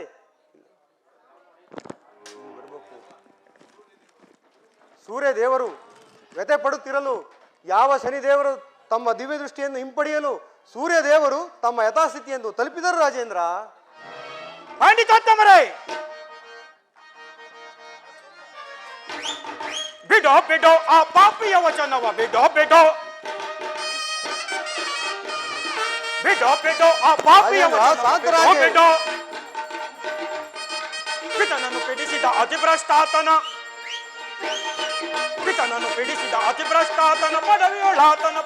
ಸೂರ್ಯದೇವರು ವ್ಯಥೆ ಪಡುತ್ತಿರಲು ಯಾವ ಶನಿದೇವರು ತಮ್ಮ ದಿವ್ಯ ದೃಷ್ಟಿಯನ್ನು ಹಿಂಪಡೆಯಲು ಸೂರ್ಯದೇವರು ತಮ್ಮ ಯಥಾಸ್ಥಿತಿಯನ್ನು ತಲುಪಿದರು ರಾಜೇಂದ್ರ. ಪಂಡಿತೋತ್ತಮರೇ, ಬಿಡೋ ಬಿಡೋ ಆ ಪಾಪಿಯ ವಚನವ, ಬಿಡೋ ಬಿಡೋ ಬಿಡೋ ಬಿಡೋ ಆ ಪಾಪಿಯ ವಚನವ, ಬಿಡೋ. ಪಿತನನ್ನು ಪೀಡಿಸಿದ ಅತಿಭ್ರಷ್ಟಾತನ, ಪಿತನನ್ನು ಪೀಡಿಸಿದ ಅತಿಭ್ರಷ್ಟಾತನ ಪದವಿಯೊಳಾತನ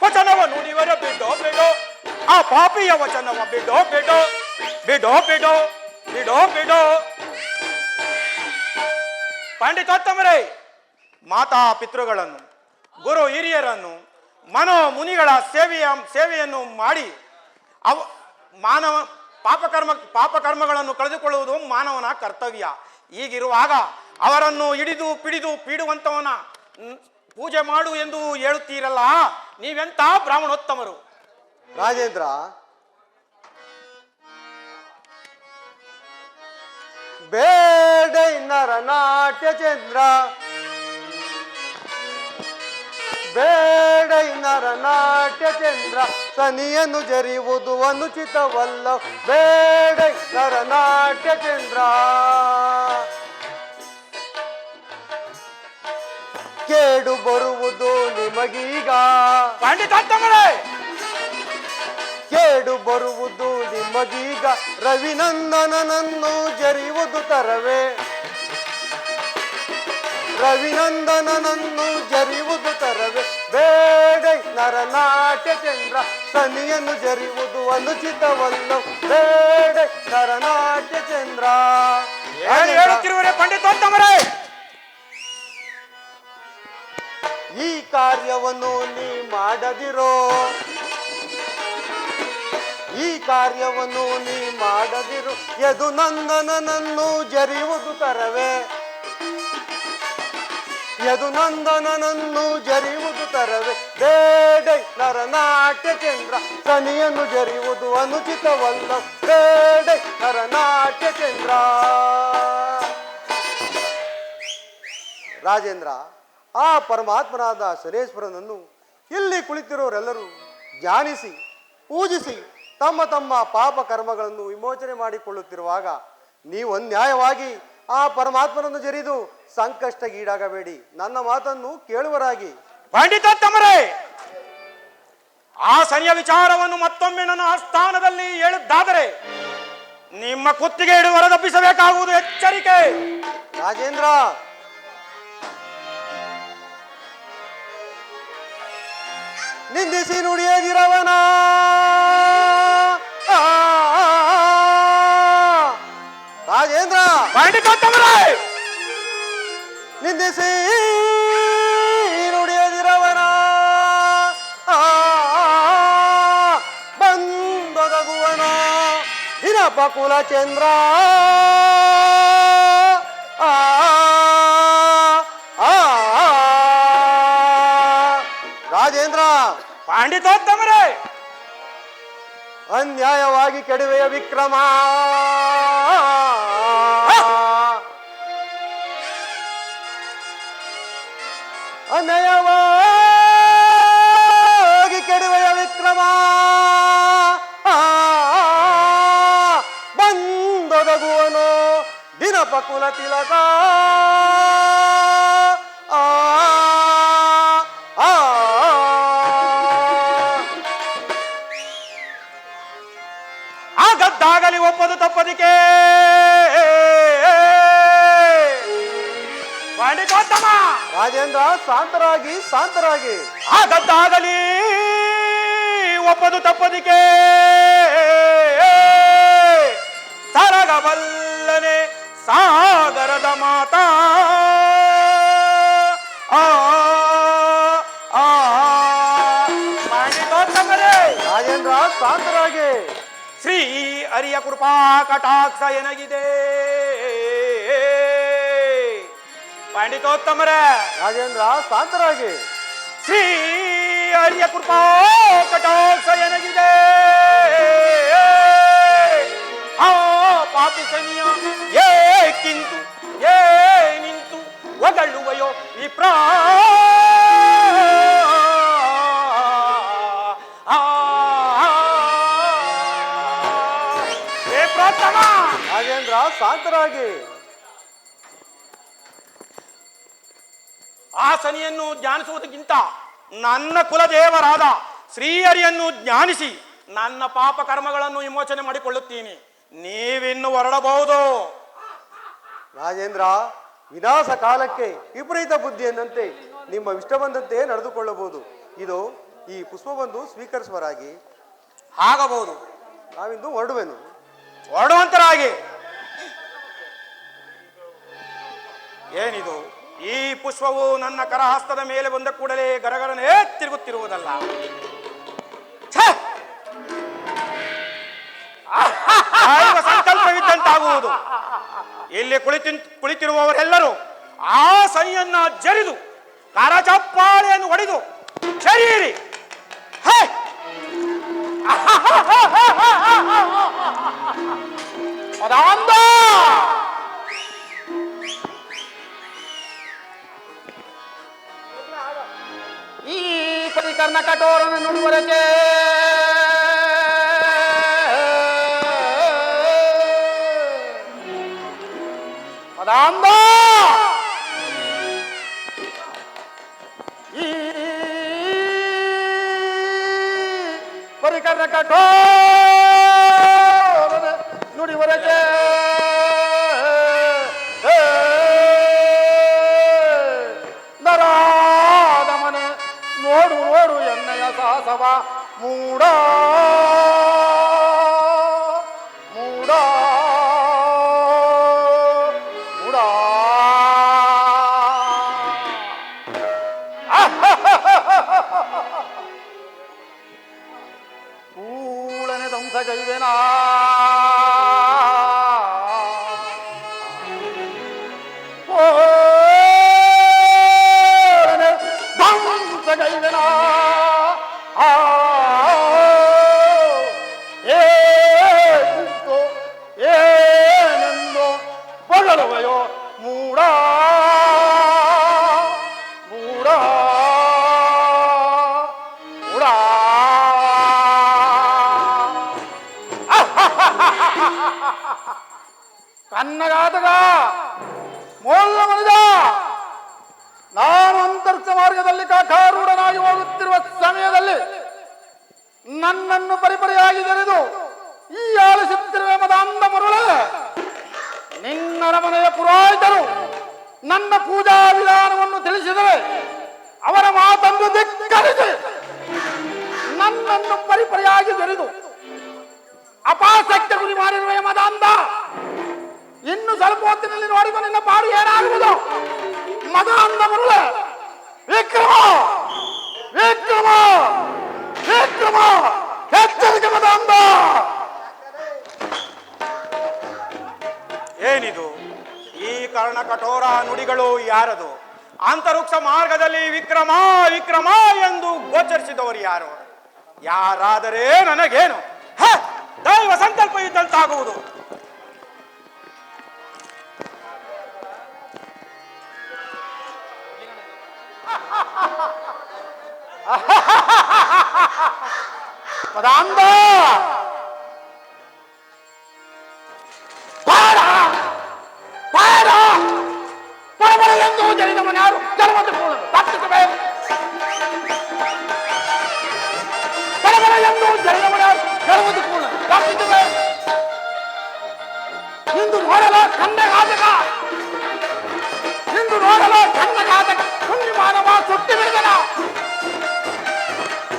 ವಚನವ ನುಡಿವರ, ಬಿಡೋ ಬಿಡೋ ಆ ಪಾಪಿಯ ವಚನವ, ಬಿಡೋ ಬಿಡೋ ಬಿಡೋ ಬಿಡೋ ಬಿಡೋ ಬಿಡೋ. ಪಂಡಿತೋತ್ತಮರೇ, ಮಾತಾ ಪಿತೃಗಳನ್ನು, ಗುರು ಹಿರಿಯರನ್ನು, ಮನೋ ಮುನಿಗಳ ಸೇವೆಯನ್ನು ಮಾಡಿ ಮಾನವ ಪಾಪಕರ್ಮಗಳನ್ನು ಕಳೆದುಕೊಳ್ಳುವುದು ಮಾನವನ ಕರ್ತವ್ಯ. ಹೀಗಿರುವಾಗ ಅವರನ್ನು ಹಿಡಿದು ಪೀಡುವಂತವನ ಪೂಜೆ ಮಾಡು ಎಂದು ಹೇಳುತ್ತೀರಲ್ಲ, ನೀವೆಂತ ಬ್ರಾಹ್ಮಣೋತ್ತಮರು? ರಾಜೇಂದ್ರ, ಬೇಡ ನರನಾಟ್ಯ ಚಂದ್ರ, ಬೇಡ ನರನಾಟ್ಯ ಚಂದ್ರ, ಶನಿಯನ್ನು ಜರಿಯುವುದು ಅನುಚಿತವಲ್ಲ, ಬೇಡ ನರನಾಟ್ಯ ಚಂದ್ರ. ಕೇಡು ಬರುವುದು ನಿಮಗೀಗ ಪಂಡಿತೋತ್ತಮರೇ, ಕೇಡು ಬರುವುದು ನಿಮಗೀಗ, ರವಿನಂದನನನ್ನು ಜರಿಯುವುದು ತರವೇ, ರವಿನಂದನನನ್ನು ಜರಿಯುವುದು ತರವೇ, ಬೇಡ ನರನಾಟ್ಯ ಚಂದ್ರ, ಶನಿಯನ್ನು ಜರಿಯುವುದು ಅನುಚಿತವಲ್ಲ, ಬೇಡ ನರನಾಟ್ಯ ಚಂದ್ರ. ಹೇಳುತ್ತಿರುವರೆ ಪಂಡಿತೋತ್ತಮರೇ, ಈ ಕಾರ್ಯವನ್ನು ನೀ ಮಾಡದಿರೋ, ಈ ಕಾರ್ಯವನ್ನು ನೀ ಮಾಡದಿರು, ಯದು ನಂದನನನ್ನು ಜರಿಯುವುದು ತರವೇ, ಯದು ನಂದನನನ್ನು ಜರಿಯುವುದು ತರವೇ, ಬೇಡ ನರನಾಟ್ಯ ಚಂದ್ರ, ಶನಿಯನ್ನು ಜರಿಯುವುದು ಅನುಚಿತವಲ್ಲ, ಬೇಡ ನರನಾಟ್ಯ ಚಂದ್ರ. ರಾಜೇಂದ್ರ, ಆ ಪರಮಾತ್ಮನಾದ ಶನೇಶ್ವರನನ್ನು ಇಲ್ಲಿ ಕುಳಿತಿರೋರೆಲ್ಲರೂ ಧ್ಯಾನಿಸಿ ಪೂಜಿಸಿ ತಮ್ಮ ತಮ್ಮ ಪಾಪ ಕರ್ಮಗಳನ್ನು ವಿಮೋಚನೆ ಮಾಡಿಕೊಳ್ಳುತ್ತಿರುವಾಗ ನೀವು ಅನ್ಯಾಯವಾಗಿ ಆ ಪರಮಾತ್ಮನನ್ನು ಜರಿದು ಸಂಕಷ್ಟಗೀಡಾಗಬೇಡಿ. ನನ್ನ ಮಾತನ್ನು ಕೇಳುವರಾಗಿ. ಪಂಡಿತೋತ್ತಮರೇ, ಆ ಶನಿಯ ವಿಚಾರವನ್ನು ಮತ್ತೊಮ್ಮೆ ನನ್ನ ಆಸ್ಥಾನದಲ್ಲಿ ಹೇಳಿದ್ದಾದರೆ ನಿಮ್ಮ ಕುತ್ತಿಗೆ ಹಿಡಿದು ಹೊರದಬ್ಬಿಸಬೇಕಾಗುವುದು, ಎಚ್ಚರಿಕೆ. ರಾಜೇಂದ್ರ, ನಿಂದಿಸಿ ನುಡಿಯದಿರವನ ರಾಜೇಂದ್ರ, ಪಂಡಿತೋತ್ತಮರೇ, ನಿಂದಿಸಿ ನುಡಿಯದಿರವನ ಬಂದೊದಗುವನ ದಿನಪ ಕುಲಚಂದ್ರ. ರಾಜೇಂದ್ರ, ಪಂಡಿತೋತ್ತಮರೇ, ಅನ್ಯಾಯವಾಗಿ ಕೆಡುವೆಯ ವಿಕ್ರಮ, ಅನ್ಯಾಯವಾಗಿ ಕೆಡುವೆಯ ವಿಕ್ರಮ, ಕಲ್ಪಕುಲ ತಿಲಕ ಆ ಆ ಆಗದ್ದಾಗಲಿ ಒಪ್ಪದು ತಪ್ಪದಿಕೆ ಪಂಡಿತೋತ್ತಮ ರಾಜೇಂದ್ರ ಶಾಂತರಾಗಿ ಶಾಂತರಾಗಿ ಆಗದ್ದಾಗಲಿ ಒಪ್ಪದು ತಪ್ಪದಿಕೆ ಸರಗಬಲ್ಲನೆ ಸಾಗರದ ಮಾತಾ ಆ ಆ ಪಂಡಿತೋತ್ತಮರೇ ರಾಜೇಂದ್ರ ಶಾಂತರಾಗಿ ಶ್ರೀ ಹರಿಯ ಕೃಪಾ ಕಟಾಕ್ಷ ಎನಗಿದೆ ಪಂಡಿತೋತ್ತಮರೇ ರಾಜೇಂದ್ರ ಶಾಂತರಾಗಿ ಶ್ರೀ ಹರಿಯ ಕೃಪಾ ಕಟಾಕ್ಷ ಎನಗಿದೆ ಆ ಪಾಪಿ ಸನಿಯ ಏಕಿಂತು ಏನಿಂತು ಒಗಳುವಯೋ ವಿಪ್ರ ರಾಜೇಂದ್ರ ಶಾಂತರಾಗಿ ಆ ಶನಿಯನ್ನು ಧ್ಯಾನಿಸುವುದಕ್ಕಿಂತ ನನ್ನ ಕುಲದೇವರಾದ ಶ್ರೀಹರಿಯನ್ನು ಧ್ಯಾನಿಸಿ ನನ್ನ ಪಾಪ ಕರ್ಮಗಳನ್ನು ವಿಮೋಚನೆ ಮಾಡಿಕೊಳ್ಳುತ್ತೀನಿ. ನೀವಿನ್ನು ಹೊರಡಬಹುದು. ರಾಜೇಂದ್ರ, ವಿನಾಶ ಕಾಲಕ್ಕೆ ವಿಪರೀತ ಬುದ್ಧಿ ಎಂದಂತೆ ನಿಮ್ಮ ಇಷ್ಟ ಬಂದಂತೆ ನಡೆದುಕೊಳ್ಳಬಹುದು. ಇದು ಈ ಪುಷ್ಪಬಂಧು ಸ್ವೀಕರಿಸುವರಾಗಿ ಆಗಬಹುದು. ನಾವಿಂದು ಹೊರಡುವೆನು. ಹೊರಡುವಂತರಾಗಿ. ಏನಿದು? ಈ ಪುಷ್ಪವು ನನ್ನ ಕರಹಸ್ತದ ಮೇಲೆ ಬಂದ ಕೂಡಲೇ ಗರಗರನೇ ತಿರುಗುತ್ತಿರುವುದಲ್ಲ. ಸಂಕಲ್ಪವಿದ್ದಂತಾಗುವುದು. ಇಲ್ಲಿ ಕುಳಿತಿರುವವರೆಲ್ಲರೂ ಆ ಸನಿಯನ್ನ ಜರಿದು ಕರಚಪ್ಪಾಳೆಯನ್ನು ಹೊಡೆದು ಜರೀರಿ. ಈ ಪರಿಕರ್ಣ ಕಠೋರನ ನುಡಿವರಕೆ ಪದಾಂಬ ಈ ಪರಿಕರ್ಣ ಕಠೋರನ ನುಡಿವರಕೆ ನರಾದಮನೆ ನೋಡು ನೋಡು ಎಣ್ಣೆಯ ಸಾಹಸವ ಮೂಡ ಮೂಡ ಮೂಡ ಕೂಳನೆ ಧ್ವಂಸಗೈವೆನಾ ಧ್ವಂಸಗೈವೆನಾ ಏನಿಂತು ಏನೆಂದು ಹೊಗಳುವೆಯೋ ಮೂಡ ಮೂಡ ಮೂಡ ಕನ್ನಗಾತಗ ಮೋಲ್ಲ ಮನಿದ ನಾನು ಅಂತರ್ಥ ಮಾರ್ಗದಲ್ಲಿ ಕಾಕಾರೂಢನಾಗಿ ಹೋಗುತ್ತಿರುವ ಸಮಯದಲ್ಲಿ ನನ್ನನ್ನು ಪರಿಪರಿಯಾಗಿ ತೆರೆದು ಈ ಆಲಿಸುತ್ತಿರುವ ಮದಾಂಧ ಮರುಳೆ ನಿನ್ನ ಮನೆಯ ಪುರೋಹಿತರು ನನ್ನ ಪೂಜಾ ವಿಧಾನವನ್ನು ತಿಳಿಸಿದರೆ ಅವರ ಮಾತನ್ನು ಧಿಕ್ಕರಿಸಿ ನನ್ನನ್ನು ಪರಿಪರಿಯಾಗಿ ತೆರೆದು ಅಪಾಸಕ್ತ ಗುರಿ ಮಾಡಿರುವ ಮದಾಂಧ ಇನ್ನು ಸ್ವಲ್ಪ ಹೊತ್ತಿನಲ್ಲಿ ನೋಡಿದ ನಿನ್ನ ಪಾಡು ಏನಾಗುವುದು? ಮದಾಂಧ ಮರುಳೆ ವಿಕ್ರಮ ವಿಕ್ರಮ ವಿಕ್ರಮ ಎಚ್ಚರಿಕೆ ಮದಾಂಧ. ಏನಿದು? ಈ ಕರ್ಣ ಕಠೋರ ನುಡಿಗಳು ಯಾರದು? ಅಂತರಿಕ್ಷ ಮಾರ್ಗದಲ್ಲಿ ವಿಕ್ರಮ ವಿಕ್ರಮ ಎಂದು ಗೋಚರಿಸಿದವರು ಯಾರು? ಯಾರಾದರೆ ನನಗೇನು? ದೈವ ಸಂಕಲ್ಪ ಇದ್ದಂತಾಗುವುದು. ಮದಾಂಧ ಪಾಡ ಪಾಡ ಜನಿದವನ್ಯಾರು ಜಲವನ್ನು ಕೂಡಲು ತಪ್ಪಿಸಬೇಕು. ಎಂದು ಜನಿದವನ್ಯಾರು ಜಲವನ್ನು ಕೂಡಲು ತಪ್ಪಿಸಬೇಕು. ಇಂದು ನೋಡಲು ಕನ್ನಘಾತಕ, ಇಂದು ನೋಡಲು ಕನ್ನಘಾತಕ ಹುಣ್ಣಿ ಮಾನವ ಸುಟ್ಟಿ ಬಿಡದನ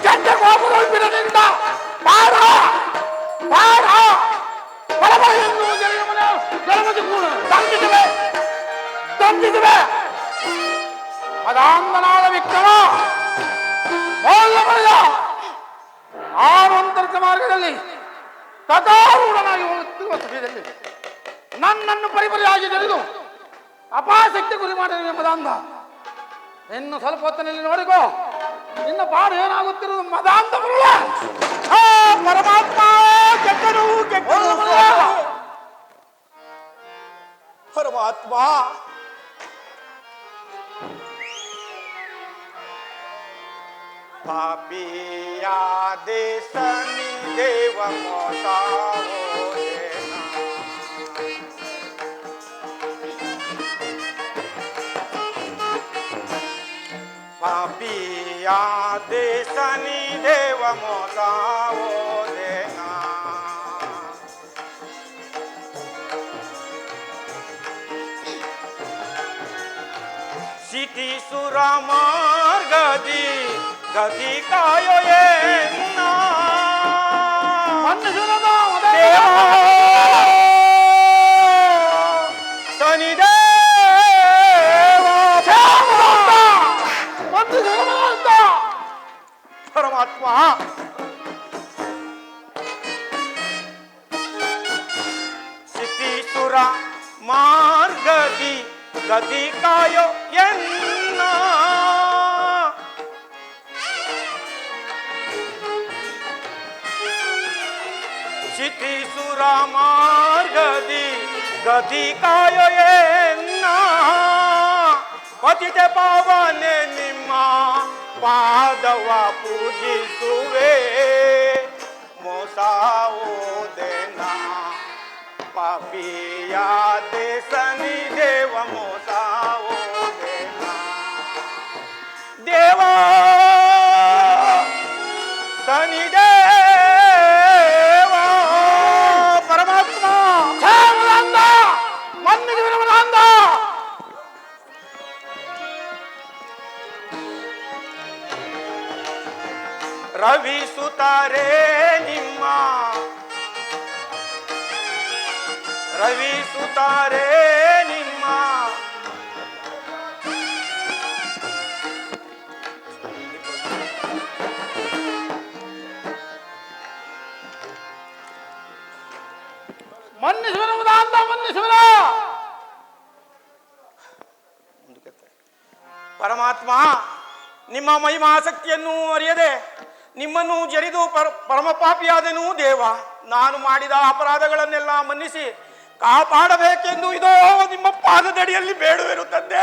ಕೆಟ್ಟ ಗೋಪುರ ಬಿಡದಿಂದ ಪಾರ ಪಾರ ಎಂದು ಜನಿದವನ್ಯಾರು ಜಲವನ್ನು ಕೂಡಲು ತಪ್ಪಿಸಬೇಕು. ತಂದಿದುವೆ ಮದಾಂಧನಾದ ವಿಕ್ರಮ ಆನಂತರಿಕ ಮಾರ್ಗದಲ್ಲಿ ಕಥಾರೂಢನಾಗಿ ಹೋಗುತ್ತಿರುವ ಸಮಯದಲ್ಲಿ ನನ್ನನ್ನು ಪರಿಪರಿಯಾಗಿ ತಿಳಿದು ಅಪಾಸಕ್ತಿ ಗುರಿ ಮಾಡಿದ ಮದಾಂಧ. ಇನ್ನು ಸ್ವಲ್ಪ ಹೊತ್ತಿನಲ್ಲಿ ನೋಡಿಕೋ, ನಿನ್ನ ಪಾಡು ಏನಾಗುತ್ತಿರುವುದು ಮದಾಂಧ ಬರುಳ. ಪರಮಾತ್ಮ ಕೆಟ್ಟನು ಪರಮಾತ್ಮ ಪಾಪಿಯಾ ದೇಶನಿ ದೇವ ಪಾಪಿಯಾ ದೇಶನಿ ದೇವ ಮೋಸಾವೋ ದೇನಾ ಸಿಟಿ ಸುರ ಮಾರ್ಗದಿ ಗತಿ ಕಾಯೋ ಪರಮಾತ್ಮ ಸಿತೀಸುರ ಮಾರ್ಗದಿ ಗತಿ ಕಾಯೋ ಎನ್ನ ಸಿತೀಸುರ ಮಾರ್ಗದಿ ಗತಿ ಕಾಯೋ ಎನ್ನ ಪತಿತ ಪಾವನೆ ನಿಮ್ಮ ಪಾದವ ಪೂಜಿಸುವೆ ಮೋಸಾವೋದೆನ ಪಾಪಿಯ ದೇಶನಿ ದೇವ ಮೋಸಾವೋದೆನ ದೇವ ಶನಿ ದೇವ ಪರಮಾತ್ಮ ಮನ್ನಿಗೆ ವಿರಮನಾಂದ ರವಿ ಸುತಾರೆ ನಿಮ್ಮ ರವಿ ಸುತಾರೆ ನಿಮ್ಮ ಮನ್ನಿಸುವನ ಅಂತ ಮನ್ನಿಸುವನ ಪರಮಾತ್ಮ ನಿಮ್ಮ ಮಹಿಮಾಸಕ್ತಿಯನ್ನು ಅರಿಯದೆ ನಿಮ್ಮನ್ನು ಜರಿದು ಪರಮಪಾಪಿಯಾದನು ದೇವ. ನಾನು ಮಾಡಿದ ಅಪರಾಧಗಳನ್ನೆಲ್ಲ ಮನ್ನಿಸಿ ಕಾಪಾಡಬೇಕೆಂದು ಇದೋ ನಿಮ್ಮ ಪಾದದಡಿಯಲ್ಲಿ ಬೇಡುವೆನು ತಂದೆ.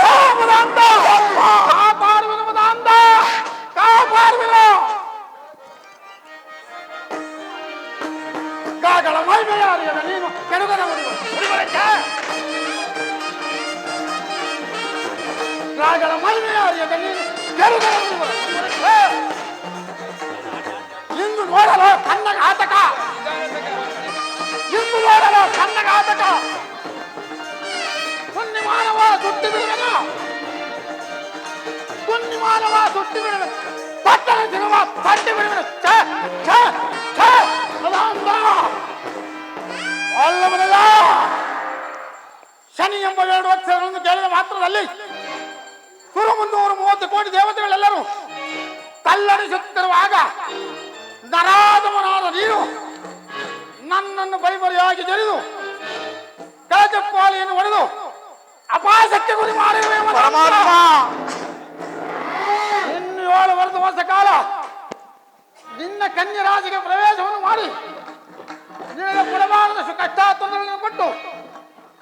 ಕಾಗಳ ಮೈಮೆಯ ಅರಿಯದ ನೀನು ಕೆಡುಗನ ರಾಗಳ ಮೈಮೆಯ ಅರಿಯದ ನೀನು ಕೆಡುಗನ ಇಂದು ನೋಡಲು ಕನ್ನಘಾತಕ, ಇಂದು ನೋಡಲು ಕನ್ನಘಾತಕ ಪುಣ್ಯ ಮಾನವ ಸುಟ್ಟಿ ಬಿಡುವೆನು, ಪುಣ್ಯ ಮಾನವ ಸುಟ್ಟಿ ಬಿಡುವೆನು, ಪಟ್ಟಣ ಸಿಗುವ ತಟ್ಟಿ ಬಿಡುವೆನು. ಅಲ್ಲವಲ್ಲ ಶನಿ ಎಂಬ 2 ಅಕ್ಷರಗಳನ್ನು ಕೇಳಿದ ಮಾತ್ರದಲ್ಲಿ 330 ಕೋಟಿ ದೇವತೆಗಳೆಲ್ಲರೂ ತಲ್ಲಣಿಸುತ್ತಿರುವಾಗ ನರಾಧಮನಾದ ನೀನು ನನ್ನನ್ನು ಬರಿಬರಿಯಾಗಿ ಜರಿದು ಕಾಜಪ್ಪಾಲಿಯನ್ನು ಹೊಡೆದು ಅಪಾಸಕ್ಕೆ ಗುರಿ ಮಾಡಿರುವೆ. ಇನ್ನು 7 ವರ್ಷ ಕಾಲ ನಿನ್ನ ಕನ್ಯರಾಜಿಗೆ ಪ್ರವೇಶವನ್ನು ಮಾಡಿ ನಿನಗೆ ಪುಡಬಾರದಷ್ಟು ಕಷ್ಟ ತೊಂದರೆಗಳನ್ನು ಕೊಟ್ಟು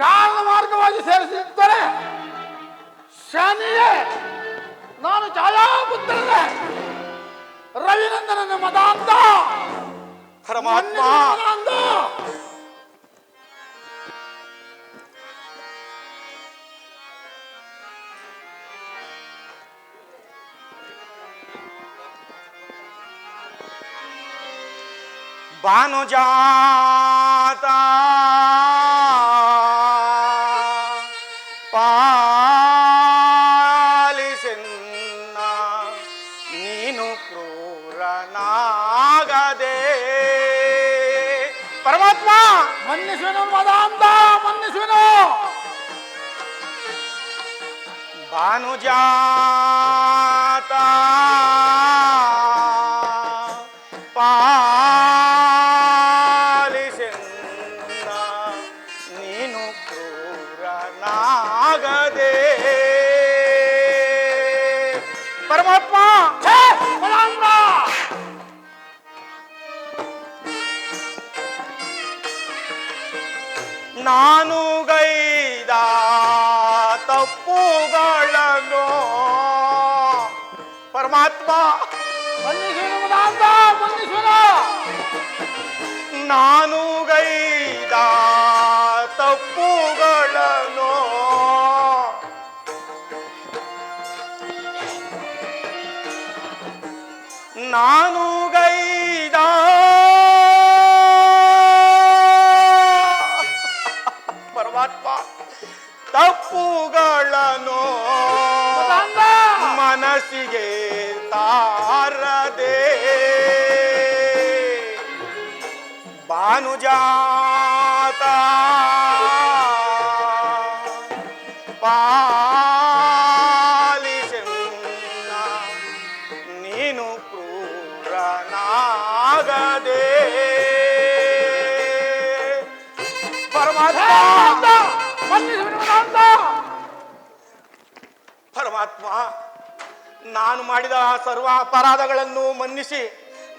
ಕಾರಣ ಮಾರ್ಗವಾಗಿ ಸೇರಿಸಿದ್ದರೆ ಶನಿಯೇ ನಾನು ಛಾಯಾಪುತ್ರನೇ ರವಿನಂದನ ಮದಾಂತ ಪರಮಾತ್ಮ ಭಾನುಜಾತ ಪಾಲಿಸೆನ್ನ ನೀನು ಕ್ರೂರನಾಗದೆ ಪರಮಾತ್ಮ ಮನ್ನಿಸುವೆನು ಮದಾಂಧ, ಮನ್ನಿಸುವೆನು. ಭಾನುಜಾತ ಪಾಲಿಸೆನ್ನ ನೀನು ಕ್ರೂರನಾಗದೆ ಪರಮಾತ್ಮ ಮದಾಂಧ. ನಾನು ಗೈದ ತಪ್ಪುಗಳನ್ನು ಪರಮಾತ್ಮ ಮನ್ನಿಸುವೆನು ಮದಾಂಧ, ಮನ್ನಿಸುವೆನು. ನಾನು ಗೈದ ತಪ್ಪುಗಳನ್ನು ನಾನು ಗೈದ ಪರಮಾತ್ಮ ತಪ್ಪುಗಳನ್ನು ಮನಸ್ಸಿಗೆ ತಾರದೆ ಭಾನುಜಾತ ಪಾಲಿಸೆನ್ನ ನೀನು ಕ್ರೂರನಾಗದೆ ಪರಮಾತ್ಮ ಮನ್ನಿಸುವೆನು ಮದಾಂಧ. ಪರಮಾತ್ಮ ನಾನು ಮಾಡಿದ ಸರ್ವ ಅಪರಾಧಗಳನ್ನು ಮನ್ನಿಸಿ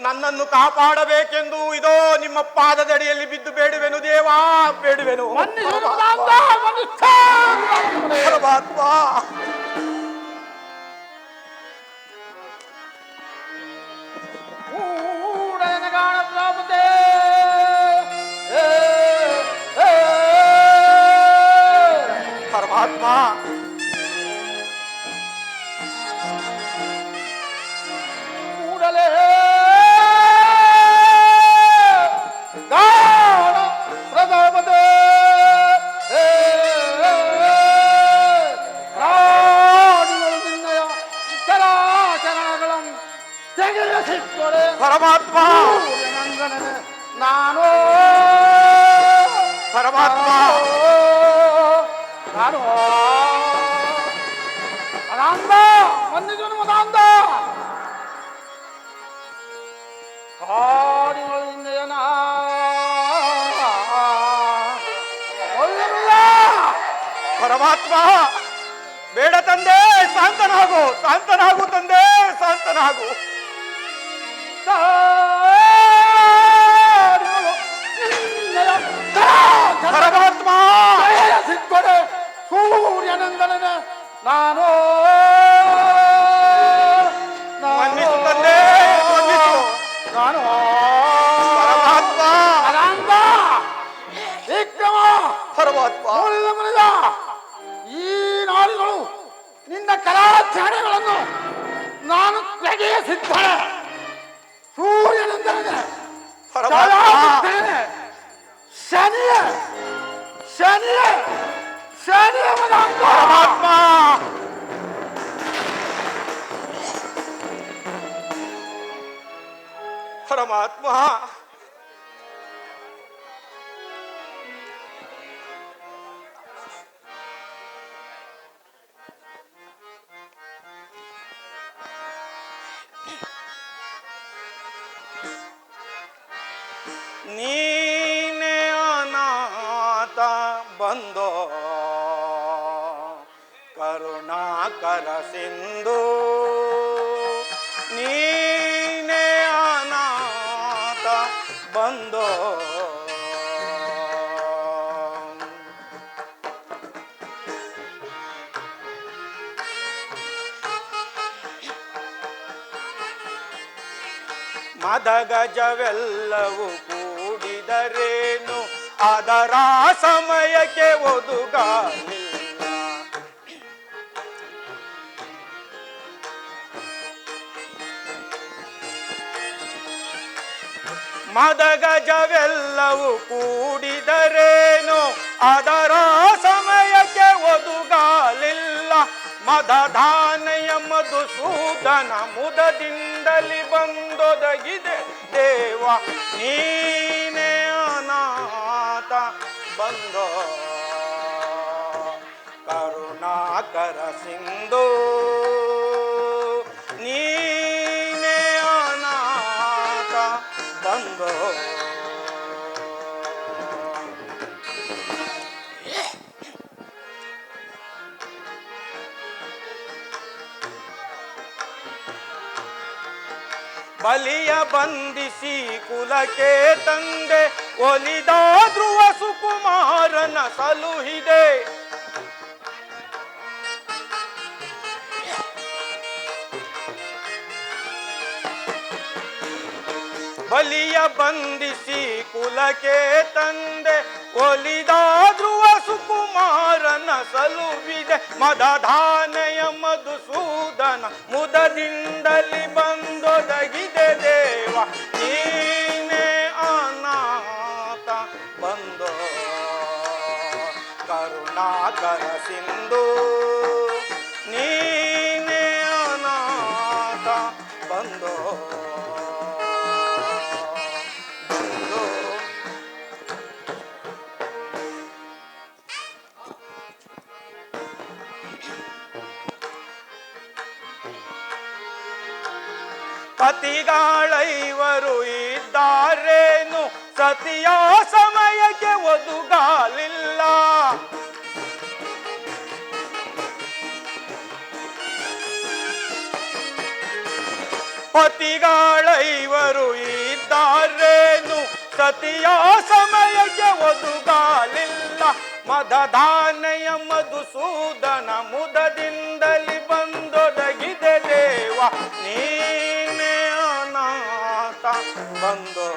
ನನ್ನನ್ನು ಕಾಪಾಡಬೇಕೆಂದು ಇದೋ ನಿಮ್ಮ ಪಾದದಡಿಯಲ್ಲಿ ಬಿದ್ದು ಬೇಡುವೆನು ದೇವಾ, ಬೇಡುವೆನು ಮನ್ನಿಸುವೆನು ಮದಾಂಧ, ಮನ್ನಿಸು. ಪರಮಾತ್ಮ ಊಡನಗಾಣ ಪ್ರಭುದೇ. ಪರಮಾತ್ಮ ಕೂಡಲೇ ಗಾನ ಪ್ರಭುದೇ. ರಾಡಿಗಳು ನಿನ್ನಯ ಚರಾಚರಗಳನ್ನು ತೆಗೆಯಸಿಟ್ಟೊಡೆ ಪರಮಾತ್ಮ ಸೂರ್ಯನಂದನನೆ ನಾನು ಪರಮಾತ್ಮ ನಾನು ಮದಾಂಧ, ಮನ್ನಿಸುವೆನು ಮದಾಂಧ. ಕಾಡಿಗಳಿಂದ ಪರಮಾತ್ಮ ಬೇಡ ತಂದೆ, ಶಾಂತನಾಗು, ಶಾಂತನಾಗು ತಂದೆ, ಶಾಂತನಾಗು. ಪರಮಾತ್ಮ ಸಿಕ್ಕೊಡೆ ಸೂರ್ಯನಂದನ ನಾನು ಮನ್ನಿಸು ತಂದೆ, ಮನ್ನಿಸು. ನಾನು ಪರಮಾತ್ಮ ಅನಂತ ವಿಕ್ರಮ ಪರಮಾತ್ಮ ಮನಿದ ಈ ನಾಡುಗಳು ನಿನ್ನ ಕಲಾಚಾರಗಳನ್ನು ನಾನು ತೆಗೆಯ ಸಿದ್ಧ. ಸೂರ್ಯನಂದನ ಪರಮಾತ್ಮ ಶನಿಯ ಶನಿಯ ಶನಿಯ ಪರಮಾತ್ಮ ಪರಮಾತ್ಮ ನೀನೇ ಅನಾಥ ಬಂದೋ ಕರುಣಾಕರ ಸಿಂಧು, ನೀನೇ ಅನಾಥ ಬಂದೋ ಮದಗಜವೆಲ್ಲವೂ ಕೂಡಿದರೇನು ಅದರ ಸಮಯಕ್ಕೆ ಒದುಗಾಲಿಲ್ಲ. ಮದಗಜವೆಲ್ಲವೂ ಕೂಡಿದರೇನು ಅದರ ಸಮಯಕ್ಕೆ ಒದುಗಾಲಿಲ್ಲ. ಮದಧಾನೆಯ ಮಧುಸೂದನ ಮುದದಿಂದಲಿ ಬಂದೊದಗಿದೆ ದೇವ ನೀನೇ ಅನಾಥ ಬಂದೋ ಕರುಣಾಕರ ಸಿಂಧು ನೀನೇ ಅನಾಥ ಬಂದೋ. ಬಲಿಯ ಬಂಧಿಸಿ ಕುಲಕ್ಕೆ ತಂದೆ ಒಲಿದ ಧ್ರುವ ಸುಕುಮಾರನ ಸಲುಹಿದೆ. ಬಲಿಯ ಬಂಧಿಸಿ ಕುಲಕ್ಕೆ ತಂದೆ ಒಲಿದ ಧ್ರುವ ಸುಕುಮಾರನ ಸಲುವಿದೆ. ಮದಧಾನೆಯ ಮಧುಸೂದನ ಮುದದಿಂದಲಿ ಬಂದೊದಗಿದೆ ದೇವ ನೀನೇ ಅನಾಥ ಬಂದೋ ಕರುಣಾಕರ ಸಿಂಧು ನೀನೇ ಅನಾಥ ಬಂದೋ. ಪತಿಗಳೈವರು ಇದ್ದಾರೇನು ಸತಿಯ ಸಮಯಕ್ಕೆ ಒದುಗಾಲಿಲ್ಲ. ಪತಿಗಳೈವರು ಇದ್ದಾರೇನು ಸತಿಯ ಸಮಯಕ್ಕೆ ಒದುಗಾಲಿಲ್ಲ. ಮದಧಾನೆಯ ಮಧುಸೂದನ ಮುದದಿಂದಲಿ ಬಂದೊದಗಿದೆ ದೇವ ನೀನೇ ಅನಾಥ ಬಂದೋ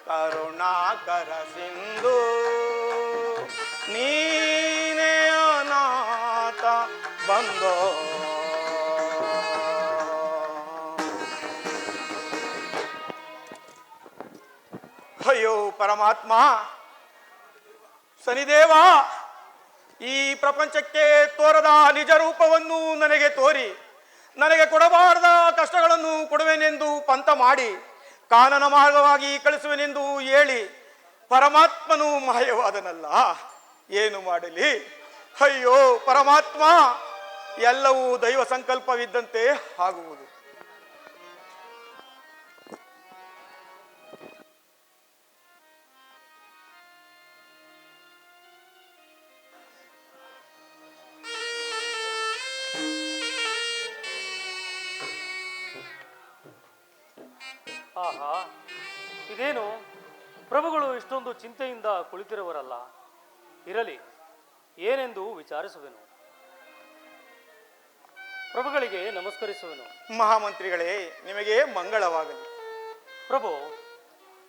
ಕರುಣಾಕರ ಸಿಂಧು ನೀನೇ ಅನಾಥ ಬಂದೋ. ಅಯ್ಯೋ ಪರಮಾತ್ಮ ಶನಿದೇವ, ಈ ಪ್ರಪಂಚಕ್ಕೆ ತೋರದ ನಿಜ ರೂಪವನ್ನು ನನಗೆ ತೋರಿ ನನಗೆ ಕೊಡಬಾರದ ಕಷ್ಟಗಳನ್ನು ಕೊಡುವೆನೆಂದು ಪಂಥ ಮಾಡಿ ಕಾನನ ಮಾರ್ಗವಾಗಿ ಕಳಿಸುವೆನೆಂದು ಹೇಳಿ ಪರಮಾತ್ಮನು ಮಾಯವಾದನಲ್ಲ. ಏನು ಮಾಡಲಿ? ಅಯ್ಯೋ ಪರಮಾತ್ಮ, ಎಲ್ಲವೂ ದೈವ ಸಂಕಲ್ಪವಿದ್ದಂತೆ ಆಗುವುದು. ಆಹಾ, ಇದೇನು ಪ್ರಭುಗಳು ಇಷ್ಟೊಂದು ಚಿಂತೆಯಿಂದ ಕುಳಿತಿರುವರಲ್ಲ. ಇರಲಿ, ಏನೆಂದು ವಿಚಾರಿಸುವೆನು. ಪ್ರಭುಗಳಿಗೆ ನಮಸ್ಕರಿಸುವೆನು. ಮಹಾಮಂತ್ರಿಗಳೇ, ನಿಮಗೆ ಮಂಗಳವಾಗಲಿ. ಪ್ರಭು,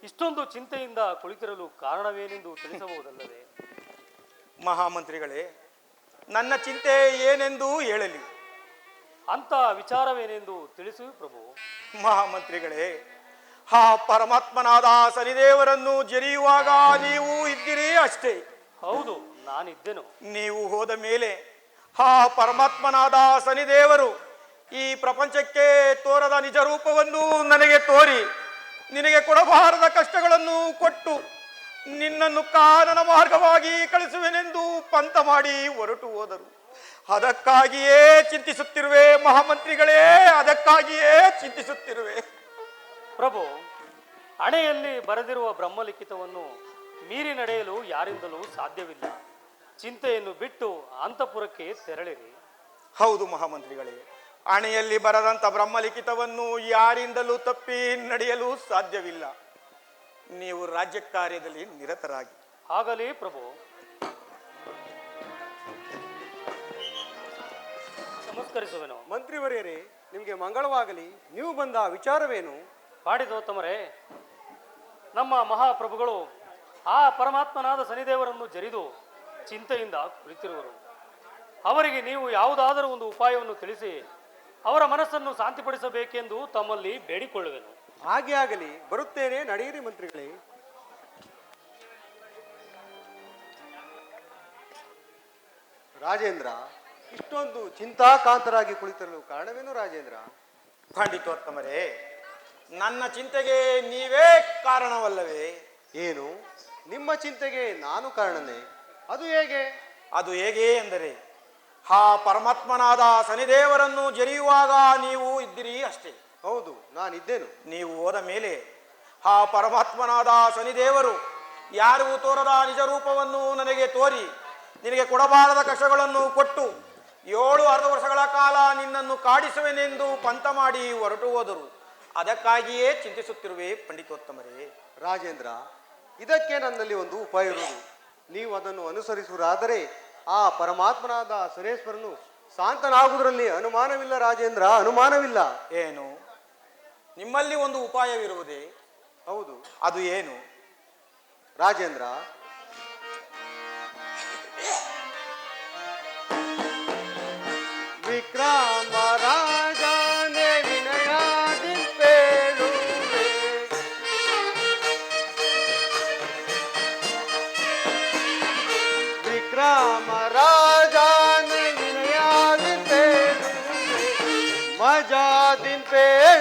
ಇಷ್ಟೊಂದು ಚಿಂತೆಯಿಂದ ಕುಳಿತಿರಲು ಕಾರಣವೇನೆಂದು ತಿಳಿಸಬಹುದಲ್ಲವೇ? ಮಹಾಮಂತ್ರಿಗಳೇ, ನನ್ನ ಚಿಂತೆ ಏನೆಂದು ಹೇಳಲಿ? ಅಂತ ವಿಚಾರವೇನೆಂದು ತಿಳಿಸು ಪ್ರಭು. ಮಹಾಮಂತ್ರಿಗಳೇ, ಆ ಪರಮಾತ್ಮನಾದ ಶನಿದೇವರನ್ನು ಜರಿಯುವಾಗ ನೀವು ಇದ್ದೀರಿ ಅಷ್ಟೇ. ಹೌದು, ನಾನಿದ್ದೆನು. ನೀವು ಹೋದ ಮೇಲೆ ಆ ಪರಮಾತ್ಮನಾದ ಶನಿದೇವರು ಈ ಪ್ರಪಂಚಕ್ಕೆ ತೋರದ ನಿಜ ರೂಪವನ್ನು ನನಗೆ ತೋರಿ ನಿನಗೆ ಕೊಡಬಾರದ ಕಷ್ಟಗಳನ್ನು ಕೊಟ್ಟು ನಿನ್ನನ್ನು ಕಾನನ ಮಾರ್ಗವಾಗಿ ಕಳಿಸುವೆನೆಂದು ಪಂಥ ಮಾಡಿ ಹೊರಟು ಹೋದರು. ಅದಕ್ಕಾಗಿಯೇ ಚಿಂತಿಸುತ್ತಿರುವೆ ಮಹಾಮಂತ್ರಿಗಳೇ, ಅದಕ್ಕಾಗಿಯೇ ಚಿಂತಿಸುತ್ತಿರುವೆ. ಪ್ರಭು, ಹಣೆಯಲ್ಲಿ ಬರೆದಿರುವ ಬ್ರಹ್ಮಲಿಖಿತವನ್ನು ಮೀರಿ ನಡೆಯಲು ಯಾರಿಂದಲೂ ಸಾಧ್ಯವಿಲ್ಲ. ಚಿಂತೆಯನ್ನು ಬಿಟ್ಟು ಅಂತಃಪುರಕ್ಕೆ ತೆರಳಿರಿ. ಹೌದು ಮಹಾಮಂತ್ರಿಗಳೇ, ಹಣೆಯಲ್ಲಿ ಬರದಂತ ಬ್ರಹ್ಮಲಿಖಿತವನ್ನು ಯಾರಿಂದಲೂ ತಪ್ಪಿ ನಡೆಯಲು ಸಾಧ್ಯವಿಲ್ಲ. ನೀವು ರಾಜ್ಯ ಕಾರ್ಯದಲ್ಲಿ ನಿರತರಾಗಿ. ಆಗಲಿ ಪ್ರಭು. ನಮಸ್ಕರಿಸುವೆನು. ಮಂತ್ರಿವರ್ಯರೇ, ನಿಮಗೆ ಮಂಗಳವಾಗಲಿ. ನೀವು ಬಂದ ವಿಚಾರವೇನು? ಪಾಡಿದೋತ್ತಮರೇ, ನಮ್ಮ ಮಹಾಪ್ರಭುಗಳು ಆ ಪರಮಾತ್ಮನಾದ ಶನಿದೇವರನ್ನು ಜರಿದು ಚಿಂತೆಯಿಂದ ಕುಳಿತಿರುವರು. ಅವರಿಗೆ ನೀವು ಯಾವುದಾದರೂ ಒಂದು ಉಪಾಯವನ್ನು ತಿಳಿಸಿ ಅವರ ಮನಸ್ಸನ್ನು ಶಾಂತಿಪಡಿಸಬೇಕೆಂದು ತಮ್ಮಲ್ಲಿ ಬೇಡಿಕೊಳ್ಳುವೆನು. ಹಾಗೆ ಆಗಲಿ, ಬರುತ್ತೇನೆ, ನಡೆಯಿರಿ ಮಂತ್ರಿಗಳೇ. ರಾಜೇಂದ್ರ, ಇಷ್ಟೊಂದು ಚಿಂತಾಕಾಂತರಾಗಿ ಕುಳಿತರಲು ಕಾರಣವೇನು ರಾಜೇಂದ್ರ? ಪಂಡಿತೋತ್ತಮರೇ, ನನ್ನ ಚಿಂತೆಗೆ ನೀವೇ ಕಾರಣವಲ್ಲವೇ? ಏನು, ನಿಮ್ಮ ಚಿಂತೆಗೆ ನಾನು ಕಾರಣನೇ? ಅದು ಹೇಗೆ? ಅದು ಹೇಗೆ ಎಂದರೆ, ಆ ಪರಮಾತ್ಮನಾದ ಶನಿದೇವರನ್ನು ಜರಿಯುವಾಗ ನೀವು ಇದ್ದಿರಿ ಅಷ್ಟೇ. ಹೌದು, ನಾನಿದ್ದೇನು. ನೀವು ಹೋದ ಮೇಲೆ ಆ ಪರಮಾತ್ಮನಾದ ಶನಿದೇವರು ಯಾರಿಗೂ ತೋರದ ನಿಜ ರೂಪವನ್ನು ನನಗೆ ತೋರಿ ನಿನಗೆ ಕೊಡಬಾರದ ಕಷ್ಟಗಳನ್ನು ಕೊಟ್ಟು 7 ವರ್ಷಗಳ ಕಾಲ ನಿನ್ನನ್ನು ಕಾಡಿಸುವೆನೆಂದು ಪಂತ ಮಾಡಿ ಹೊರಟು ಹೋದರು. ಅದಕ್ಕಾಗಿಯೇ ಚಿಂತಿಸುತ್ತಿರುವೆ ಪಂಡಿತೋತ್ತಮರೇ. ರಾಜೇಂದ್ರ, ಇದಕ್ಕೆ ನನ್ನಲ್ಲಿ ಒಂದು ಉಪಾಯ ಇರುವುದು. ನೀವು ಅದನ್ನು ಅನುಸರಿಸುವುದಾದರೆ ಆ ಪರಮಾತ್ಮನಾದ ಶನೇಶ್ವರನು ಶಾಂತನಾಗುವುದರಲ್ಲಿ ಅನುಮಾನವಿಲ್ಲ ರಾಜೇಂದ್ರ, ಅನುಮಾನವಿಲ್ಲ. ಏನು, ನಿಮ್ಮಲ್ಲಿ ಒಂದು ಉಪಾಯವಿರುವುದೇ? ಹೌದು. ಅದು ಏನು ರಾಜೇಂದ್ರ? ವಿಕ್ರಮ ರಾಜನೇ ವಿನಯಾದಿಂಪೇಳುವೆ, ವಿಕ್ರಮ ರಾಜನೇ ವಿನಯಾದಿಂಪೇಳುವೆ, ಮಜಾದಿಂಪೇಳುವೆ,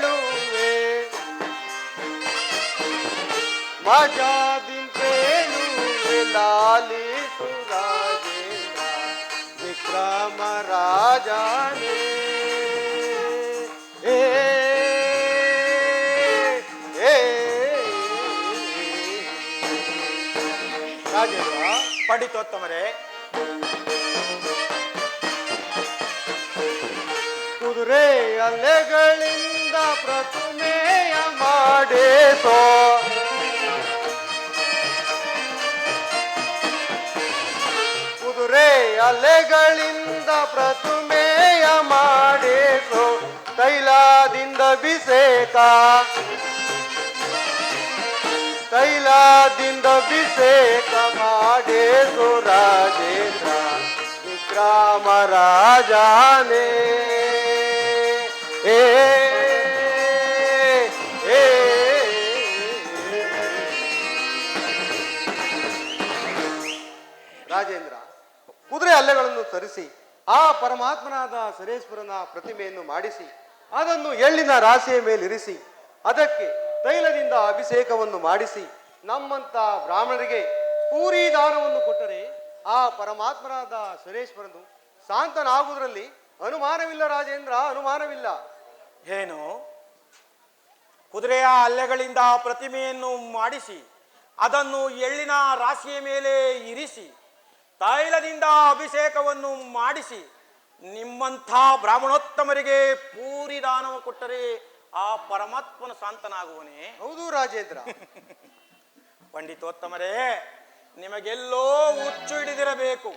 ಮಜಾದಿಂಪೇಳುವೆ, ಲಾಲಿಸು ರಾಜೇಂದ್ರ ವಿಕ್ರಮ ರಾಜನೇ. ರಾಜೇಂದ್ರ. ಪಂಡಿತೋತ್ತಮರೇ, ಕುದುರೆ ಅಲೆಗಳಿಂದ ಪ್ರತಿಮೆಯ ಮಾಡೇಸೋ, ಕುದುರೆ ಅಲೆಗಳಿಂದ ಪ್ರತಿಮೆಯ ಮಾಡೇಸೋ, ತೈಲದಿಂದ ಅಭಿಷೇಕ, ತೈಲದಿಂದ ಅಭಿಷೇಕ ಮಾಡೇಸೋ ರಾಜೇಂದ್ರ ವಿಕ್ರಮ ರಾಜನೇ. ಏ ಏ ರಾಜೇಂದ್ರ, ಕುದುರೆ ಅಲ್ಲೆಗಳನ್ನು ತರಿಸಿ ಆ ಪರಮಾತ್ಮನಾದ ಸರೇಶ್ವರನ ಪ್ರತಿಮೆಯನ್ನು ಮಾಡಿಸಿ ಅದನ್ನು ಎಳ್ಳಿನ ರಾಶಿಯ ಮೇಲಿರಿಸಿ ಅದಕ್ಕೆ ತೈಲದಿಂದ ಅಭಿಷೇಕವನ್ನು ಮಾಡಿಸಿ ನಮ್ಮಂತ ಬ್ರಾಹ್ಮಣರಿಗೆ ಪೂರಿ ದಾನವನ್ನು ಕೊಟ್ಟರೆ ಆ ಪರಮಾತ್ಮನಾದ ಸರೇಶ್ವರನು ಶಾಂತನಾಗುವುದರಲ್ಲಿ ಅನುಮಾನವಿಲ್ಲ ರಾಜೇಂದ್ರ, ಅನುಮಾನವಿಲ್ಲ. ಏನು, ಕುದುರೆಯ ಅಲ್ಲೆಗಳಿಂದ ಪ್ರತಿಮೆಯನ್ನು ಮಾಡಿಸಿ ಅದನ್ನು ಎಳ್ಳಿನ ರಾಶಿಯ ಮೇಲೆ ಇರಿಸಿ ತೈಲದಿಂದ ಅಭಿಷೇಕವನ್ನು ಮಾಡಿಸಿ ನಿಮ್ಮಂಥ ಬ್ರಾಹ್ಮಣೋತ್ತಮರಿಗೆ ಪೂರಿ ದಾನವ ಕೊಟ್ಟರೆ ಆ ಪರಮಾತ್ಮನ ಶಾಂತನಾಗುವನೇ? ಹೌದು ರಾಜೇಂದ್ರ. ಪಂಡಿತೋತ್ತಮರೇ, ನಿಮಗೆಲ್ಲೋ ಹುಚ್ಚು ಹಿಡಿದಿರಬೇಕು.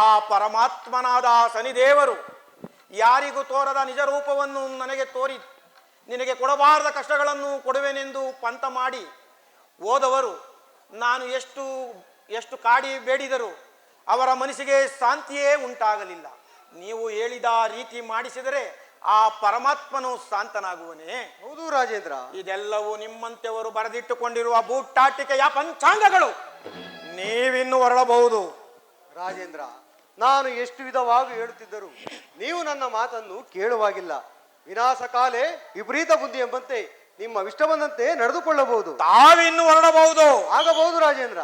ಆ ಪರಮಾತ್ಮನಾದ ಶನಿದೇವರು ಯಾರಿಗೂ ತೋರದ ನಿಜ ರೂಪವನ್ನು ನನಗೆ ತೋರಿ ನಿನಗೆ ಕೊಡಬಾರದ ಕಷ್ಟಗಳನ್ನು ಕೊಡುವೆನೆಂದು ಪಂತ ಮಾಡಿ ಹೋದವರು ನಾನು ಎಷ್ಟು ಕಾಡಿ ಬೇಡಿದರು ಅವರ ಮನಸ್ಸಿಗೆ ಶಾಂತಿಯೇ ಉಂಟಾಗಲಿಲ್ಲ. ನೀವು ಹೇಳಿದ ರೀತಿ ಮಾಡಿಸಿದರೆ ಆ ಪರಮಾತ್ಮನು ಶಾಂತನಾಗುವನೇ? ಹೌದು ರಾಜೇಂದ್ರ. ಇದೆಲ್ಲವೂ ನಿಮ್ಮಂತೆವರು ಬರೆದಿಟ್ಟುಕೊಂಡಿರುವ ಬೂಟಾಟಿಕೆಯ ಪಂಚಾಂಗಗಳು. ನೀವಿನ್ನು ಹೊರಡಬಹುದು. ರಾಜೇಂದ್ರ, ನಾನು ಎಷ್ಟು ವಿಧವಾಗಿ ಹೇಳುತ್ತಿದ್ದರು ನೀವು ನನ್ನ ಮಾತನ್ನು ಕೇಳುವಾಗಿಲ್ಲ. ವಿನಾಶ ಕಾಲೇ ವಿಪರೀತ ಬುದ್ಧಿ ಎಂಬಂತೆ ನಿಮ್ಮ ಇಷ್ಟ ಬಂದಂತೆ ನಡೆದುಕೊಳ್ಳಬಹುದು. ತಾವಿನ್ನು ಹೊರಡಬಹುದು. ಆಗಬಹುದು ರಾಜೇಂದ್ರ.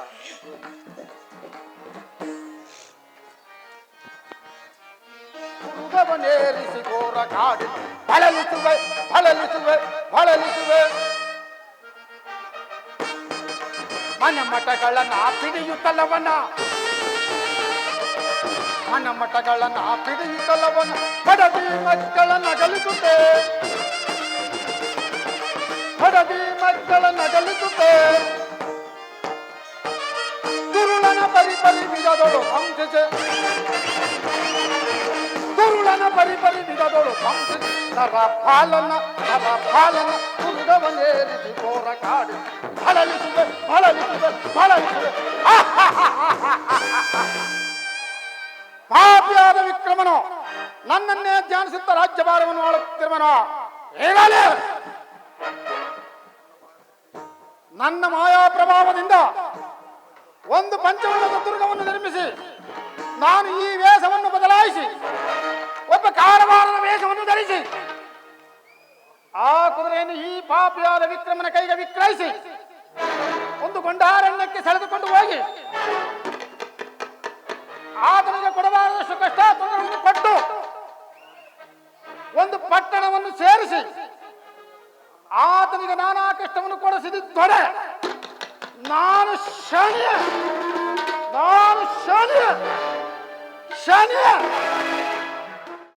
ನೇರಿಸಿ ಘೋರ ಕಾಡಿ ಬಳಲಿಸುವೆ ಬಳಲಿಸುವೆ ಬಳಲಿಸುವೆ, ಮನ ಮಠಗಳನ್ನ ಪಿಡಿಯುತ್ತಲವನ, ಮನ ಮಠಗಳನ್ನ ಪಿಡಿಯುತ್ತಲವನ, ಬಡದಿ ಮಕ್ಕಳ ನಗಲಿಸುತ್ತೆ, ಬಡದಿ ಮಕ್ಕಳ ನಗಲಿಸುತ್ತೆ, ದುರುಳನ ಪರಿಪರಿ ಬಿಡದೋಳು ಹಂಸಿಸೆ, ದುರುಳನ ಪರಿಪರಿ ಬಿಡದೋಳು ಹಂಸಿಸೆ, ನರ ಪಾಲನ ತುರುಗವನೇರಿಸಿ ಘೋರ ಕಾಡಿ ಬಳಲಿಸುವೆ ಬಳಲಿಸುವೆ ಬಳಲಿಸುವೆ. ಪಾಪಿಯಾದ ವಿಕ್ರಮನು ನನ್ನನ್ನೇ ಧ್ಯಾನಿಸುತ್ತ ರಾಜ್ಯಭಾರವನ್ನು ಆಳುತ್ತಿರುವನು. ಹೇಳಲೇ ನನ್ನ ಮಾಯಾ ಪ್ರಭಾವದಿಂದ ಒಂದು ಪಂಚವರ್ಣದ ದುರ್ಗವನ್ನು ನಿರ್ಮಿಸಿ ನಾನು ಈ ವೇಷವನ್ನು ಬದಲಾಯಿಸಿ ಒಬ್ಬ ಕಾರವಾರದ ವೇಷವನ್ನು ಧರಿಸಿ ಆ ಕುದುರೆಯನ್ನು ಈ ಪಾಪಿಯಾದ ವಿಕ್ರಮನ ಕೈಗೆ ವಿಕ್ರಯಿಸಿ ಒಂದು ಗೊಂಡಾರಣ್ಯಕ್ಕೆ ಸೆಳೆದುಕೊಂಡು ಹೋಗಿ ಆತನಿಗೆ ಕೊಡಬಾರದಷ್ಟು ಕಷ್ಟ ತೊಂದರೆಗಳನ್ನು ಕೊಟ್ಟು ಒಂದು ಪಟ್ಟಣವನ್ನು ಸೇರಿಸಿ ಆತನಿಗೆ ನಾನಾ ಕಷ್ಟವನ್ನು ಕೊಡಿಸಿದರೆ ನಾನು ಶನಿಯ